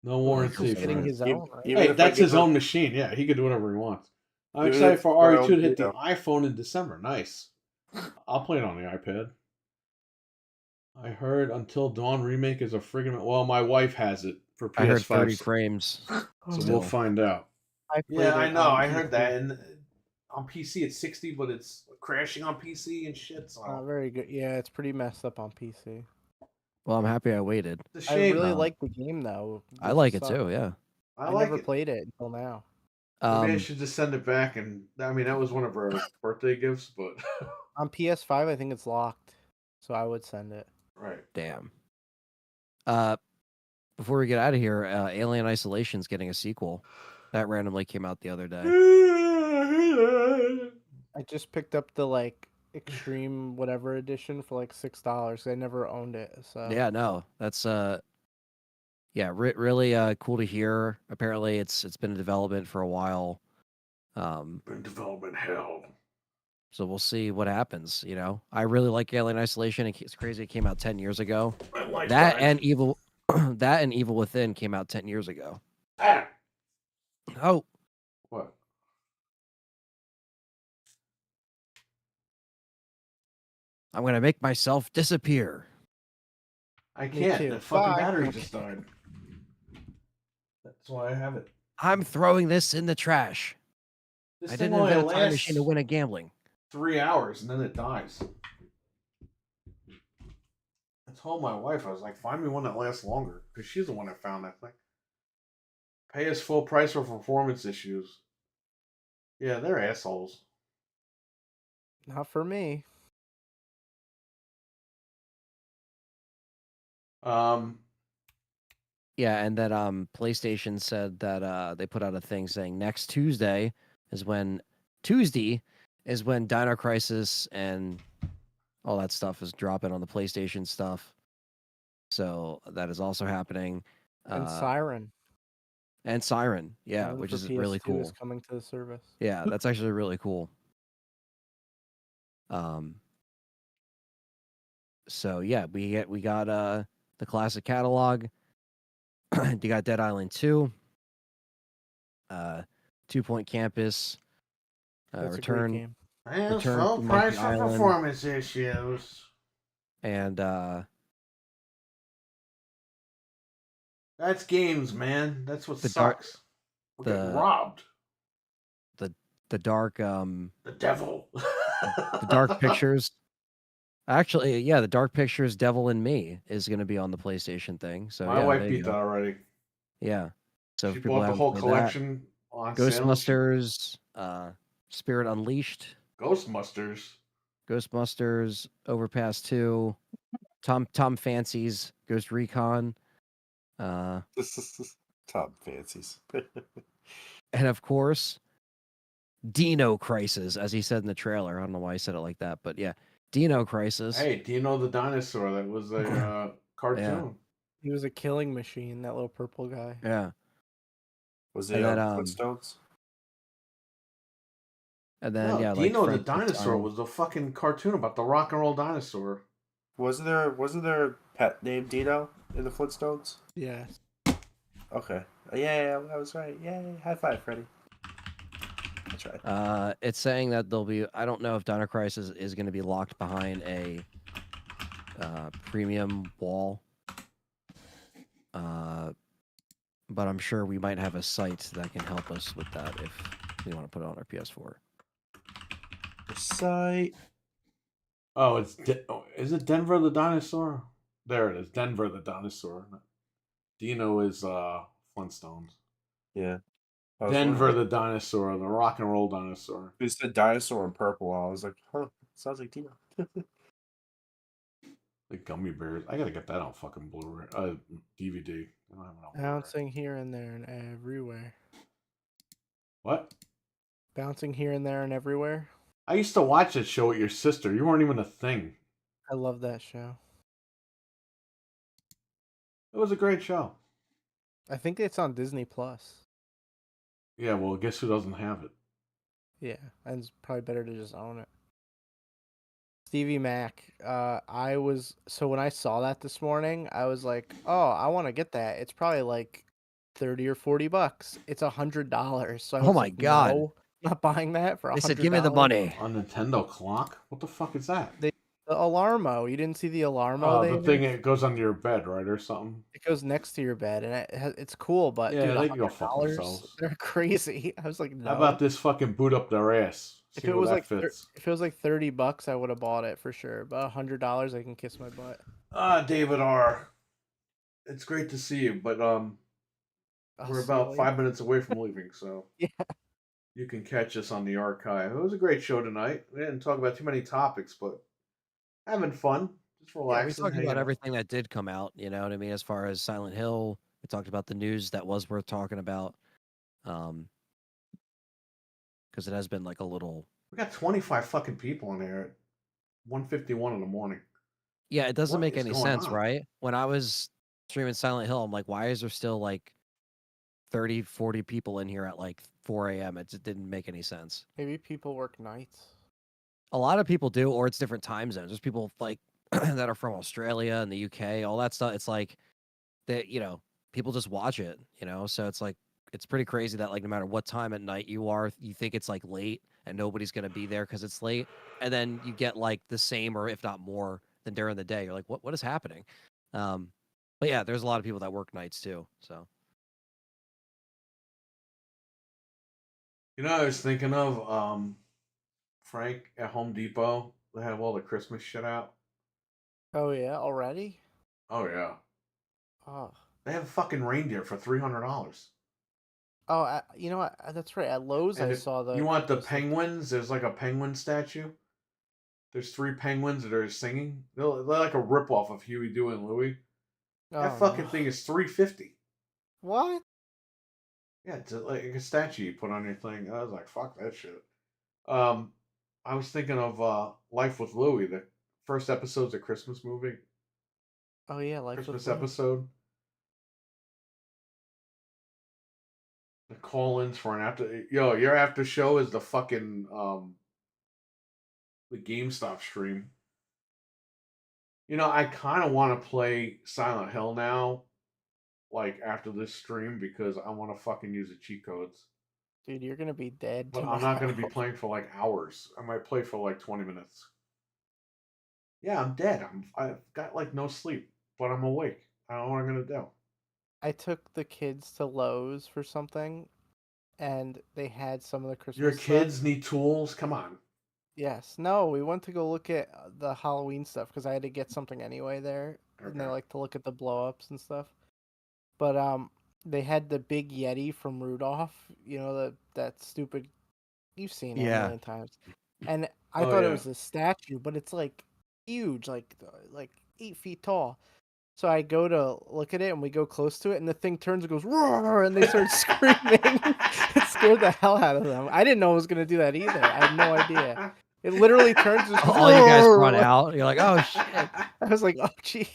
A: No warranty.
D: He's getting his own, right?
B: Even
A: Hey,
B: if I
A: that's
B: give
A: his
B: her-
A: own machine. Yeah, he could do whatever he wants. I'm
B: Even
A: excited
B: if
A: for
B: my
A: RE2 to hit the
B: own,
A: iPhone in December. Nice. I'll play it on the iPad. I heard Until Dawn Remake is a friggin'. Well, my wife has it for PS5.
C: I heard 30 frames.
A: So
C: still.
A: we'll find out.
D: I played
A: Yeah, I
D: it
A: know.
D: on
A: I heard
D: PC.
A: that. And on PC, it's 60, but it's crashing on PC and shit. So
D: Not very good. Yeah, it's pretty messed up on PC.
C: Well, I'm happy I waited.
A: it's a
D: I
A: shame.
D: really
C: Um,
D: like the game though.
C: I
D: This
C: like it
D: sucks.
C: too. Yeah.
A: I
D: I
A: like
D: never
A: it.
D: played it until now.
A: Maybe I should just send it back. And I mean, that was one of our birthday gifts, but
D: On PS5, I think it's locked, so I would send it.
A: right.
C: Damn. Before we get out of here, Alien Isolation's getting a sequel. That randomly came out the other day.
D: I just picked up the like extreme whatever edition for like $6. I never owned it, so
C: Yeah, no, that's really cool to hear. Apparently, it's been in development for a while.
A: In development hell.
C: So we'll see what happens. You know, I really like Alien Isolation. It's crazy. It came out 10 years ago.
A: My life
C: That
A: died.
C: and Evil, that and Evil Within came out 10 years ago.
A: Ah!
C: Oh,
A: What?
C: I'm gonna make myself disappear.
A: I
D: Me
A: can't.
D: too.
A: The fucking
D: Bye.
A: battery just died. That's why I have it.
C: I'm throwing this in the trash.
A: This
C: I
A: thing
C: didn't
A: only
C: invent a time
A: lasts
C: machine to win at gambling.
A: 3 hours and then it dies. I told my wife, I was like, find me one that lasts longer. Because she's the one that found that thing. Pay us full price for performance issues. Yeah, they're assholes.
D: not for me.
C: Yeah, and that PlayStation said that they put out a thing saying next Tuesday is when Dino Crisis and all that stuff is dropping on the PlayStation stuff. So that is also happening.
D: And Siren.
C: And Siren, yeah,
D: Siren
C: which
D: for
C: is really
D: PS2
C: cool.
D: is coming to the service.
C: Yeah, that's actually really cool. So yeah, we got the classic catalog. You got Dead Island 2, 2 Point Campus,
D: That's a great
C: Return,
D: game.
A: And
C: Return
A: full
C: to
A: price
C: Monkey
A: for
C: Island.
A: performance issues.
C: And
A: That's games, man. That's what
C: The dark-
A: sucks. We're getting
C: the-
A: robbed.
C: the dark
A: The devil.
C: the Dark Pictures. Actually, yeah, the Dark Pictures Devil in Me is going to be on the PlayStation thing. So
A: My
C: yeah,
A: wife
C: there you
A: beat
C: go.
A: that already.
C: Yeah. So
A: She
C: if people
A: bought the
C: haven't
A: whole
C: played
A: collection on
C: that,
A: sale.
C: Ghostbusters, Spirit Unleashed,
A: Ghostbusters.
C: Overpass 2, Tom Fancy's Ghost Recon,
B: Top fancies.
C: and of course, Dino Crisis, as he said in the trailer. I don't know why he said it like that, but yeah, Dino Crisis.
A: Hey, do you know the dinosaur that was a cartoon?
D: He was a killing machine, that little purple guy.
C: Yeah.
B: Was
C: And
B: it
C: then,
B: Flintstones?
C: And then
A: No,
C: yeah, like
A: Dino the
C: Frank
A: dinosaur
C: Time.
A: was a fucking cartoon about the rock and roll dinosaur.
B: Wasn't there a pet named Dino in the Flintstones?
D: Yeah.
B: Okay. Yeah, I was right. Yay. High five, Freddy. That's right.
C: It's saying that there'll be. I don't know if Dino Crisis is going to be locked behind a premium wall. But I'm sure we might have a site that can help us with that if we want to put it on our PS4.
B: Site.
A: Oh, is it Denver the dinosaur? There it is, Denver the dinosaur. Dino is Flintstones.
B: Yeah.
A: Denver the dinosaur, the rock and roll dinosaur.
B: It's the dinosaur in purple. I was like, huh, sounds like Dino.
A: The gummy bears. I gotta get that on fucking Blu-ray, DVD. I don't have it on Blu-ray.
D: Bouncing here and there and everywhere.
A: What?
D: Bouncing here and there and everywhere.
A: I used to watch that show with your sister. You weren't even a thing.
D: I love that show.
A: It was a great show.
D: I think it's on Disney Plus.
A: Yeah, well, guess who doesn't have it?
D: Yeah, and it's probably better to just own it. Stevie Mac. When I saw that this morning, I was like, "Oh, I want to get that." It's probably like $30 or $40. It's $100. So I
C: Oh
D: was
C: my
D: like,
C: God.
D: no, not buying that for $100.
C: They said, "Give me the money."
A: A Nintendo clock? What the fuck is that?
D: The Alarmo. You didn't see the Alarmo?
A: Oh, the thing that goes under your bed, right, or something?
D: It goes next to your bed, and it's cool, but
A: Yeah,
D: dude,
A: they can go fuck
D: $100?
A: themselves.
D: They're crazy. I was like, no.
A: How about this fucking boot up their ass?
D: If
A: See
D: it
A: where
D: was
A: that
D: like
A: fits.
D: if it was like $30, I would have bought it for sure. But $100, I can kiss my butt.
A: David R. It's great to see you, but
D: I'll
A: we're
D: see
A: about
D: you
A: 5 minutes away from leaving, so
D: Yeah.
A: you can catch us on the archive. It was a great show tonight. We didn't talk about too many topics, but having fun, just
C: Yeah, we
A: relaxing.
C: talked
A: hanging
C: about
A: out.
C: everything that did come out. You know what I mean? As far as Silent Hill, we talked about the news that was worth talking about. Because it has been like a little.
A: We got 25 fucking people in there at 1:51 in the morning.
C: Yeah, it doesn't
A: What
C: make
A: is
C: any
A: going
C: sense,
A: on?
C: right? When I was streaming Silent Hill, I'm like, why is there still like 30, 40 people in here at like 4 a.m.? It just didn't make any sense.
D: Maybe people work nights.
C: A lot of people do, or it's different time zones. There's people like that are from Australia and the UK, all that stuff. It's like that, people just watch it, So it's like it's pretty crazy that like no matter what time at night you are, you think it's like late and nobody's gonna be there because it's late, and then you get like the same or if not more than during the day. You're like, what is happening? But yeah, there's a lot of people that work nights too. So
A: I was thinking of Frank at Home Depot. They have all the Christmas shit out.
D: Oh yeah, already?
A: Oh yeah,
D: Oh.
A: they have a fucking reindeer for $300.
D: Oh, you know what? That's right. At Lowe's,
A: And
D: I
A: if
D: saw the.
A: you want the
D: Christmas-
A: penguins, there's like a penguin statue. There's 3 penguins that are singing. They're like a ripoff of Huey, Dewey, and Louie. That
D: Oh,
A: fucking
D: no.
A: thing is $350.
D: What?
A: Yeah, it's like a statue you put on your thing. I was like, fuck that shit. I was thinking of Life with Louie, the first episode's a Christmas movie.
D: Oh yeah, Life with
A: Christmas
D: Louie.
A: episode. The call-ins for an after. Yo, your after show is the fucking the GameStop stream. I kind of want to play Silent Hill now, like after this stream, because I want to fucking use the cheat codes.
D: Dude, you're gonna be dead
A: But
D: tomorrow.
A: I'm not going to be playing for like hours. I might play for like 20 minutes. Yeah, I'm dead. I've got like no sleep, but I'm awake. I don't know what I'm gonna do.
D: I took the kids to Lowe's for something, and they had some of the Christmas
A: Your
D: stuff.
A: kids need tools. Come on.
D: Yes. No, we went to go look at the Halloween stuff because I had to get something anyway there, and they
A: Okay.
D: like to look at the blow ups and stuff. But they had the big Yeti from Rudolph. You know that stupid. You've seen it a
C: Yeah.
D: million times. And I
A: Oh,
D: thought it
A: yeah.
D: was a statue, but it's like huge, like 8 feet tall. So I go to look at it, and we go close to it, and the thing turns and goes roar, and they start screaming. It scared the hell out of them. I didn't know it was gonna do that either. I had no idea. It literally turns and
C: all you guys
D: roar,
C: run
D: like-
C: out. You're like, oh shit.
D: I was like, oh gee.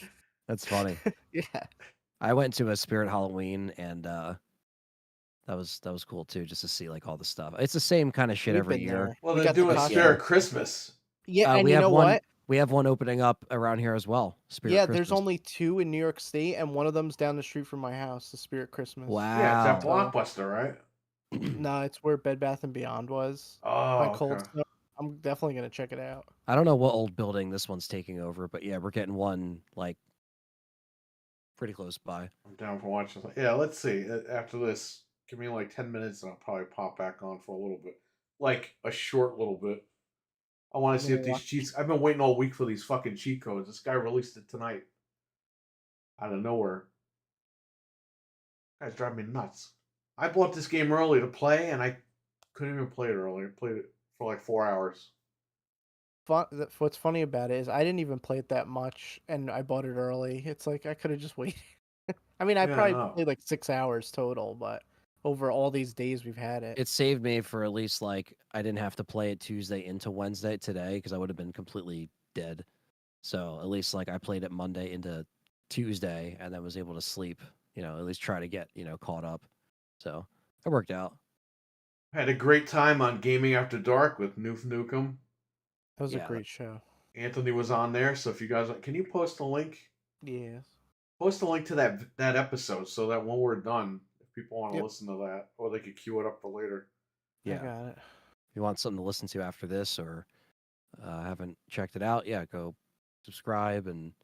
C: That's funny.
D: Yeah.
C: I went to a Spirit Halloween and that was cool too, just to see like all the stuff. It's the same kind of shit
D: We've
C: every
D: been
C: year.
D: there.
A: Well,
D: We
A: they're
D: got the
A: doing
D: costume.
A: Spirit Christmas.
D: Yeah, and
C: we
D: you
C: have
D: know
C: one.
D: what?
C: We have one opening up around here as well. Spirit
D: Yeah,
C: Christmas.
D: there's only 2 in New York State, and one of them's down the street from my house, the Spirit Christmas.
C: Wow.
A: Yeah, it's at Blockbuster, right?
D: No, it's where Bed Bath & Beyond was.
A: Oh,
D: By Cold
A: okay.
D: Stone. I'm definitely gonna check it out.
C: I don't know what old building this one's taking over, but yeah, we're getting one like pretty close by.
A: I'm down for watching. Yeah, let's see. After this, give me like 10 minutes, and I'll probably pop back on for a little bit, like a short little bit. I want to see if these cheats. I've been waiting all week for these fucking cheat codes. This guy released it tonight, out of nowhere. Guys drive me nuts. I bought this game early to play, and I couldn't even play it early. I played it for like 4 hours.
D: What's funny about it is I didn't even play it that much, and I bought it early. It's like I could have just waited. I mean, I
A: Yeah,
D: probably
A: no.
D: played like 6 hours total, but over all these days we've had it.
C: It saved me for at least like I didn't have to play it Tuesday into Wednesday today because I would have been completely dead. So at least like I played it Monday into Tuesday and then was able to sleep, at least try to get, caught up. So it worked out.
A: Had a great time on Gaming After Dark with Noof Nukem.
D: That was
C: Yeah.
D: a great show.
A: Anthony was on there, so if you guys can you post a link?
D: Yes.
A: Post a link to that episode so that when we're done, if people want to
D: Yep.
A: listen to that, or they could queue it up for later.
D: I
C: Yeah.
D: got it.
C: If you want something to listen to after this or haven't checked it out, yeah, go subscribe and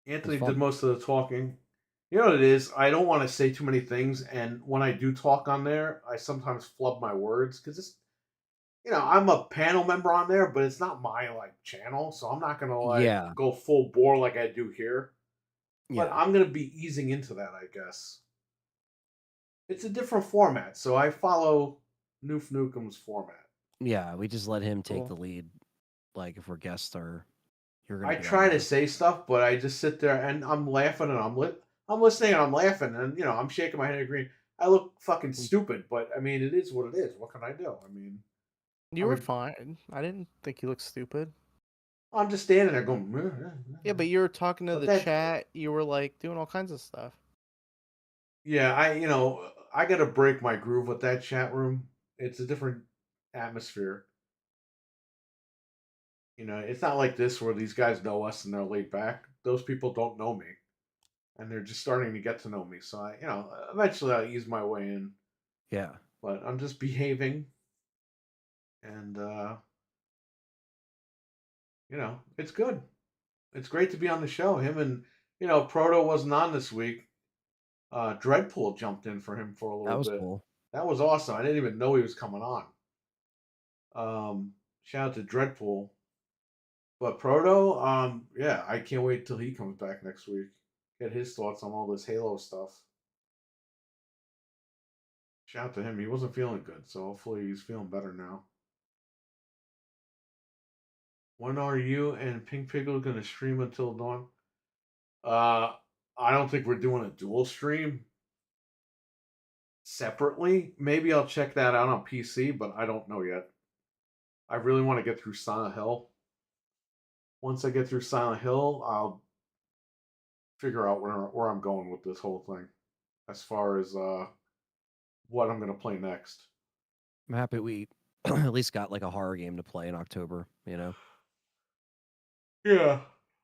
A: Anthony
C: fun.
A: did most of the talking. You know what it is? I don't want to say too many things, and when I do talk on there, I sometimes flub my words because it's, I'm a panel member on there, but it's not my channel, so I'm not gonna
C: Yeah.
A: go full bore like I do here. But
C: yeah.
A: I'm gonna be easing into that, I guess. It's a different format, so I follow Noof Nukem's format.
C: Yeah, we just let him take
D: Cool.
C: the lead. Like if we're guests or you're gonna
A: I
C: be on
A: try to
C: there.
A: say stuff, but I just sit there and I'm laughing and I'm listening and I'm laughing and I'm shaking my head agreeing. I look fucking stupid, but I mean, it is what it is. What can I do? I mean,
D: You
A: I
D: were
A: mean,
D: fine. I didn't think you looked stupid.
A: I'm just standing there going.
D: Yeah, but you were talking to
A: But
D: the
A: that-
D: chat. You were like doing all kinds of stuff.
A: Yeah, I got to break my groove with that chat room. It's a different atmosphere. It's not like this where these guys know us and they're laid back. Those people don't know me, and they're just starting to get to know me. So eventually I'll ease my way in.
C: Yeah.
A: But I'm just behaving, and it's good. It's great to be on the show. Him and Proto wasn't on this week. Dreadpool jumped in for him for a
C: That
A: little
C: was
A: bit.
C: cool.
A: That was awesome. I didn't even know he was coming on. Shout out to Dreadpool. But Proto, yeah, I can't wait till he comes back next week. Get his thoughts on all this Halo stuff. Shout out to him. He wasn't feeling good, so hopefully he's feeling better now. When are you and Pink Pickle gonna stream until dawn? I don't think we're doing a dual stream separately. Maybe I'll check that out on PC, but I don't know yet. I really want to get through Silent Hill. Once I get through Silent Hill, I'll figure out where I'm going with this whole thing, as far as what I'm gonna play next.
C: I'm happy we at least got like a horror game to play in October.
A: Yeah.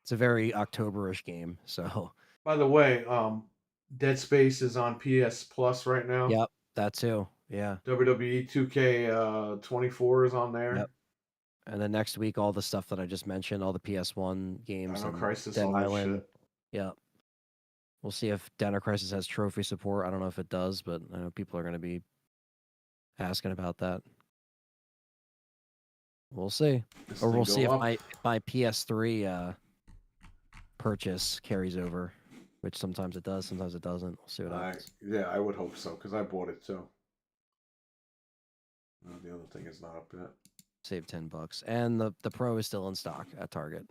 C: It's a very October-ish game. So
A: By the way, Dead Space is on PS Plus right now.
C: yep, that too. Yeah.
A: WWE 2K 24 is on there.
C: Yep. And then next week, all the stuff that I just mentioned, all the PS1 games,
A: Dino
C: and
A: Crisis,
C: Dead
A: all that
C: Island.
A: shit.
C: Yep. We'll see if Dino Crisis has trophy support. I don't know if it does, but I know people are going to be asking about that. We'll see.
A: This
C: Or
A: thing
C: we'll
A: go
C: see if
A: up.
C: my PS3 purchase carries over, which sometimes it does, sometimes it doesn't. We'll see what happens.
A: Yeah, I would hope so, because I bought it too. The other thing is not up yet.
C: Save $10, and the Pro is still in stock at Target.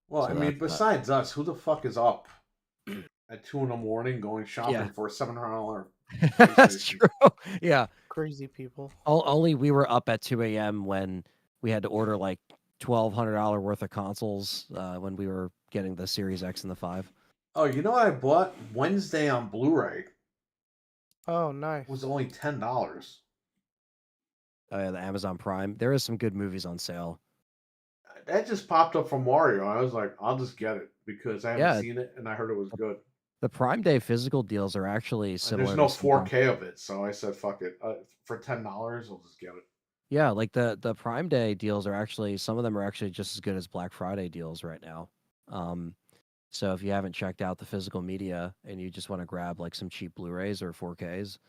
A: Well,
C: So
A: I mean, besides us, who the fuck is up at 2 a.m. going shopping
C: Yeah.
A: for a $700?
C: That's true. Yeah.
D: Crazy people.
C: Only we were up at 2 a.m. when we had to order like $1,200 worth of consoles when we were getting the Series X and the 5.
A: Oh, you know what I bought Wednesday on Blu-ray?
D: Oh, nice.
A: It was only $10.
C: Oh yeah, the Amazon Prime. There is some good movies on sale.
A: That just popped up from Mario. I was like, I'll just get it because I haven't
C: Yeah.
A: seen it and I heard it was good.
C: The Prime Day physical deals are actually similar.
A: There's no
C: to some
A: 4K of it, so I said, fuck it. For $10, I'll just get it.
C: Yeah, like the Prime Day deals are actually, some of them are actually just as good as Black Friday deals right now. So if you haven't checked out the physical media and you just want to grab like some cheap Blu-rays or 4Ks,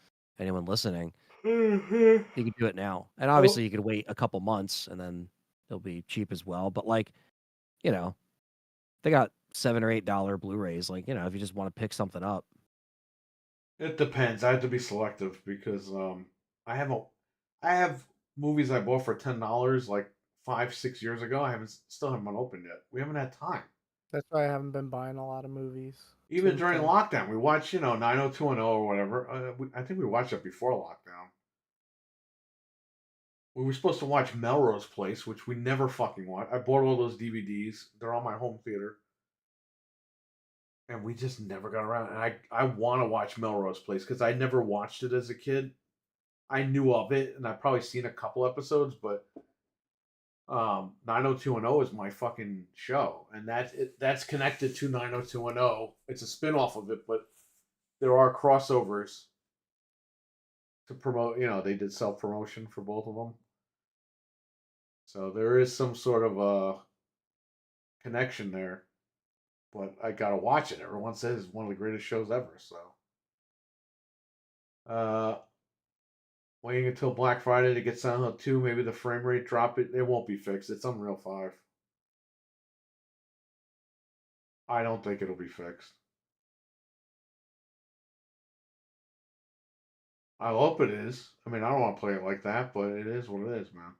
C: anyone listening, you can do it now. And obviously you could wait a couple months and then they'll be cheap as well. But like, they got $7 or $8 Blu-rays. Like, if you just want to pick something up.
A: It depends. I have to be selective because I have movies I bought for $10 like 5-6 years ago. I still haven't been opened yet. We haven't had time.
D: That's why I haven't been buying a lot of movies.
A: Even during lockdown, we watched 90210 or whatever. I think we watched it before lockdown. We were supposed to watch Melrose Place, which we never fucking watched. I bought all those DVDs. They're on my home theater. And we just never got around. And I want to watch Melrose Place because I never watched it as a kid. I knew of it, and I've probably seen a couple episodes, but 90210 is my fucking show. And that's connected to 90210. It's a spin-off of it, but there are crossovers to promote. They did self-promotion for both of them. So there is some sort of a connection there. But I gotta watch it. Everyone says it's one of the greatest shows ever. So, waiting until Black Friday to get Silent Hill 2. Maybe the frame rate drop. It won't be fixed. It's Unreal 5. I don't think it'll be fixed. I hope it is. I mean, I don't want to play it like that, but it is what it is, man.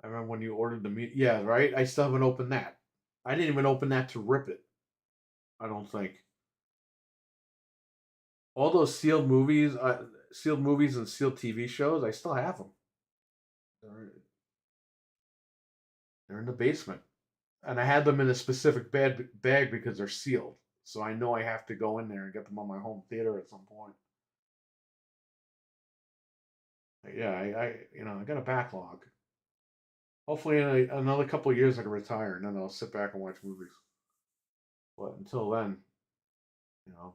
A: I remember when you ordered the meat. Yeah, right. I still haven't opened that. I didn't even open that to rip it. I don't think. all those sealed movies and sealed TV shows, I still have them. They're in the basement, and I had them in a specific bag because they're sealed. So I know I have to go in there and get them on my home theater at some point. Yeah, I got a backlog. Hopefully, in another couple of years, I can retire, and then I'll sit back and watch movies. But until then, you know,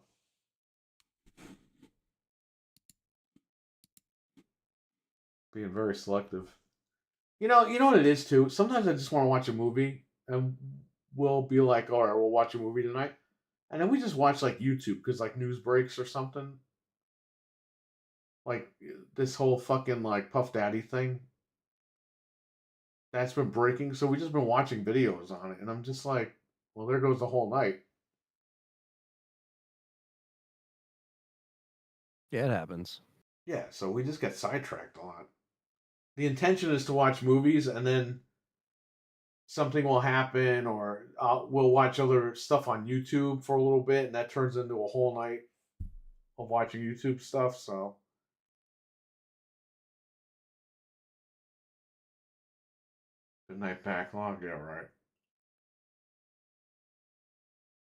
A: being very selective. You know what it is too. Sometimes I just want to watch a movie, and we'll be like, "All right, we'll watch a movie tonight," and then we just watch like YouTube because like news breaks or something. Like this whole fucking like Puff Daddy thing that's been breaking, so we just been watching videos on it, and I'm just like, well, there goes the whole night.
C: Yeah, it happens.
A: Yeah, so we just get sidetracked a lot. The intention is to watch movies, and then something will happen, or we'll watch other stuff on YouTube for a little bit, and that turns into a whole night of watching YouTube stuff. So, good night backlog. Yeah, right.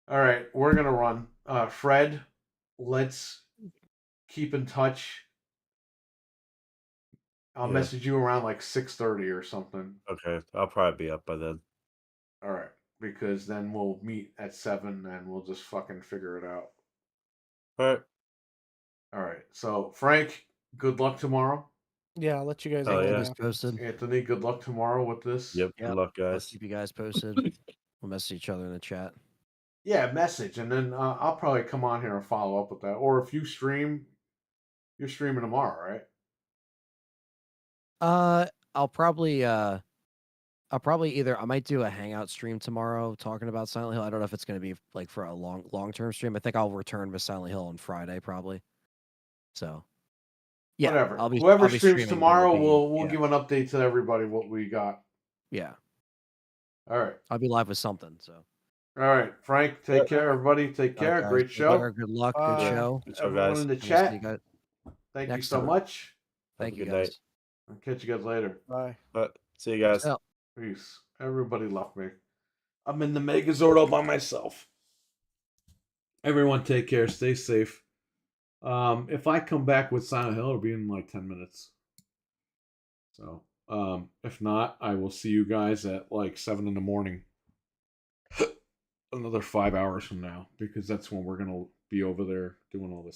A: All right, we're gonna run. Fred, let's keep in touch. I'll
B: Yeah.
A: message you around like 6:30 or something.
B: Okay, I'll probably be up by then.
A: All right, because then we'll meet at 7 and we'll just fucking figure it out.
B: All right.
A: All right. So Frank, good luck tomorrow.
D: Yeah, I'll let you guys
B: Oh,
D: know.
B: yeah.
C: Keep us posted.
A: Anthony, good luck tomorrow with this.
B: Yep.
C: Yep.
B: Good luck,
C: I'll
B: guys.
C: keep you guys posted. We'll message each other in the chat.
A: Yeah, message, and then I'll probably come on here and follow up with that. Or if you stream, you're streaming tomorrow, right?
C: I'll probably either I might do a hangout stream tomorrow talking about Silent Hill. I don't know if it's going to be like for a long term stream. I think I'll return to Silent Hill on Friday probably. So yeah,
A: Whatever.
C: I'll be
A: Whoever
C: I'll be
A: streams
C: streaming, but
A: tomorrow,
C: it'll be-
A: we'll
C: yeah,
A: give an update to everybody what we got.
C: yeah.
A: All right.
C: I'll be live with something. So
A: All right, Frank. Take care, everybody. Take
C: all right,
A: care.
C: guys,
A: Great
C: good
A: show.
C: luck, Good luck.
D: Bye.
C: Good show.
B: Good show,
A: Everyone
B: guys.
A: in the
C: And we'll see
A: chat,
C: you guys
A: thank you
C: next
A: so
C: time.
A: much.
C: Thank
B: a
C: you
B: good
C: guys.
B: night.
A: I'll catch you guys later.
D: Bye.
B: But see you guys.
C: Yeah.
A: Peace. Everybody left me. I'm in the Megazord all by myself. Everyone take care. Stay safe. If I come back with Silent Hill, it'll be in like 10 minutes. So, if not, I will see you guys at like 7 in the morning. Another 5 hours from now, because that's when we're going to be over there doing all this